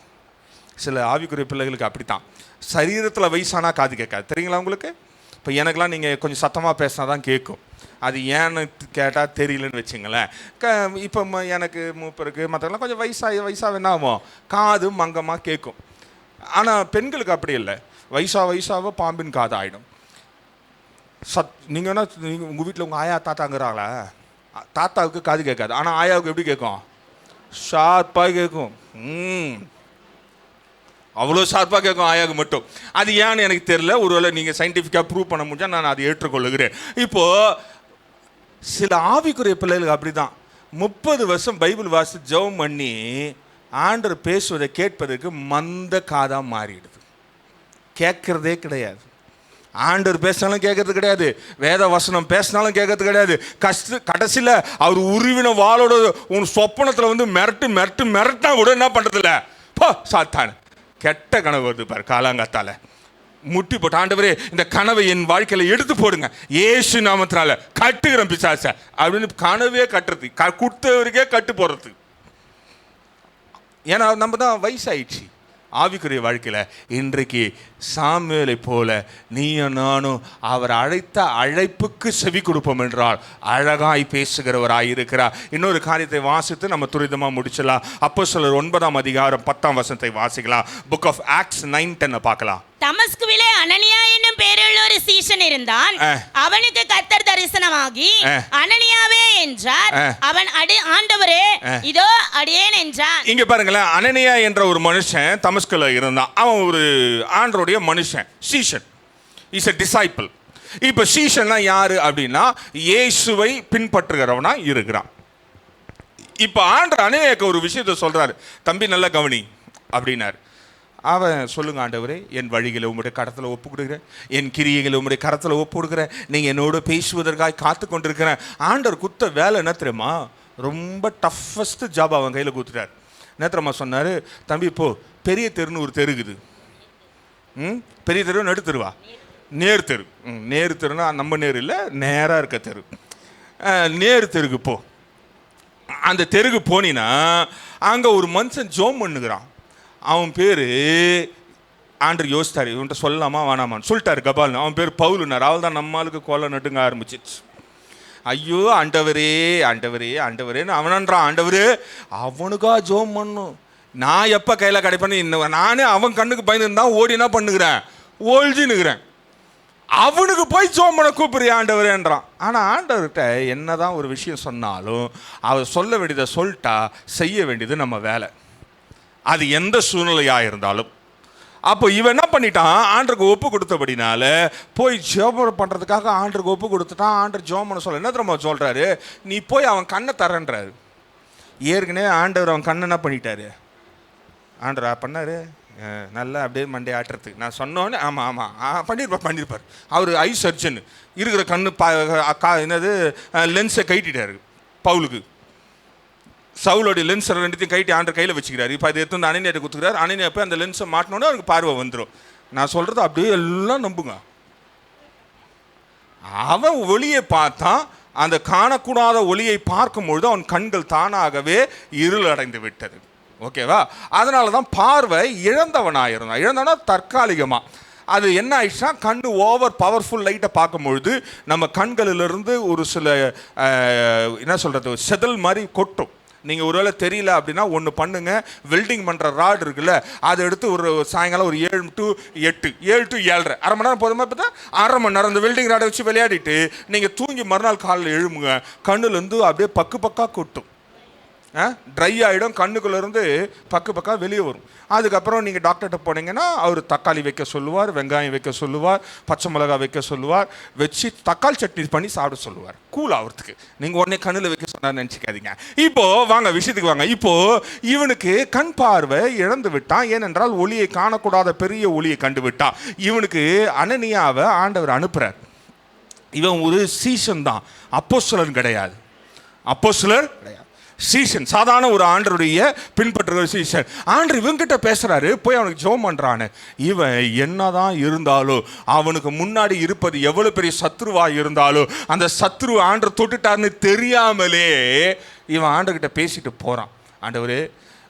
சில ஆவிக்குரிய பிள்ளைகளுக்கு அப்படித்தான், சரீரத்தில் வயசானா காது கேட்காது. தெரியுங்களா உங்களுக்கு? இப்போ எனக்கெலாம் நீங்கள் கொஞ்சம் சத்தமாக பேசினா தான் கேட்கும். அது ஏன்னு கேட்டால் தெரியலன்னு வச்சுங்களேன். இப்போ எனக்கு மூப்பருக்கு மற்றவங்களாம் கொஞ்சம் வயசாக என்ன ஆகும், காது மங்கமாக கேட்கும். ஆனால் பெண்களுக்கு அப்படி இல்லை, வயசாக பாம்பின் காது ஆகிடும். நீங்கள் வேணா உங்கள் வீட்டில் உங்கள் ஆயா தாத்தாங்கிறாங்களா, தாத்தாவுக்கு காது கேட்காது, ஆனால் ஆயாவுக்கு எப்படி கேட்கும், ஷார்ப்பாக கேட்கும். அவ்வளோ ஷார்ப்பாக கேட்கும் ஆயாவுக்கு மட்டும். அது ஏன்னு எனக்கு தெரியல, ஒருவேளை நீங்கள் சயின்டிஃபிக்காக ப்ரூவ் பண்ண முடிஞ்சால் நான் அதை ஏற்றுக்கொள்ளுகிறேன். இப்போது சில ஆவிக்குரிய பிள்ளைகளுக்கு அப்படி தான் 30 வருஷம் பைபிள் வாசி ஜெபம் பண்ணி ஆண்டவர் பேசுவதை கேட்பதற்கு மந்த காதாக மாறிடுது, கேட்குறதே கிடையாது. ஆண்டவர் பேசினாலும் கேட்கறது கிடையாது, வேத வசனம் பேசினாலும் கேட்கறது கிடையாது. கடைசியில் அவர் உருவின வாளோட உன் சொப்பனத்தில் வந்து மிரட்டா கூட என்ன பண்ணுறதில்ல, போ சாத்தானு கெட்ட கனவு வருது பாரு காலாங்கத்தால். முட்டி போட்டு ஆண்டவரே இந்த கனவை என் வாழ்க்கையில் எடுத்து போடுங்க ஏசு நாமத்தினால, கட்டுகிறேன் பிசாசை அப்படின்னு கனவே கட்டுறது, கொடுத்தவருக்கே கட்டு போடுறது. ஏன்னா நம்ம தான் வயசாயிடுச்சு ஆவிக்குரிய வாழ்க்கையில். இன்றைக்கு சாமுவேலை போல நீயும் நானும் அவர் அழைத்த அழைப்புக்கு செவி கொடுப்போம் என்றால் அழகாய் பேசுகிறவராய் இருக்கிறார். இன்னொரு காரியத்தை வாசித்து நம்ம துரிதமாக முடிச்சலாம். அப்போஸ்தலர் 9ஆம் அதிகாரம் 10ஆம் வசனத்தை வாசிக்கலாம். புக் ஆஃப் ஆக்ட்ஸ் 9:10 பார்க்கலாம். தமஸ்குவிலே அனனியா என்னும் பேருள்ள ஒரு சீஷன் இருந்தான். அவனுக்கு கர்த்தர் தரிசனமாகி அனனியாவே என்றார். அவன் ஆண்டவரே இதோ அடியேன் என்றான். இங்க பாருங்களேன், அனனியா என்ற ஒரு மனுஷன் தமஸ்குல இருந்தான். அவன் ஒரு ஆண்டவருடைய மனுஷன், சீஷன், இஸ் எ டிசைபிள். இப்ப சீஷன்னா யாரு அப்படின்னா இயேசுவை பின்பற்றுகிறவனா இருக்கிறான். இப்ப ஆண்டவர் அனனியாக்கு ஒரு விஷயத்தை சொல்றாரு, தம்பி நல்ல கவனி அப்படின்னாரு. அவன் சொல்லுங்க ஆண்டவரே, என் வழிகளை உங்களுடைய கரத்தில் ஒப்பு கொடுக்குறேன், என் கிரியைகளை உங்களுடைய கரத்தில் ஒப்பு கொடுக்குறேன், நீங்கள் என்னோட பேசுவதற்காக காத்து கொண்டிருக்கிறேன். ஆண்டவர் குத்த வேலை என்ன தெரியுமா, ரொம்ப டஃபஸ்ட் ஜாப் அவன் கையில் கொடுத்துட்டார். என்ன தெரியுமா சொன்னார், தம்பி இப்போ பெரிய தெருன்னு ஒரு தெருக்குது. பெரிய தெரு நடு தெருவா, நேர் தெரு. நேர் தெருன்னா நம்ம நேரு இல்லை, நேராக இருக்க தெரு. நேர் தெருக்கு போ. அந்த தெருக்கு போனீங்கன்னா அங்கே ஒரு மனுஷன் ஜோம் பண்ணுகிறான். அவன் பேர் ஆண்டர் யோசித்தார், இவன்கிட்ட சொல்லலாமா வேணாமான்னு சொல்லிட்டாரு கபால்னு. அவன் பேர் பவுலுன்னார். அவள் தான் நம்மளுக்கு கொலை நட்டுங்க ஆரம்பிச்சிச்சு. ஐயோ ஆண்டவரே ஆண்டவரே ஆண்டவரேன்னு அவனன்றான். ஆண்டவரே அவனுக்கா ஜோம் பண்ணும், நான் எப்போ கையில் கிடைப்பேன்னு நானே அவன் கண்ணுக்கு பயந்துருந்தா ஓடி என்ன பண்ணுகிறேன், ஒழிஞ்சுன்னுக்கிறேன். அவனுக்கு போய் ஜோம் பண்ண கூப்பிடுறிய ஆண்டவரேன்றான். ஆனால் ஆண்டவர்கிட்ட என்னதான் ஒரு விஷயம் சொன்னாலும் அவர் சொல்ல வேண்டியதை சொல்லிட்டா செய்ய வேண்டியது நம்ம வேலை, அது எந்த சூழ்நிலையாக இருந்தாலும். அப்போ இவன் என்ன பண்ணிட்டான், ஆண்டருக்கு ஒப்பு கொடுத்தபடினால போய் ஜெபம் பண்ணுறதுக்காக ஆண்டருக்கு ஒப்பு கொடுத்துட்டான். ஆண்டர் ஜெபம் பண்ண சொல்ல என்ன தெரியுமா சொல்கிறாரு, நீ போய் அவன் கண்ணை தரன்றாரு. ஏற்கனவே ஆண்டவர் அவன் கண்ணை என்ன பண்ணிட்டாரு, ஆண்டரா பண்ணார் நல்லா அப்படியே மண்டே ஆட்டுறதுக்கு. நான் சொன்னோன்னே ஆமாம் பண்ணியிருப்பார். அவர் ஐ சர்ஜன், இருக்கிற கண்ணு என்னது லென்ஸை கைட்டிட்டாரு பவுலுக்கு. சவுலோடைய லென்ஸ் ரெண்டுத்தையும் கைட்டி ஆண்டர் கையில் வச்சுக்கிறாரு. இப்போ அதை எடுத்து வந்து அனனியாட்ட கொடுத்துக்கிறார். அனனியா போய் அந்த லென்ஸை மாட்டினோன்னே அவருக்கு பார்வை வந்துடும். நான் சொல்கிறது அப்படியே எல்லாம் நம்புங்க. அவன் ஒளியை பார்த்தான், அந்த காணக்கூடாத ஒளியை பார்க்கும்பொழுது அவன் கண்கள் தானாகவே இருள் அடைந்து விட்டது. ஓகேவா? அதனால தான் பார்வை இழந்தவனாக இருந்தான். இழந்தவனா தற்காலிகமாக. அது என்ன ஆயிடுச்சுன்னா, கண்ணு ஓவர் பவர்ஃபுல் லைட்டை பார்க்கும்பொழுது நம்ம கண்களிலிருந்து ஒரு சில என்ன சொல்கிறது செதில் மாதிரி கொட்டும். நீங்கள் ஒருவேளை தெரியல அப்படின்னா ஒன்று பண்ணுங்கள், வெல்டிங் பண்ணுற ராட் இருக்குல்ல, அதை எடுத்து ஒரு சாயங்காலம் ஒரு 7 to 8 7 to 7:30 அரை மணி நேரம் போதுமா, பார்த்தா அரை மணி நேரம் அந்த வெல்டிங் ராடை வச்சு விளையாடிட்டு நீங்கள் தூங்கி மறுநாள் காலையில் எழுமுங்க, கண்ணுலேருந்து அப்படியே பக்காக கொட்டும், ட்ரை ஆகிடும், கண்ணுக்குள்ளேருந்து பக்காக வெளியே வரும். அதுக்கப்புறம் நீங்கள் டாக்டர்கிட்ட போனீங்கன்னா அவர் தக்காளி வைக்க சொல்லுவார், வெங்காயம் வைக்க சொல்லுவார், பச்சை மிளகாய் வைக்க சொல்லுவார், வச்சு தக்காளி சட்னி பண்ணி சாப்பிட சொல்லுவார் கூல் ஆகிறதுக்கு. நீங்கள் உடனே கண்ணில் வைக்க சொன்னார் நினச்சிக்காதீங்க. இப்போது வாங்க விஷயத்துக்கு வாங்க. இப்போது இவனுக்கு கண் பார்வை இழந்து விட்டான். ஏனென்றால் ஒளியை காணக்கூடாத பெரிய ஒளியை கண்டு விட்டான். இவனுக்கு அனனியாவை ஆண்டவர் அனுப்புகிறார். இவன் ஒரு சீசன் தான், அப்போஸ்தலன் கிடையாது. அப்போஸ்தலர் கிடையாது, சீசன், சாதாரண ஒரு ஆண்டருடைய பின்பற்றுகிற சீசன். ஆண்டர் இவங்கிட்ட பேசுறாரு, போய் அவனுக்கு ஜெபம் பண்றானு. இவன் என்னதான் இருந்தாலும் அவனுக்கு முன்னாடி இருப்பது எவ்வளவு பெரிய சத்ருவா இருந்தாலும் அந்த சத்ரு ஆண்டர் தொட்டுட்டாருன்னு தெரியாமலே இவன் ஆண்டர்கிட்ட பேசிட்டு போறான். ஆண்டவரே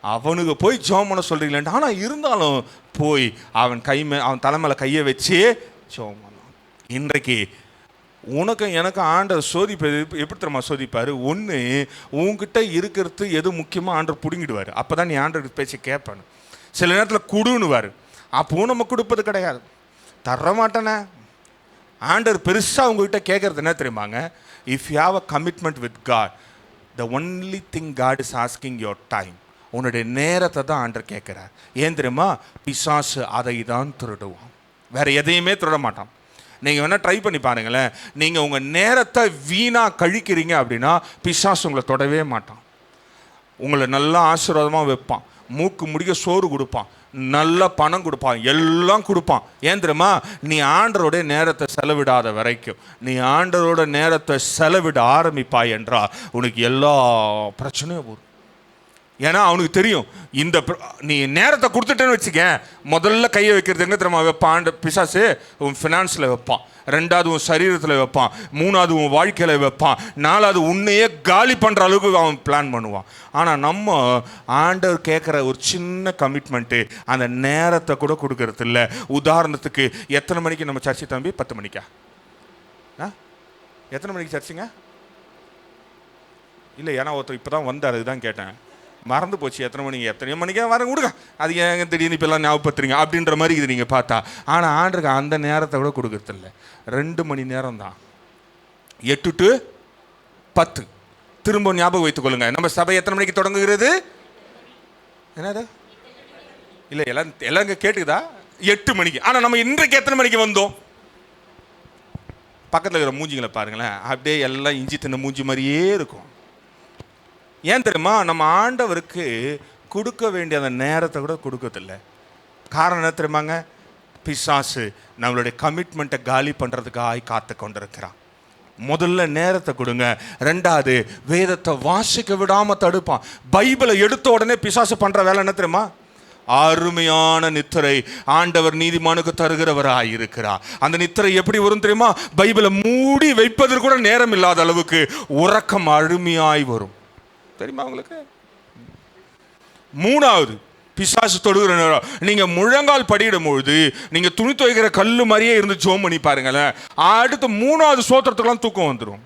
அவனுக்கு போய் ஜெபம் பண்ண சொல்றீங்களேன், ஆனால் இருந்தாலும் போய் அவன் அவன் தலைமையில கையை வச்சு ஜெபம் பண்ணான். இன்றைக்கு உனக்கும் எனக்கும் ஆண்டவர் சோதிப்பது எப்படி தெரியுமா சோதிப்பார்? ஒன்று, உன்கிட்ட இருக்கிறது எது முக்கியமாக ஆண்டவர் பிடுங்கிடுவார். அப்போ தான் நீ ஆண்டவர் பேச்சு கேட்பானு. சில நேரத்தில் கொடுன்னுவார், அப்போவும் நம்ம கொடுப்பது கிடையாது. தர மாட்டேனே. ஆண்டவர் பெருசாக உங்ககிட்ட கேட்குறது என்ன தெரியுமாங்க? If you have a commitment with God, the only thing God is asking your time. உன்னுடைய நேரத்தை தான் ஆண்டவர் கேட்குறார். ஏன் தெரியுமா? பிசாசு அதை தான் திருடுவான், வேற எதையுமே திருட மாட்டான். நீங்கள் வேணால் ட்ரை பண்ணி பாருங்களேன். நீங்கள் உங்கள் நேரத்தை வீணாக கழிக்கிறீங்க அப்படின்னா பிசாசு உங்களை தொடவே மாட்டான். உங்களை நல்லா ஆசீர்வாதமாக வைப்பான், மூக்கு முடிக்க சோறு கொடுப்பான், நல்ல பணம் கொடுப்பான், எல்லாம் கொடுப்பான். ஏன் தெரியுமா? நீ ஆண்டவரோட நேரத்தை செலவிடாத வரைக்கும், நீ ஆண்டவரோட நேரத்தை செலவிட ஆரம்பிப்பாய் என்றால் உனக்கு எல்லா பிரச்சனையும் வரும். ஏன்னா அவனுக்கு தெரியும், இந்த நீ நேரத்தை கொடுத்துட்டேன்னு வச்சுக்க, முதல்ல கையை வைக்கிறது எங்கே தெரியுமா வைப்பான்? பிசாசு உன் ஃபினான்ஸில் வைப்பான், ரெண்டாவது உன் சரீரத்தில் வைப்பான், மூணாவது உன் வாழ்க்கையில் வைப்பான், நாலாவது உன்னையே காலி பண்ணுற அளவுக்கு அவன் பிளான் பண்ணுவான். ஆனால் நம்ம ஆண்டவர் கேட்குற ஒரு சின்ன கமிட்மெண்ட்டு, அந்த நேரத்தை கூட கொடுக்கறது இல்லை. உதாரணத்துக்கு, எத்தனை மணிக்கு நம்ம சர்ச்சை தம்பி? 10 மணிக்கா? எத்தனை மணிக்கு சர்ச்சுங்க? இல்லை, ஏன்னா ஒருத்தர் இப்போ தான் வந்தார், அதுதான் கேட்டேன், மறந்து போச்சு எத்தனை மணிக்கே வர கொடுங்க, அது ஏங்க திடீர்னு இப்பெல்லாம் ஞாபகப்படுத்துறீங்க அப்படின்ற மாதிரி இது நீங்கள் பார்த்தா. ஆனால் ஆண்டருக்கு அந்த நேரத்தை கூட கொடுக்கறதில்ல. 2 மணி நேரம் தான், 8 to 10. திரும்ப ஞாபகம் வைத்துக் கொள்ளுங்க, நம்ம சபை எத்தனை மணிக்கு தொடங்குகிறது? என்னது? இல்லை, எல்லாம் கேட்டுக்குதா? 8 மணிக்கு. ஆனால் நம்ம இன்றைக்கு எத்தனை மணிக்கு வந்தோம்? பக்கத்தில் இருக்கிற மூஞ்சிங்களை பாருங்களேன், அப்படியே எல்லாம் இஞ்சி தின்ன மூஞ்சி மாதிரியே இருக்கும். ஏன் தெரியுமா? நம்ம ஆண்டவருக்கு கொடுக்க வேண்டிய அந்த நேரத்தை கூட கொடுக்கறதில்லை. காரணம் என்ன தெரியுமாங்க? பிசாசு நம்மளுடைய கமிட்மெண்ட்டை காலி பண்ணுறதுக்காக காத்து கொண்டிருக்கிறான். முதல்ல நேரத்தை கொடுங்க, ரெண்டாவது வேதத்தை வாசிக்க விடாமல் தடுப்பான். பைபிளை எடுத்த உடனே பிசாசு பண்ணுற வேலை என்ன தெரியுமா? அருமையான நித்திரை ஆண்டவர் நீதிமானுக்கு தருகிறவராய் இருக்கிறார். அந்த நித்திரை எப்படி வரும் தெரியுமா? பைபிளை மூடி வைப்பதற்கு கூட நேரம் இல்லாத அளவுக்கு உறக்கம் அருமையாய் வரும். தெரியுமா உங்களுக்கு? மூணாவது, பிசாசு தொடுகிற நேரம். நீங்கள் முழங்கால் படியிடும் பொழுது நீங்கள் துணி துவைக்கிற கல் மாதிரியே இருந்து ஜோம் பண்ணி பாருங்களேன், அடுத்து 3வது சோத்திரத்துக்கெல்லாம் தூக்கம் வந்துடும்.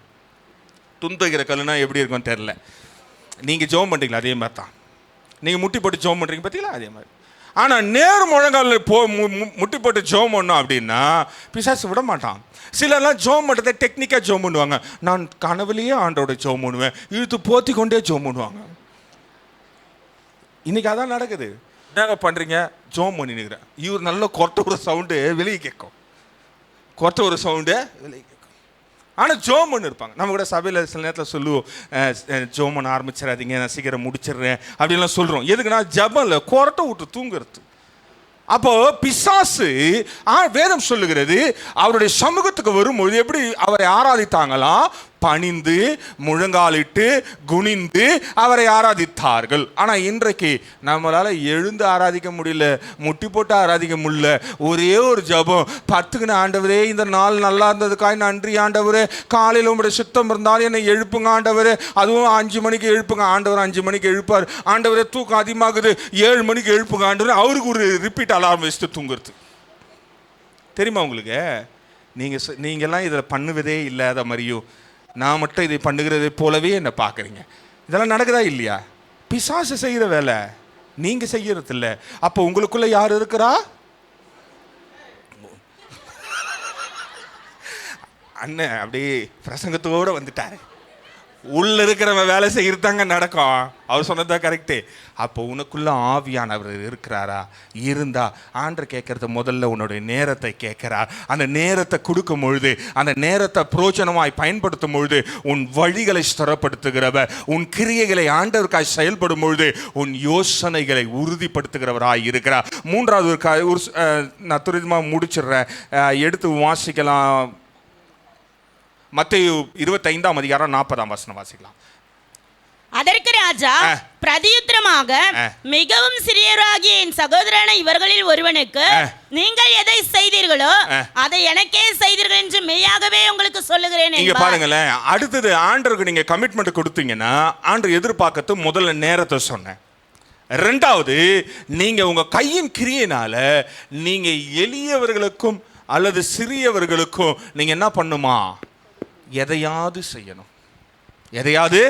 துணி துவைக்கிற கல்லுனா எப்படி இருக்குன்னு தெரில, நீங்கள் ஜோம் பண்ணுறீங்களா? அதே மாதிரி தான். நீங்கள் முட்டி போட்டு ஜோம் பண்ணுறீங்க பார்த்தீங்களா? அதே மாதிரி. ஆனால் நேரு முழங்காலில் முட்டி போட்டு ஜோம் பண்ணோம் அப்படின்னா பிசாசு விட மாட்டான். சிலர்லாம் ஜோம் பண்ணுறதை டெக்னிக்காக ஜோம் பண்ணுவாங்க. நான் கனவுலேயே ஆண்டோட ஜோம் பண்ணுவேன், இழுத்து போத்தி கொண்டே ஜோம் பண்ணுவாங்க. இன்னைக்கு அதான் நடக்குது. என்ன பண்ணுறீங்க? ஜோம் பண்ணினுக்கிறேன். இவர் நல்ல கொரட்ட ஒரு சவுண்டு வெளியே கேட்கும், கொரட்ட ஒரு சவுண்டு வெளியே கேட்கும். ஆனால் ஜோம் பண்ணி இருப்பாங்க. நம்ம கூட சபையில் சில நேரத்தில் சொல்லுவோம், ஜோம் பண்ண ஆரம்பிச்சிடாதீங்க, நான் சீக்கிரம் முடிச்சிடுறேன் அப்படின்லாம் சொல்கிறோம். எதுக்குன்னா ஜபம் இல்லை, கொரட்டை விட்டு தூங்குறது. அப்போ பிசாசு வேதம் சொல்லுகிறது, அவருடைய சமூகத்துக்கு வரும்பொழுது எப்படி அவரை ஆராதித்தாங்களாம்? பணிந்து முழங்காலிட்டு குனிந்து அவரை ஆராதித்தார்கள். ஆனால் இன்றைக்கு நம்மளால் எழுந்து ஆராதிக்க முடியல, முட்டி போட்டு ஆராதிக்க முடியல. ஒரே ஒரு ஜபம், 10க்கு ஆண்டவரே இந்த நாள் நல்லா இருந்ததுக்காய் நன்றி ஆண்டவரே, காலையில் உங்களுடைய சுத்தம் இருந்தாலும் என்னை எழுப்புங்க ஆண்டவரே, அதுவும் 5 மணிக்கு எழுப்புங்க ஆண்டவர். 5 மணிக்கு எழுப்பார். ஆண்டவரே தூக்கம் அதிகமாகுது, 7 மணிக்கு எழுப்புங்க ஆண்டவர். அவருக்கு ஒரு ரிப்பீட் அலாரம் வச்சுட்டு தூங்குறது. தெரியுமா உங்களுக்கு? நீங்கள்லாம் இதில் பண்ணுவதே இல்லாத மாதிரியும் நான் மட்டும் இதை பண்ணுகிறதை போலவே என்ன பார்க்குறீங்க. இதெல்லாம் நடக்குதா இல்லையா? பிசாசு செய்கிற வேலை, நீங்கள் செய்கிறது இல்லை. அப்போ உங்களுக்குள்ள யார் இருக்கிறா? அண்ணன் அப்படியே பிரசங்கத்தோடு வந்துட்டாரு. உள்ள இருக்கிறவன் வேலை செய்யறதாங்க நடக்கும். அவர் சொன்னதான் கரெக்டு. அப்போ உனக்குள்ள ஆவியானவர் இருக்கிறாரா? இருந்தா ஆண்டவர் கேட்கறது முதல்ல உன்னுடைய நேரத்தை கேட்கிறார். அந்த நேரத்தை கொடுக்கும் பொழுது, அந்த நேரத்தை பிரோஜனமாய் பயன்படுத்தும் பொழுது உன் வழிகளை ஸ்திரப்படுத்துகிறவர், உன் கிரியைகளை ஆண்டவருக்காய் செயல்படும் பொழுது உன் யோசனைகளை உறுதிப்படுத்துகிறவராய் இருக்கிறார். மூன்றாவது ஒரு நான் துரிதமாக முடிச்சிடுறேன், எடுத்து வாசிக்கலாம். மத்தேயு 25ஆம் அதிகாரம் 40ஆம் வசனம் வாசிக்கலாம். அதற்கு ராஜா பிரதியுத்தரமாக, மிகவும் சிறியவராகிய என் சகோதரனை இவர்களில் ஒருவனுக்கு நீங்கள் எதை செய்தீர்களோ அதை எனக்கே செய்தீர்கள் என்று மெய்யாகவே உங்களுக்கு சொல்லுகிறேன். நீங்க பாருங்களேன், அடுத்தது ஆண்டவருக்கு நீங்க கமிட்மெண்ட் கொடுத்தீங்கன்னா ஆண்டவர் எதிர்பார்க்கறது முதல்ல நேரத்தை சொன்னேன். ரெண்டாவது, நீங்க உங்க கையின் கிரியையினால நீங்க எளியவர்களுக்கும் அல்லது சிறியவர்களுக்கும் நீங்க என்ன பண்ணுமா, எதையாவது செய்யணும், எதையாவது.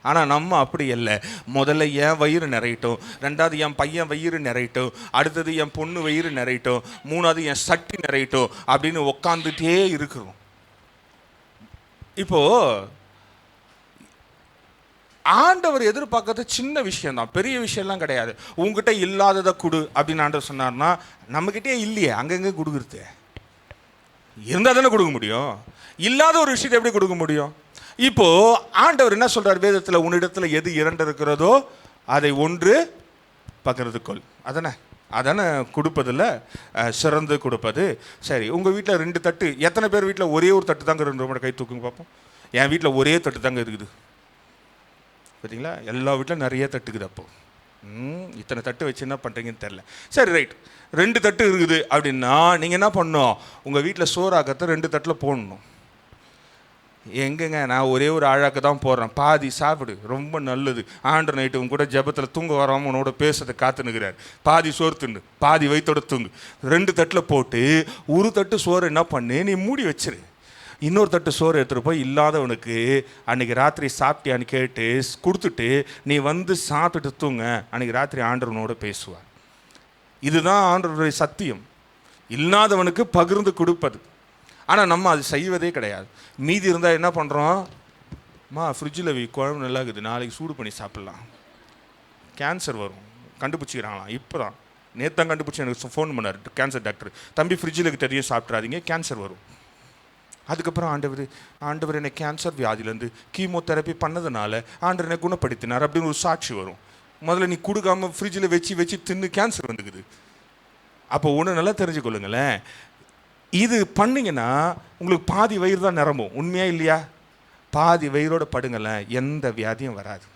ஆனா நம்ம அப்படி இல்லை. முதல்ல என் வயிறு நிறையட்டும், ரெண்டாவது என் பையன் வயிறு நிறையட்டும், அடுத்தது என் பொண்ணு வயிறு நிறையட்டும், மூணாவது என் சட்டி நிறையட்டும் அப்படின்னு உக்காந்துட்டே இருக்கிறோம். இப்போ ஆண்டவர் எதிர்பார்க்கறது சின்ன விஷயம் தான், பெரிய விஷயம்லாம் கிடையாது. உங்ககிட்ட இல்லாததை கொடு அப்படின்னு ஆண்டவர் சொன்னார்னா, நம்மகிட்டே இல்லையே, அங்கங்கே கொடுக்குறது. இருந்தால் தானே கொடுக்க முடியும், இல்லாத ஒரு விஷயத்தை எப்படி கொடுக்க முடியும்? இப்போ ஆண்டவர் என்ன சொல்றார் வேதத்துல, உன்னிடத்துல எது 2 இருக்கிறதோ அதை 1 பகிர்ந்து கொள். அதானே கொடுப்பதில்ல சிறந்து கொடுப்பது. சரி, உங்க வீட்டில் 2 தட்டு, எத்தனை பேர் வீட்டில் ஒரே ஒரு தட்டு தாங்க ரெண்டு கை தூக்குங்க பார்ப்போம். என் வீட்டில் ஒரே தட்டு தாங்க இருக்குது. பார்த்தீங்களா, எல்லா வீட்டிலும் நிறைய தட்டுக்குது. அப்போ இத்தனை தட்டு வச்சு என்ன பண்ணுறீங்கன்னு தெரில. சரி ரைட், 2 தட்டு இருக்குது அப்படின்னா நீங்கள் என்ன பண்ணணும், உங்கள் வீட்டில் சோறாக்கத்தை 2 தட்டில் போடணும். எங்கங்க, நான் ஒரே ஒரு ஆழாக்கு தான் போடுறேன், பாதி சாப்பிடு, ரொம்ப நல்லது. ஆண்டு நைட்டு உங்க கூட ஜபத்தில் தூங்க வராமல் உன்னோட பேசுறதை காத்துனுக்கிறார். பாதி சோறு தின்னு, பாதி வயிற்றோட தூங்கு. 2 தட்டில் போட்டு ஒரு தட்டு சோறு என்ன பண்ணு, நீ மூடி வச்சிரு. இன்னொரு தட்டு சோறு எடுத்துகிட்டு போய் இல்லாதவனுக்கு அன்றைக்கி ராத்திரி சாப்பிட்டியான்னு கேட்டு கொடுத்துட்டு நீ வந்து சாப்பிட்டுட்டு தூங்க. அன்றைக்கி ராத்திரி ஆண்டவனோட பேசுவார். இதுதான் ஆண்டவருடைய சத்தியம், இல்லாதவனுக்கு பகிர்ந்து கொடுப்பது. ஆனால் நம்ம அது செய்வதே கிடையாது. மீதி இருந்தால் என்ன பண்ணுறோம், ஃப்ரிட்ஜில் குழம்பு நல்லா இருக்குது, நாளைக்கு சூடு பண்ணி சாப்பிட்லாம். கேன்சர் வரும் கண்டுபிடிச்சிக்கிறாங்களாம். இப்போ தான் நேற்று கண்டுபிடிச்சி எனக்கு ஃபோன் பண்ணார் கேன்சர் டாக்டர், தம்பி ஃப்ரிட்ஜில் தெரியும் சாப்பிட்றாதீங்க, கேன்சர் வரும். அதுக்கப்புறம் ஆண்டவர் என்னை கேன்சர் வியாதியிலேருந்து கீமோதெரப்பி பண்ணதுனால ஆண்டவர் என்னை குணப்படுத்தினார் அப்படின்னு ஒரு சாட்சி வரும். முதல்ல நீ கொடுக்காமல் ஃப்ரிட்ஜில் வச்சு தின்னு கேன்சர் வந்துக்குது. அப்போ ஒன்று நல்லா தெரிஞ்சுக்கொள்ளுங்களேன், இது பண்ணிங்கன்னா உங்களுக்கு பாதி வயிறு தான் நிரம்பும். உண்மையா இல்லையா? பாதி வயிறோட படுங்களேன், எந்த வியாதியும் வராது.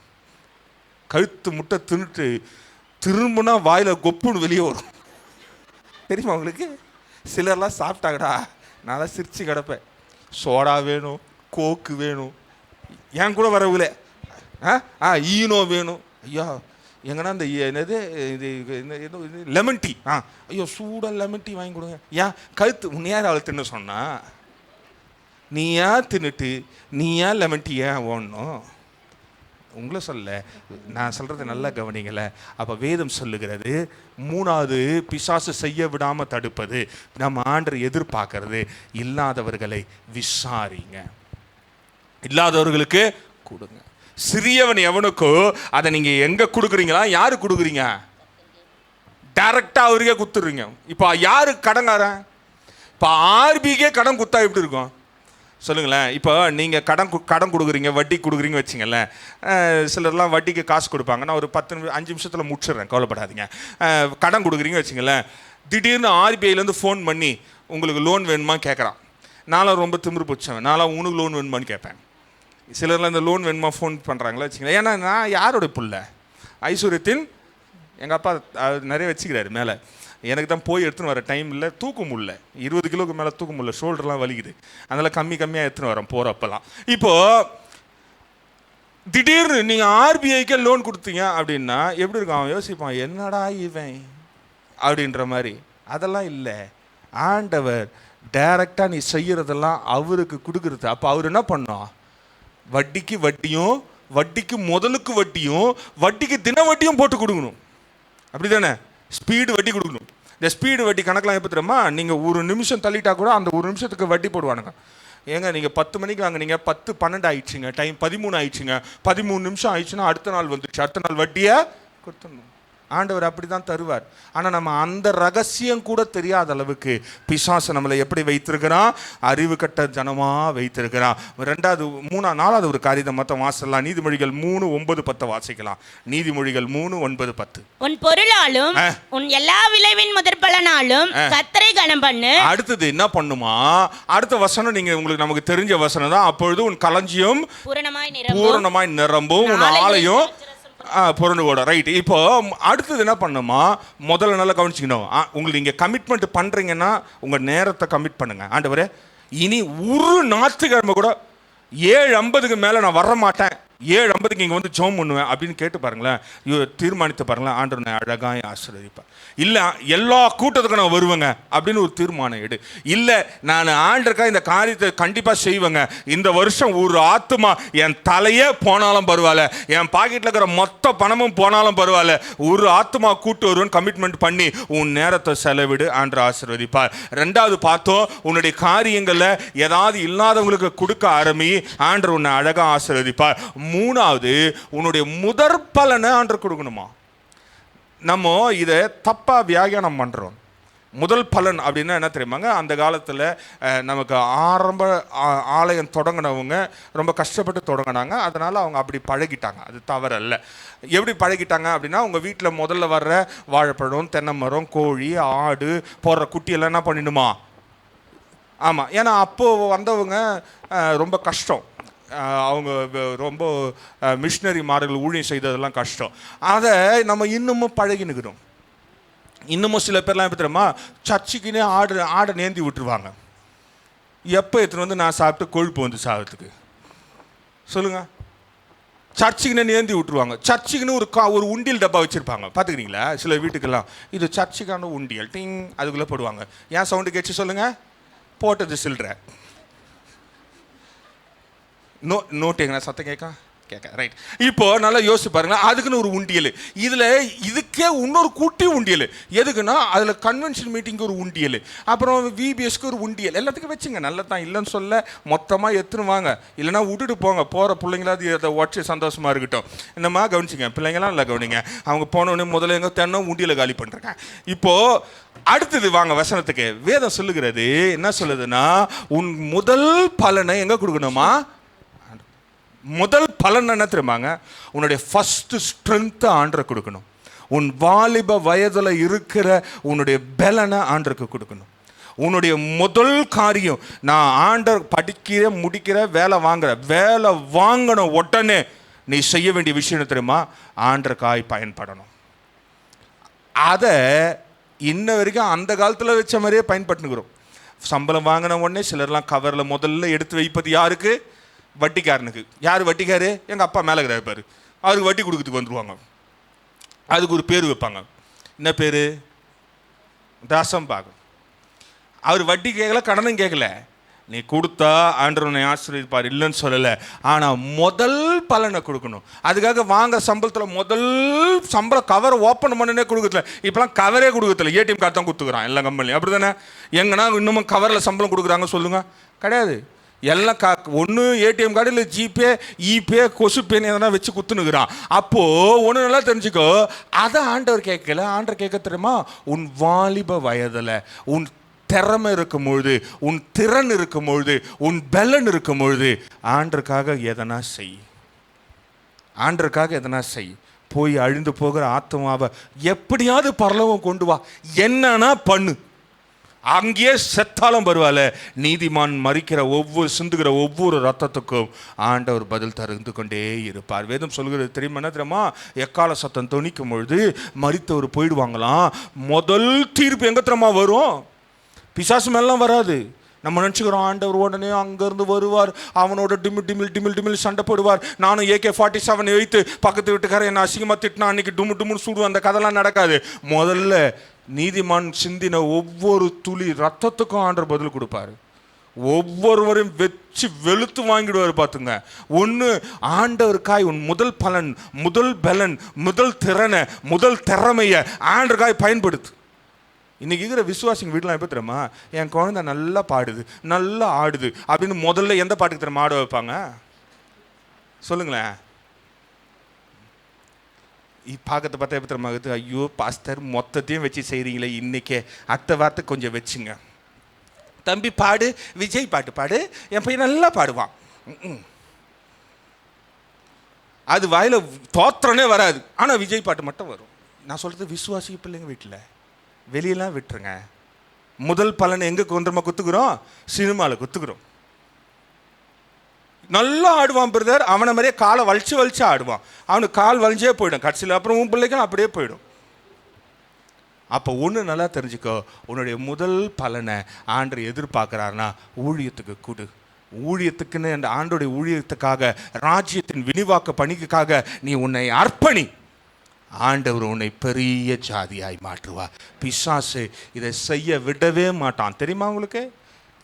கழுத்து முட்டை தின்னுட்டு திரும்பினா வாயில் கொப்புன்னு வெளியே வரும். தெரியுமா உங்களுக்கு? சிலர்லாம் சாப்பிட்டாங்கடா, நான் சிரிச்சு கிடப்பேன். சோடா வேணும், கோக்கு வேணும், என் கூட வரவுல ஈனோ வேணும். ஐயா எங்கன்னா இந்த என்னது இது லெமன் டீ, ஐயோ சூடாக லெமன் டீ வாங்கி கொடுங்க. ஏன் கழுத்து உன்னை யார் அவளை தின்னு சொன்னா? நீ ஏன் தின்னுட்டு நீ ஏன் லெமன் டீ ஏன் ஓடணும்? உங்களை சொல்ல, நான் சொல்கிறது நல்லா கவனிங்கள. அப்போ வேதம் சொல்லுகிறது, 3வது பிசாசு செய்ய விடாமல் தடுப்பது, நம்ம ஆண்டவர் எதிர்பார்க்கறது, இல்லாதவர்களை விசாரிங்க, இல்லாதவர்களுக்கு கொடுங்க. சிறியவன் எவனுக்கோ அதை நீங்கள் எங்கே கொடுக்குறீங்களா, யாரு கொடுக்குறீங்க? டைரக்டாக அவருக்கே கொடுத்துட்றீங்க. இப்போ யாரு கடங்காரன்? இப்போ ஆர்பிக்கே கடன் கொடுத்தா எப்படி இருக்கும் சொல்லுங்களேன். இப்போ நீங்கள் கடன் கொடுக்குறீங்க, வட்டி கொடுக்குறீங்க வச்சிங்களேன். சிலர்லாம் வட்டிக்கு காசு கொடுப்பாங்க, நான் ஒரு 5 நிமிஷத்தில் முடிச்சிடுறேன், கவலைப்படாதீங்க. கடன் கொடுக்குறீங்க வச்சிங்களேன், திடீர்னு ஆர்பிஐலேருந்து ஃபோன் பண்ணி உங்களுக்கு லோன் வேணுமா கேட்குறான். நானும் ரொம்ப திமிரு பிடிச்சவன், நானும் உனக்கு லோன் வேணுமான்னு கேட்பேன். சிலர்லாம் இந்த லோன் வேணுமா ஃபோன் பண்ணுறாங்களா வச்சுங்களேன். ஏன்னா நான் யாரோட புள்ள, ஐஸ்வர்யத்தின் எங்கள் அப்பா நிறைய வச்சுக்கிறாரு மேலே. எனக்கு தான் போய் எடுத்துன்னு வர டைம் இல்லை, தூக்க முடியல, 20 கிலோக்கு மேலே தூக்க முடியல, ஷோல்டர்லாம் வலிக்குது, அதனால் கம்மியாக எடுத்துன்னு வரேன் போகிறப்பெல்லாம். இப்போது திடீர்னு நீங்கள் ஆர்பிஐக்கே லோன் கொடுத்தீங்க அப்படின்னா எப்படி இருக்கும்? அவன் யோசிப்பான், என்னடா இவன் அப்படின்ற மாதிரி. அதெல்லாம் இல்லை, ஆண்டவர் டைரெக்டாக நீ செய்கிறதெல்லாம் அவருக்கு கொடுக்குறது. அப்போ அவர் என்ன பண்ணோம், வட்டிக்கு வட்டியும், வட்டிக்கு முதலுக்கு வட்டியும், வட்டிக்கு தின வட்டியும் போட்டு கொடுக்கணும். அப்படி தானே? ஸ்பீடு வட்டி கொடுக்கணும். இந்த ஸ்பீடு வட்டி கணக்கெலாம் எப்போ தெரியுமா, நீங்கள் 1 நிமிஷம் தள்ளிட்டா கூட அந்த 1 நிமிஷத்துக்கு வட்டி போடுவானுங்க. ஏங்க நீங்கள் 10 மணிக்கு வாங்கினீங்க, 10-12 ஆயிடுச்சுங்க, டைம் 13 ஆயிடுச்சுங்க, 13 நிமிஷம் ஆயிடுச்சுன்னா அடுத்த நாள் வந்துடுச்சு, அடுத்த நாள் வட்டியை கொடுத்துடணும். ஆண்டவர் அப்படி தான் தருவார். ஆனால் நம்ம அந்த ரகசியம் கூட தெரியாத அளவுக்கு பிசாசு நம்மளை எப்படி வைத்திருக்கிறான், அறிவு கட்ட ஜனமாக வைத்திருக்கிறான். 4வது ஒரு காரியத்தை மொத்தம் வாசிக்கலாம். நீதிமொழிகள் 3:9-10 வாசிக்கலாம். நீதிமொழிகள் 3:9-10. உன் பொருளாலும் உன் எல்லா விளைவின் முதற் பலனாலும் கர்த்தரை கனம் பண்ணு. அடுத்தது என்ன பண்ணுமா, அடுத்த வசனம் நீங்க உங்களுக்கு நமக்கு தெரிஞ்ச வசனம் தான். அப்பொழுது உன் களஞ்சியம் பூரணமாய் நிரம்பும், உன் ஆலயம் பொருளோட. ரைட். இப்போ அடுத்தது என்ன பண்ணுமா, முதல்ல நல்லா கவனிச்சுக்கணும். உங்களுக்கு நீங்கள் கமிட்மெண்ட் பண்ணுறீங்கன்னா உங்கள் நேரத்தை கமிட் பண்ணுங்க. ஆண்டவரே, இனி ஒரு ஞாயிற்றுக்கிழமை கூட 7:50க்கு மேலே நான் வர மாட்டேன் 7:50 இங்கே வந்து ஜெபம் பண்ணுவேன் அப்படின்னு கேட்டு பாருங்களேன், தீர்மானித்து பாருங்களேன், ஆண்டவர் நான் அழகாய் ஆசீர்வதிப்பார். இல்லை எல்லா கூட்டத்துக்கும் நான் வருவேங்க அப்படின்னு ஒரு தீர்மானம் எடு. இல்லை நான் ஆண்டருக்காக இந்த காரியத்தை கண்டிப்பாக செய்வேங்க, இந்த வருஷம் ஒரு ஆத்துமா என் தலையே போனாலும் பரவாயில்ல, என் பாக்கெட்டில் இருக்கிற மொத்த பணமும் போனாலும் பரவாயில்ல, ஒரு ஆத்துமா கூட்டு வருவேன்னு கமிட்மெண்ட் பண்ணி உன் நேரத்தை செலவிடு, ஆண்டவர் ஆசீர்வதிப்பார். 2வது பார்த்தோம், உன்னுடைய காரியங்களில் ஏதாவது இல்லாதவங்களுக்கு கொடுக்க ஆரம்பி, ஆண்டவர் உன்னை அழகாக ஆசீர்வதிப்பார். 3வது உன்னுடைய முதற் பலனை ஆண்டவர் கொடுக்கணுமா. நம்ம இதை தப்பா வியாக்கியானம் பண்றோம். முதல் பலன் அப்படின்னா என்ன தெரியுமாங்க, அந்த காலத்தில் நமக்கு ஆரம்ப ஆலயம் தொடங்கினவங்க ரொம்ப கஷ்டப்பட்டு தொடங்கினாங்க, அதனால் அவங்க அப்படி பழகிட்டாங்க. அது தவறல்ல. எப்படி பழகிட்டாங்க அப்படின்னா, உங்கள் வீட்டில் முதல்ல வர்ற வாழைப்பழம், தென்னை மரம், கோழி, ஆடு போடுற குட்டியெல்லாம் என்ன பண்ணிடுமா. ஆமாம், ஏன்னா அப்போது வந்தவங்க ரொம்ப கஷ்டம், அவங்க ரொம்ப மிஷினரி மார்கள் ஊழியம் செய்ததெல்லாம் கஷ்டம். அதை நம்ம இன்னமும் பழகினுக்கிறோம். இன்னமும் சில பேர்லாம் எப்படி தெரியுமா, சர்ச்சுக்குன்னே ஆடை நேந்தி விட்டுருவாங்க. எப்போ எடுத்துன்னு வந்து நான் சாப்பிட்டு கொழுப்பு வந்து சாப்பிட்றதுக்கு சொல்லுங்க. சர்ச்சுக்குன்னு நேந்தி விட்டுருவாங்க. சர்ச்சுக்குன்னு ஒரு உண்டியல் டப்பா வச்சுருப்பாங்க, பார்த்துக்கிறீங்களா? சில வீட்டுக்கெல்லாம் இது சர்ச்சுக்கான உண்டியல், டிங் அதுக்குள்ளே போடுவாங்க. ஏன் சவுண்டு கேட்சி சொல்லுங்கள், போட்டது சில்ற நோட்டுங்க, சத்தம் கேட்க ரைட். இப்போ நல்லா யோசிச்சு பாருங்களேன், அதுக்குன்னு ஒரு உண்டியல், இதுக்கே இன்னொரு குட்டி உண்டியல். எதுக்குன்னா அதில் கன்வென்ஷன் மீட்டிங்க்கு ஒரு உண்டியல், அப்புறம் விபிஎஸ்க்கு ஒரு உண்டியல், எல்லாத்துக்கும் வச்சுங்க. நல்லா தான், இல்லைன்னு சொல்ல, மொத்தமாக எடுத்துன்னு வாங்க, இல்லைன்னா விட்டுட்டு போங்க. போகிற பிள்ளைங்களாவது அதை உடச்சி சந்தோஷமாக இருக்கட்டும். என்னம்மா கவனிச்சிங்க, பிள்ளைங்களாம் இல்லை கவனிங்க. அவங்க போனோடனே முதல்ல எங்கே தென்னும் உண்டியலை காலி பண்ணுறாங்க. இப்போது அடுத்தது வாங்க வசனத்துக்கு. வேதம் சொல்லுகிறது என்ன சொல்லுதுன்னா, உன் முதல் பலனை எங்கே கொடுக்கணுமா. முதல் பலன் என்ன தெரியுமாங்க, உன்னுடைய ஃபர்ஸ்ட் ஸ்ட்ரென்த்தை ஆண்டரை கொடுக்கணும். உன் வாலிப வயதில் இருக்கிற உன்னுடைய பலனை ஆண்டருக்கு கொடுக்கணும். உன்னுடைய முதல் காரியம், நான் ஆண்டர் படிக்கிற முடிக்கிற வேலை வாங்கின உடனே நீ செய்ய வேண்டிய விஷயம் தெரியுமா, ஆண்டருக்காய் பயன்படணும். அதை இன்ன வரைக்கும் அந்த காலத்தில் வச்ச மாதிரியே பயன்பட்டுக்கிறோம். சம்பளம் வாங்கின உடனே சிலர்லாம் கவரில் முதல்ல எடுத்து வைப்பது யாருக்கு, வட்டிக்காரனுக்கு. யார் வட்டிக்காரு, எங்கள் அப்பா மேலே இருப்பார், அவருக்கு வட்டி கொடுக்கறதுக்கு வந்துடுவாங்க. அதுக்கு ஒரு பேர் வைப்பாங்க. என்ன பேர், தாசம்பாகம். அவர் வட்டி கேட்கல, கடனும் கேட்கல, நீ கொடுத்தா ஆண்டவர் உன்னை ஆசீர்வதிப்பார், இல்லைன்னு சொல்லலை. ஆனால் முதல் பலனை கொடுக்கணும். அதுக்காக வாங்க சம்பளத்தில் முதல் சம்பளம் கவரை ஓப்பன் பண்ணனே கொடுக்கறதில்ல. இப்போலாம் கவரே கொடுக்கறதில்ல, ஏடிஎம் கார்டு தான் கொடுத்துக்கிறான் எல்லா கம்பெனியும். அப்படி தானே? எங்கன்னா இன்னமும் கவரில் சம்பளம் கொடுக்குறாங்க சொல்லுங்கள்? கிடையாது. எல்லாம் ஒன்று ஏடிஎம் கார்டு, இல்லை ஜிபே, இபே, கொசுப்பேன்னு எதனா வச்சு குத்துனுக்குறான். அப்போது ஒன்று நல்லா தெரிஞ்சுக்கோ, அதை ஆண்டவர் கேட்கல. ஆண்டவர் கேட்க தெரியுமா, உன் வாலிப வயதில் உன் திறமை இருக்கும் பொழுது, உன் திறன் இருக்கும் பொழுது, உன் பலன் இருக்கும் பொழுது ஆண்டருக்காக எதனா செய். ஆண்டருக்காக எதனா செய். போய் அழிந்து போகிற ஆத்மாவை எப்படியாவது பரலோகம் கொண்டு வா, என்னன்னா பண்ணு. அங்கேயே செத்தாலும் பரவாயில்ல, நீதிமான் மறிக்கிற சிந்துகிற ஒவ்வொரு ரத்தத்துக்கும் ஆண்டவர் பதில் தருந்து கொண்டே இருப்பார். வேதம் சொல்கிறது தெரியுமா, என்ன தெரியுமா, எக்கால சத்தம் தொனிக்கும் பொழுது மரித்தவர் போயிடுவாங்களாம். முதல் தீர்ப்பு எங்கே தெரியுமா வரும், பிசாசு மேலாம் வராது. நம்ம நினச்சிக்கிறோம் ஆண்டவர் உடனே அங்கேருந்து வருவார், அவனோட டிமில் சண்டை போடுவார். நானும் AK-47 வைத்து பக்கத்து வீட்டுக்காரன் என்ன அசிங்கமாக திட்டினா அன்றைக்கி டுமுன்னு சுடுவேன். அந்த கதைலாம் நடக்காது. முதல்ல நீதிமான் சிந்தின ஒவ்வொரு துளி ரத்தத்துக்கும் ஆண்டவர் பதில் கொடுப்பாரு. ஒவ்வொருவரையும் வச்சு வெளுத்து வாங்கிடுவார். பார்த்துங்க, ஒன்று ஆண்டவருக்காய் உன் முதல் பலன், முதல் பலன், முதல் திறனை, முதல் திறமையை ஆண்டவருக்காய் பயன்படுத்து. இன்னைக்கு இருக்கிற விசுவாசிங்க வீட்டிலாம் எப்போ தெரியுமா, என் குழந்தை நல்லா பாடுது, நல்லா ஆடுது அப்படின்னு முதல்ல எந்த பாட்டுக்கு தெரியுமா ஆட வைப்பாங்க சொல்லுங்களேன்? பார்க்கறத பார்த்தா எப்போ தெரியுமா, ஐயோ பாஸ்டர் மொத்தத்தையும் வச்சு செய்கிறீங்களே, இன்னைக்கே அடுத்த வார்த்தை கொஞ்சம் வச்சுங்க. தம்பி பாடு, விஜய் பாட்டு பாடு, என் பையன் நல்லா பாடுவான். அது வாயில் தோத்திரனே வராது, ஆனால் விஜய் பாட்டு மட்டும் வரும். நான் சொல்கிறது விசுவாசி பிள்ளைங்க வீட்டில் வெளியெல்லாம் விட்டுருங்க. முதல் பலனை எங்கே கொண்டுமா குத்துக்கிறோம், சினிமாவில் குத்துக்கிறோம். நல்லா ஆடுவான் பிரதர், அவனை மாதிரியே காலை வலிச்சு ஆடுவான், அவனுக்கு கால் வலிஞ்சே போயிடும் கடைசியில். அப்புறம் உன் பிள்ளைக்கும் அப்படியே போயிடும். அப்போ ஒன்று நல்லா தெரிஞ்சுக்கோ, உன்னுடைய முதல் பலனை ஆண்டவர் எதிர்பார்க்குறாருன்னா ஊழியத்துக்கு கொடு, ஊழியத்துக்குன்னு அந்த ஆண்டோடைய ஊழியத்துக்காக, ராஜ்யத்தின் விரிவாக்க பணிக்காக நீ உன்னை அர்ப்பணி. ஆண்டவர் உன்னை பெரிய ஜாதியாய் மாற்றுவார். பிசாசு இதை செய்ய விடவே மாட்டான். தெரியுமா உங்களுக்கு?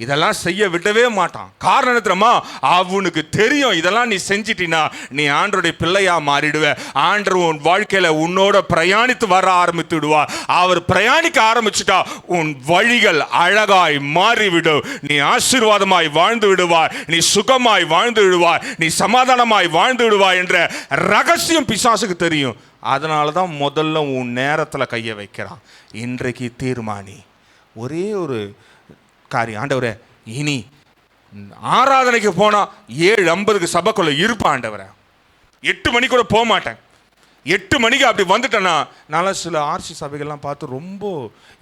இதெல்லாம் செய்ய விடவே மாட்டான். காரணம் தெரியுமா? அவனுக்கு தெரியும், இதெல்லாம் நீ செஞ்சிட்டினா நீ ஆண்டருடைய பிள்ளையா மாறிடுவ. ஆண்டவர் உன் வாழ்க்கையில உன்னோட பிரயாணித்து வர ஆரம்பித்து விடுவார். அவர் பிரயாணிக்க ஆரம்பிச்சுட்டா உன் வழிகள் அழகாய் மாறிவிடும். நீ ஆசீர்வாதமாய் வாழ்ந்து விடுவாய், நீ சுகமாய் வாழ்ந்து விடுவாய், நீ சமாதானமாய் வாழ்ந்து விடுவாய் என்ற ரகசியம் பிசாசுக்கு தெரியும். அதனால தான் முதல்ல உன் நேரத்தில் கையை வைக்கிறான். இன்றைக்கு தீர்மானி. ஒரே ஒரு காரியம், ஆண்டவரே இனி ஆராதனைக்கு போனா 7:50 சபைக்குள்ள இருப்பான் ஆண்டவரே, 8 மணிக்கு கூட போக மாட்டேன். 8 மணிக்கு அப்படி வந்துட்டேன்னா, நான் சில ஆர்சி சபைகள்லாம் பார்த்து ரொம்ப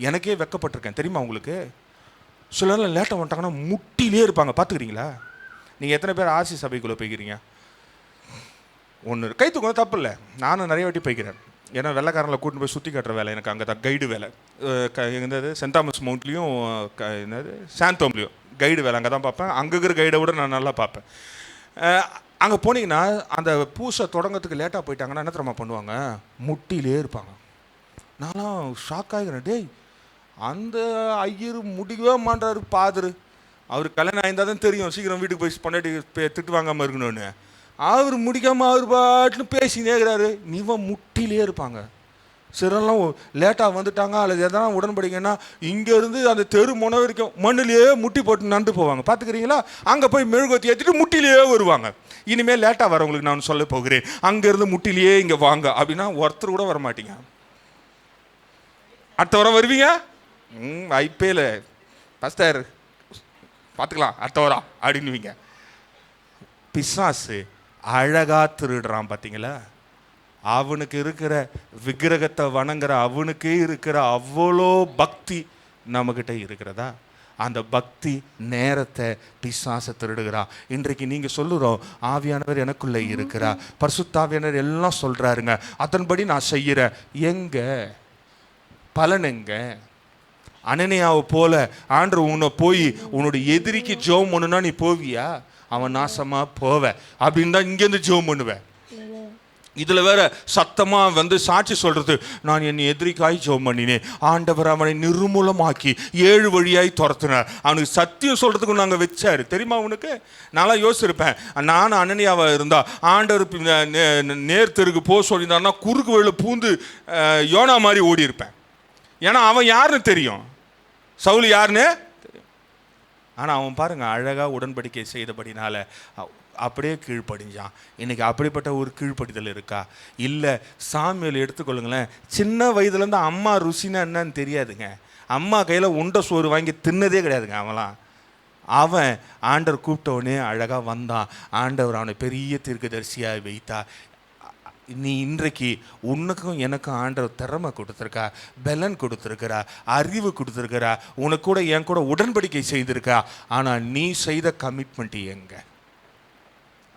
எனக்கே வெக்கப்பட்டிருக்கேன். தெரியுமா உங்களுக்கு? சிலர்லாம் லேட்டாக வந்துட்டாங்கன்னா முட்டிலே இருப்பாங்க. பார்த்துக்கிறீங்களா? நீங்கள் எத்தனை பேர் ஆர்சி சபைக்குள்ளே போய்க்கிறீங்க? ஒன்று கை தூக்கம் தப்பு இல்லை, நானும் நிறைய வாட்டி போய்க்கிறேன். ஏன்னா வெள்ளைக்காரங்களை கூட்டின்னு போய் சுற்றி காட்டுற வேலை எனக்கு அங்கே தான் கைடு வேலை. எங்கேருந்து சென்ட் தாமஸ் மவுண்ட்லேயும் என்னது சாந்தோம்லேயும் கைடு வேலை அங்கே தான் பார்ப்பேன். அங்கே இருக்கிற கைடை விட நான் நல்லா பார்ப்பேன். அங்கே போனீங்கன்னா அந்த பூசை தொடங்கிறதுக்கு லேட்டாக போயிட்டாங்கன்னா என்ன தெரியுமா பண்ணுவாங்க? முட்டிலே இருப்பாங்க. நான்லாம் ஷாக் ஆகிக்கிறேன். டேய், அந்த ஐயர் முடிக்கவே மாட்டாரு பாதரு. அவர் கல்யாணம் ஆயிருந்தால் தான் தெரியும் சீக்கிரம் வீட்டுக்கு போய் பொண்டாட்டி திட்டு வாங்காமல் இருக்கணும்னு. அவர் முடிக்காமல் அவர் பாட்டுன்னு பேசினே இருக்கிறாரு. நீவன் முட்டிலே இருப்பாங்க. சிலர்லாம் லேட்டாக வந்துட்டாங்க அல்லது எதனா உடன்படிங்கன்னா இங்கேருந்து அந்த தெரு முனை வரைக்கும் மண்ணிலேயே முட்டி போட்டு நடந்து போவாங்க. பார்த்துக்கிறீங்களா? அங்கே போய் மெழுகுவத்தி ஏற்றிட்டு முட்டிலேயே வருவாங்க. இனிமேல் லேட்டாக வரவங்களுக்கு நான் சொல்ல போகிறேன், அங்கேருந்து முட்டிலேயே இங்கே வாங்க அப்படின்னா ஒருத்தர் கூட வர மாட்டீங்க. அடுத்த வாரம் வருவீங்க, ஐபிஎல் பாஸ்டர் பார்த்துக்கலாம் அடுத்த வாரம் அப்படின்னுவீங்க. பிசாசு அழகா திருடுறான். பார்த்தீங்களா? அவனுக்கு இருக்கிற விக்கிரகத்தை வணங்குற அவனுக்கே இருக்கிற அவ்வளோ பக்தி நம்மகிட்ட இருக்கிறதா? அந்த பக்தி நேரத்தை பிசாசை திருடுகிறான். இன்றைக்கு நீங்கள் சொல்லுறோம், ஆவியானவர் எனக்குள்ளே இருக்கிறா, பரிசுத்தாவியானவர் எல்லாம் சொல்கிறாருங்க, அதன்படி நான் செய்கிறேன். எங்க பலன்? எங்க? அனனியாவை போல ஆண்டவர் உன்னை போய் உன்னுடைய எதிரிக்கு ஜெபம் பண்ணுனா நீ போவியா? அவன் நாசமாக போவ அப்படின்னு தான் இங்கேருந்து ஜெபம் பண்ணுவேன். இதில் வேற சத்தமாக வந்து சாட்சி சொல்கிறது, நான் என் எதிரிக்காய் ஜெபம் பண்ணினேன், ஆண்டவர் அவனை நிர்மூலமாக்கி 7 வழியாய் துரத்துனார். அவனுக்கு சத்தியம் சொல்கிறதுக்கு நாங்கள் வச்சாரு. தெரியுமா அவனுக்கு? நான்லாம் யோசிச்சிருப்பேன், நானும் அனனியாவாக இருந்தா ஆண்டவர் நேர் தெருக்கு போக சொல்லியிருந்தாருன்னா குறுக்கு வழியில் பூந்து யோனா மாதிரி ஓடி இருப்பேன். ஏன்னா அவன் யாருன்னு தெரியும், சவுல் யாருன்னு. ஆனால் அவன் பாருங்க அழகாக உடன்படிக்கை செய்தபடினால அப்படியே கீழ்ப்படிஞ்சான். இன்னைக்கு அப்படிப்பட்ட ஒரு கீழ்ப்படிதல் இருக்கா? இல்லை. சாமியல் எடுத்துக்கொள்ளுங்களேன், சின்ன வயதுலேருந்து அம்மா ருசினா என்னன்னு தெரியாதுங்க. அம்மா கையில் உண்டை சோறு வாங்கி தின்னதே கிடையாதுங்க. அவன் ஆண்டவர் கூப்பிட்டவனே அழகாக வந்தான். ஆண்டவர் அவனை பெரிய தீர்க்கதரிசியாக வைத்தா. நீ இன்றைக்கு உனக்கும் எனக்கும் ஆண்டவர் திறமை கொடுத்துருக்கா, பலன் கொடுத்துருக்கிறா, அறிவு கொடுத்துருக்கிறா, உனக்கு கூட என் கூட உடன்படிக்கை செய்திருக்கா. ஆனால் நீ செய்த கமிட்மெண்ட் எங்க?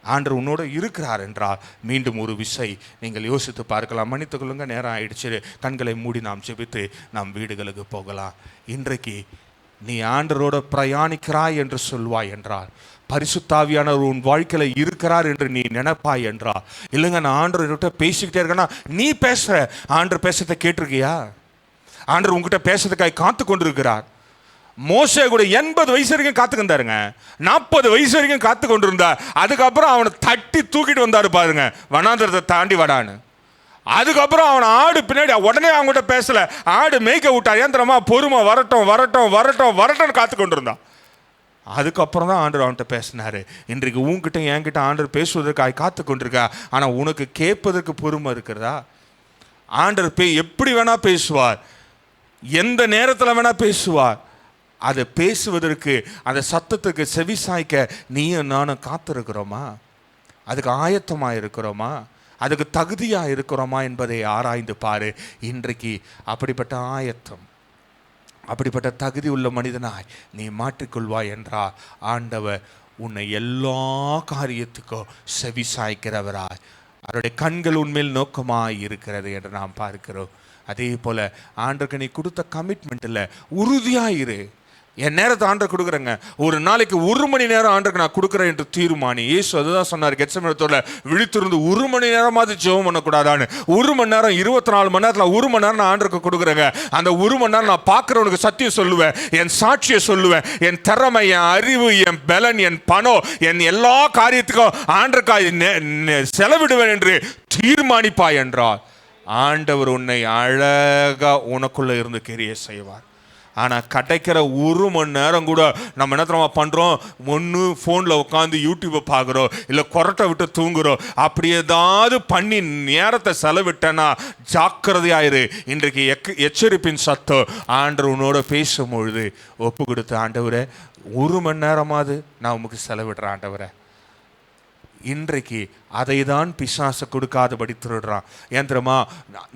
ஆண்டவர் உன்னோட இருக்கிறார் என்றால் மீண்டும் ஒரு விசை நீங்கள் யோசித்து பார்க்கலாம். மன்னித்துக் கொள்ளுங்க, நேரம் ஆயிடுச்சு. கண்களை மூடி நாம் ஜெபித்து நாம் வீடுகளுக்கு போகலாம். இன்றைக்கு நீ ஆண்டவரோட பிரயாணிக்கிறாய் என்று சொல்வாய் என்றால், பரிசுத்தாவியானவர் உன் வாழ்க்கையில இருக்கிறார் என்று நீ நினைப்பாய் என்றால், இல்லைங்க நான் ஆண்டவர்கிட்ட பேசிக்கிட்டே இருக்கேன்னா நீ பேசுற, ஆண்டவர் பேசுறதை கேட்டிருக்கியா? ஆண்டவர் உங்ககிட்ட பேசுறதுக்காக காத்து கொண்டிருக்கிறார். மோசே கூட 80 வயசு வரைக்கும் காத்துக்கிட்டாருங்க. 40 வயசு வரைக்கும் காத்து கொண்டிருந்தார். அதுக்கப்புறம் அவனை தட்டி தூக்கிட்டு வந்தாரு பாருங்க, வனாந்தரத்தை தாண்டி வடான்னு. அதுக்கப்புறம் அவன் ஆடு பின்னாடி உடனே அவங்ககிட்ட பேசல, ஆடு மேய்க்க விட்டார். ஏன் தெரியுமா? பொறுமை, வரட்டும் வரட்டும் வரட்டும் வரட்டும் காத்து கொண்டிருந்தான். அதுக்கப்புறம் தான் ஆண்டவர் அவன்கிட்ட பேசினாரு. இன்றைக்கு உன்கிட்ட என்கிட்ட ஆண்டவர் பேசுவதற்காக காத்து கொண்டிருக்கா. ஆனால் உனக்கு கேட்பதற்கு பொறுமை இருக்கிறதா? ஆண்டவர் எப்படி வேணா பேசுவார், எந்த நேரத்தில் வேணா பேசுவார். அதை பேசுவதற்கு, அந்த சத்தத்துக்கு செவி சாய்க்க நீயும் நானும் காத்திருக்கிறோமா? அதுக்கு ஆயத்தமாக இருக்கிறோமா? அதுக்கு தகுதியாக இருக்கிறோமா என்பதை ஆராய்ந்து பாரு. இன்றைக்கு அப்படிப்பட்ட ஆயத்தம், அப்படிப்பட்ட தகுதி உள்ள மனிதனாய் நீ மாற்றிக்கொள்வாய் என்றால் ஆண்டவர் உன்னை எல்லா காரியத்துக்கும் செவி சாய்க்கிறவராய், அவருடைய கண்கள் உண்மையில் நோக்கமாய் இருக்கிறது என்று நாம் பார்க்கிறோம். அதே போல ஆண்டவருக்கு நீ கொடுத்த கமிட்மெண்ட்டில் உறுதியாயிரு. என் நேரத்தை ஆண்டர் கொடுக்குறேங்க. ஒரு நாளைக்கு 1 மணி நேரம் ஆண்டருக்கு நான் கொடுக்குறேன் என்று தீர்மானி. இயேசு அதுதான் சொன்னார் கெத்செமனே விழித்திருந்து 1 மணி நேரமாவது ஜெபம் பண்ணக்கூடாதான்னு. 1 மணி நேரம் 24 மணி நேரத்தில் 1 மணி நேரம் நான் ஆண்டருக்கு கொடுக்குறேங்க. அந்த 1 மணி நேரம் நான் பார்க்குறவனுக்கு சத்தியம் சொல்லுவேன், என் சாட்சியை சொல்லுவேன், என் திறமை, என் அறிவு, என் பலன், என் பணம், என் எல்லா காரியத்துக்கும் ஆண்டருக்காக செலவிடுவேன் என்று தீர்மானிப்பாய் என்றால் ஆண்டவர் உன்னை அழகா உனக்குள்ள இருந்து கிரியை செய்வார். ஆனால் கிடைக்கிற 1 மணி நேரம் கூட நம்ம என்ன தெரியுமா பண்ணுறோம்? ஒன்று ஃபோனில் உட்காந்து யூடியூப்பை பார்க்குறோம், இல்லை கொரட்டை விட்டு தூங்குறோம். அப்படி ஏதாவது பண்ணி நேரத்தை செலவிட்டேன்னா ஜாக்கிரதையாயிரு. இன்றைக்கு எச்சரிப்பின் சத்தம் ஆண்டவர் உன்னோட பேசும்பொழுது ஒப்பு கொடுத்து, ஆண்டவரே 1 மணி நேரமாவது நான் உமக்கு செலவிடுறேன் ஆண்டவரே. இன்றைக்கு அதை தான் பிசாசு கொடுக்காதபடி திருடுறான். ஏன் தெரியுமா?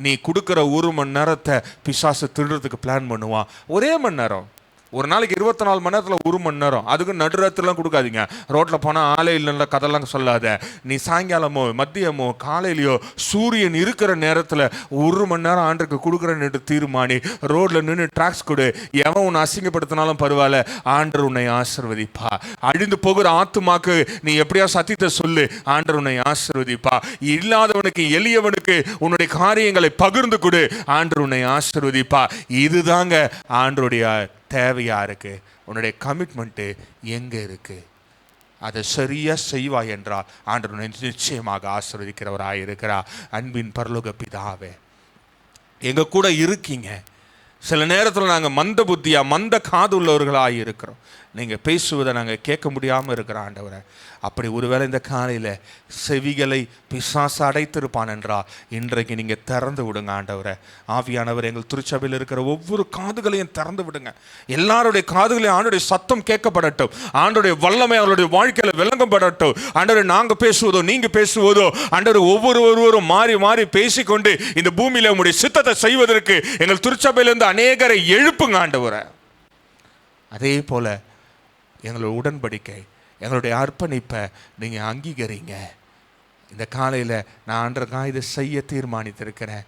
நீ கொடுக்குற 1 மணி நேரத்தை பிசாசு திருடுறதுக்கு பிளான் பண்ணுவான். ஒரே மணி நேரம், ஒரு நாளைக்கு 24 மணி நேரத்தில் 1 மணி நேரம். அதுக்கு நடுராத்திரிலாம் கொடுக்காதீங்க. ரோட்டில் போனால் ஆளே இல்லைன்னா கதெல்லாம் சொல்லாத. நீ சாயங்காலமோ மதியமோ காலையிலையோ சூரியன் இருக்கிற நேரத்தில் 1 மணி நேரம் ஆண்டருக்கு கொடுக்குறேன்னு தீர்மானி ரோட்டில் நின்று ட்ராக்ஸ் கொடு. எவன் உன்னை அசிங்கப்படுத்தினாலும் பரவாயில்ல, ஆண்டர் உன்னை ஆசீர்வதிப்பா. அழிந்து போகிற ஆத்துமாக்கு நீ எப்படியா சத்தியத்தை சொல்லு, ஆண்டர் உன்னை ஆசீர்வதிப்பா. இல்லாதவனுக்கு எளியவனுக்கு உன்னுடைய காரியங்களை பகிர்ந்து கொடு, ஆண்டர் உன்னை ஆசீர்வதிப்பா. இதுதாங்க ஆண்டருடைய தேவையா இருக்கு. உன்னுடைய கமிட்மெண்ட்டு எங்கே இருக்கு? அதை சரியாக செய்வாய் என்றால் ஆண்டவர் நிச்சயமாக ஆசீர்வதிக்கிறவராக இருக்கிறார். அன்பின் பரலோக பிதாவே, எங்கள் கூட இருக்கீங்க. சில நேரத்தில் நாங்கள் மந்த புத்தியா மந்த காது உள்ளவர்களாக இருக்கிறோம். நீங்கள் பேசுவதை நாங்கள் கேட்க முடியாமல் இருக்கிறோம் ஆண்டவரை. அப்படி ஒருவேளை இந்த காலையில் செவிகளை பிசாசு அடைத்திருப்பான் என்றால் இன்றைக்கு நீங்கள் திறந்து விடுங்க ஆண்டவரை. ஆவியானவர், எங்கள் திருச்சபையில் இருக்கிற ஒவ்வொரு காதுகளையும் திறந்து விடுங்க. எல்லாருடைய காதுகளையும் ஆண்டோடைய சத்தம் கேட்கப்படட்டும். ஆண்டோடைய வல்லமை அவருடைய வாழ்க்கையில் விளங்கப்படட்டும். ஆண்டவரை நாங்கள் பேசுவதோ நீங்கள் பேசுவதோ ஆண்டவர் ஒவ்வொருவரும் மாறி மாறி பேசிக்கொண்டு இந்த பூமியில் உங்களுடைய சித்தத்தை செய்வதற்கு எங்கள் திருச்சபையிலிருந்து அநேகரை எழுப்புங்க ஆண்டவரை. அதே போல எங்களுடைய உடன்படிக்கை, எங்களுடைய அர்ப்பணிப்பை நீங்கள் அங்கீகரிங்க. இந்த காலையில் நான் ஆண்டருக்காக இதை செய்ய தீர்மானித்திருக்கிறேன்.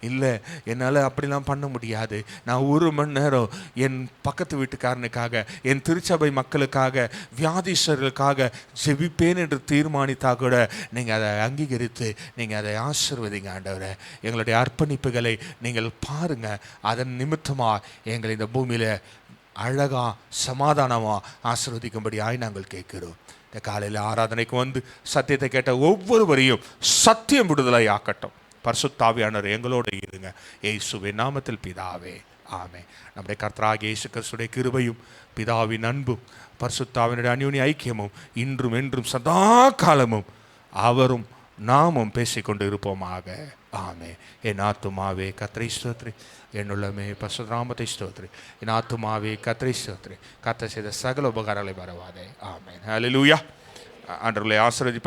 இல்லை, என்னால் அப்படிலாம் பண்ண முடியாது. நான் 1 மணி நேரம் என் பக்கத்து வீட்டுக்காரனுக்காக, என் திருச்சபை மக்களுக்காக, வியாதிஸ்வர்களுக்காக ஜெபிப்பேன் என்று தீர்மானித்தா கூட நீங்கள் அதை அங்கீகரித்து நீங்கள் அதை ஆசீர்வதிங்க ஆண்டவரே. எங்களுடைய அர்ப்பணிப்புகளை நீங்கள் பாருங்கள். அதன் நிமித்தமாக எங்களை இந்த பூமியில் அழகா சமாதானமாக ஆசீர்வதிக்கும்படியாய் நாங்கள் கேட்கிறோம். இந்த காலையில் ஆராதனைக்கு வந்து சத்தியத்தை கேட்ட ஒவ்வொருவரையும் சத்தியம் விடுதலை ஆக்கட்டும். பரிசுத்த ஆவியானவர் எங்களோடு இருங்க. இயேசுவின் நாமத்தில் பிதாவே, ஆமென். நம்முடைய கர்த்தராகிய இயேசு கிறிஸ்துவின் கிருபையும் பிதாவின் அன்பும் பரிசுத்த ஆவியானவருடைய அந்யோன்ய ஐக்கியமும் இன்றும் என்றும் சதா காலமும் அவரும் நாமும் பேசிக்கொண்டு இருப்போமாக. ஆமென். என் ஆத்துமாவே கர்த்தரை ஸ்தோத்திரி, என் உள்ளமே பரிசுத்த நாமத்தை ஸ்தோத்திரி. என் ஆத்துமாவே கர்த்தரை ஸ்தோத்திரி, கர்த்தர் செய்த சகல உபகாரங்களை மறவாதே. ஆமென். ஹல்லேலூயா. ஆண்டவரை ஆசீர்வதிப்பார்.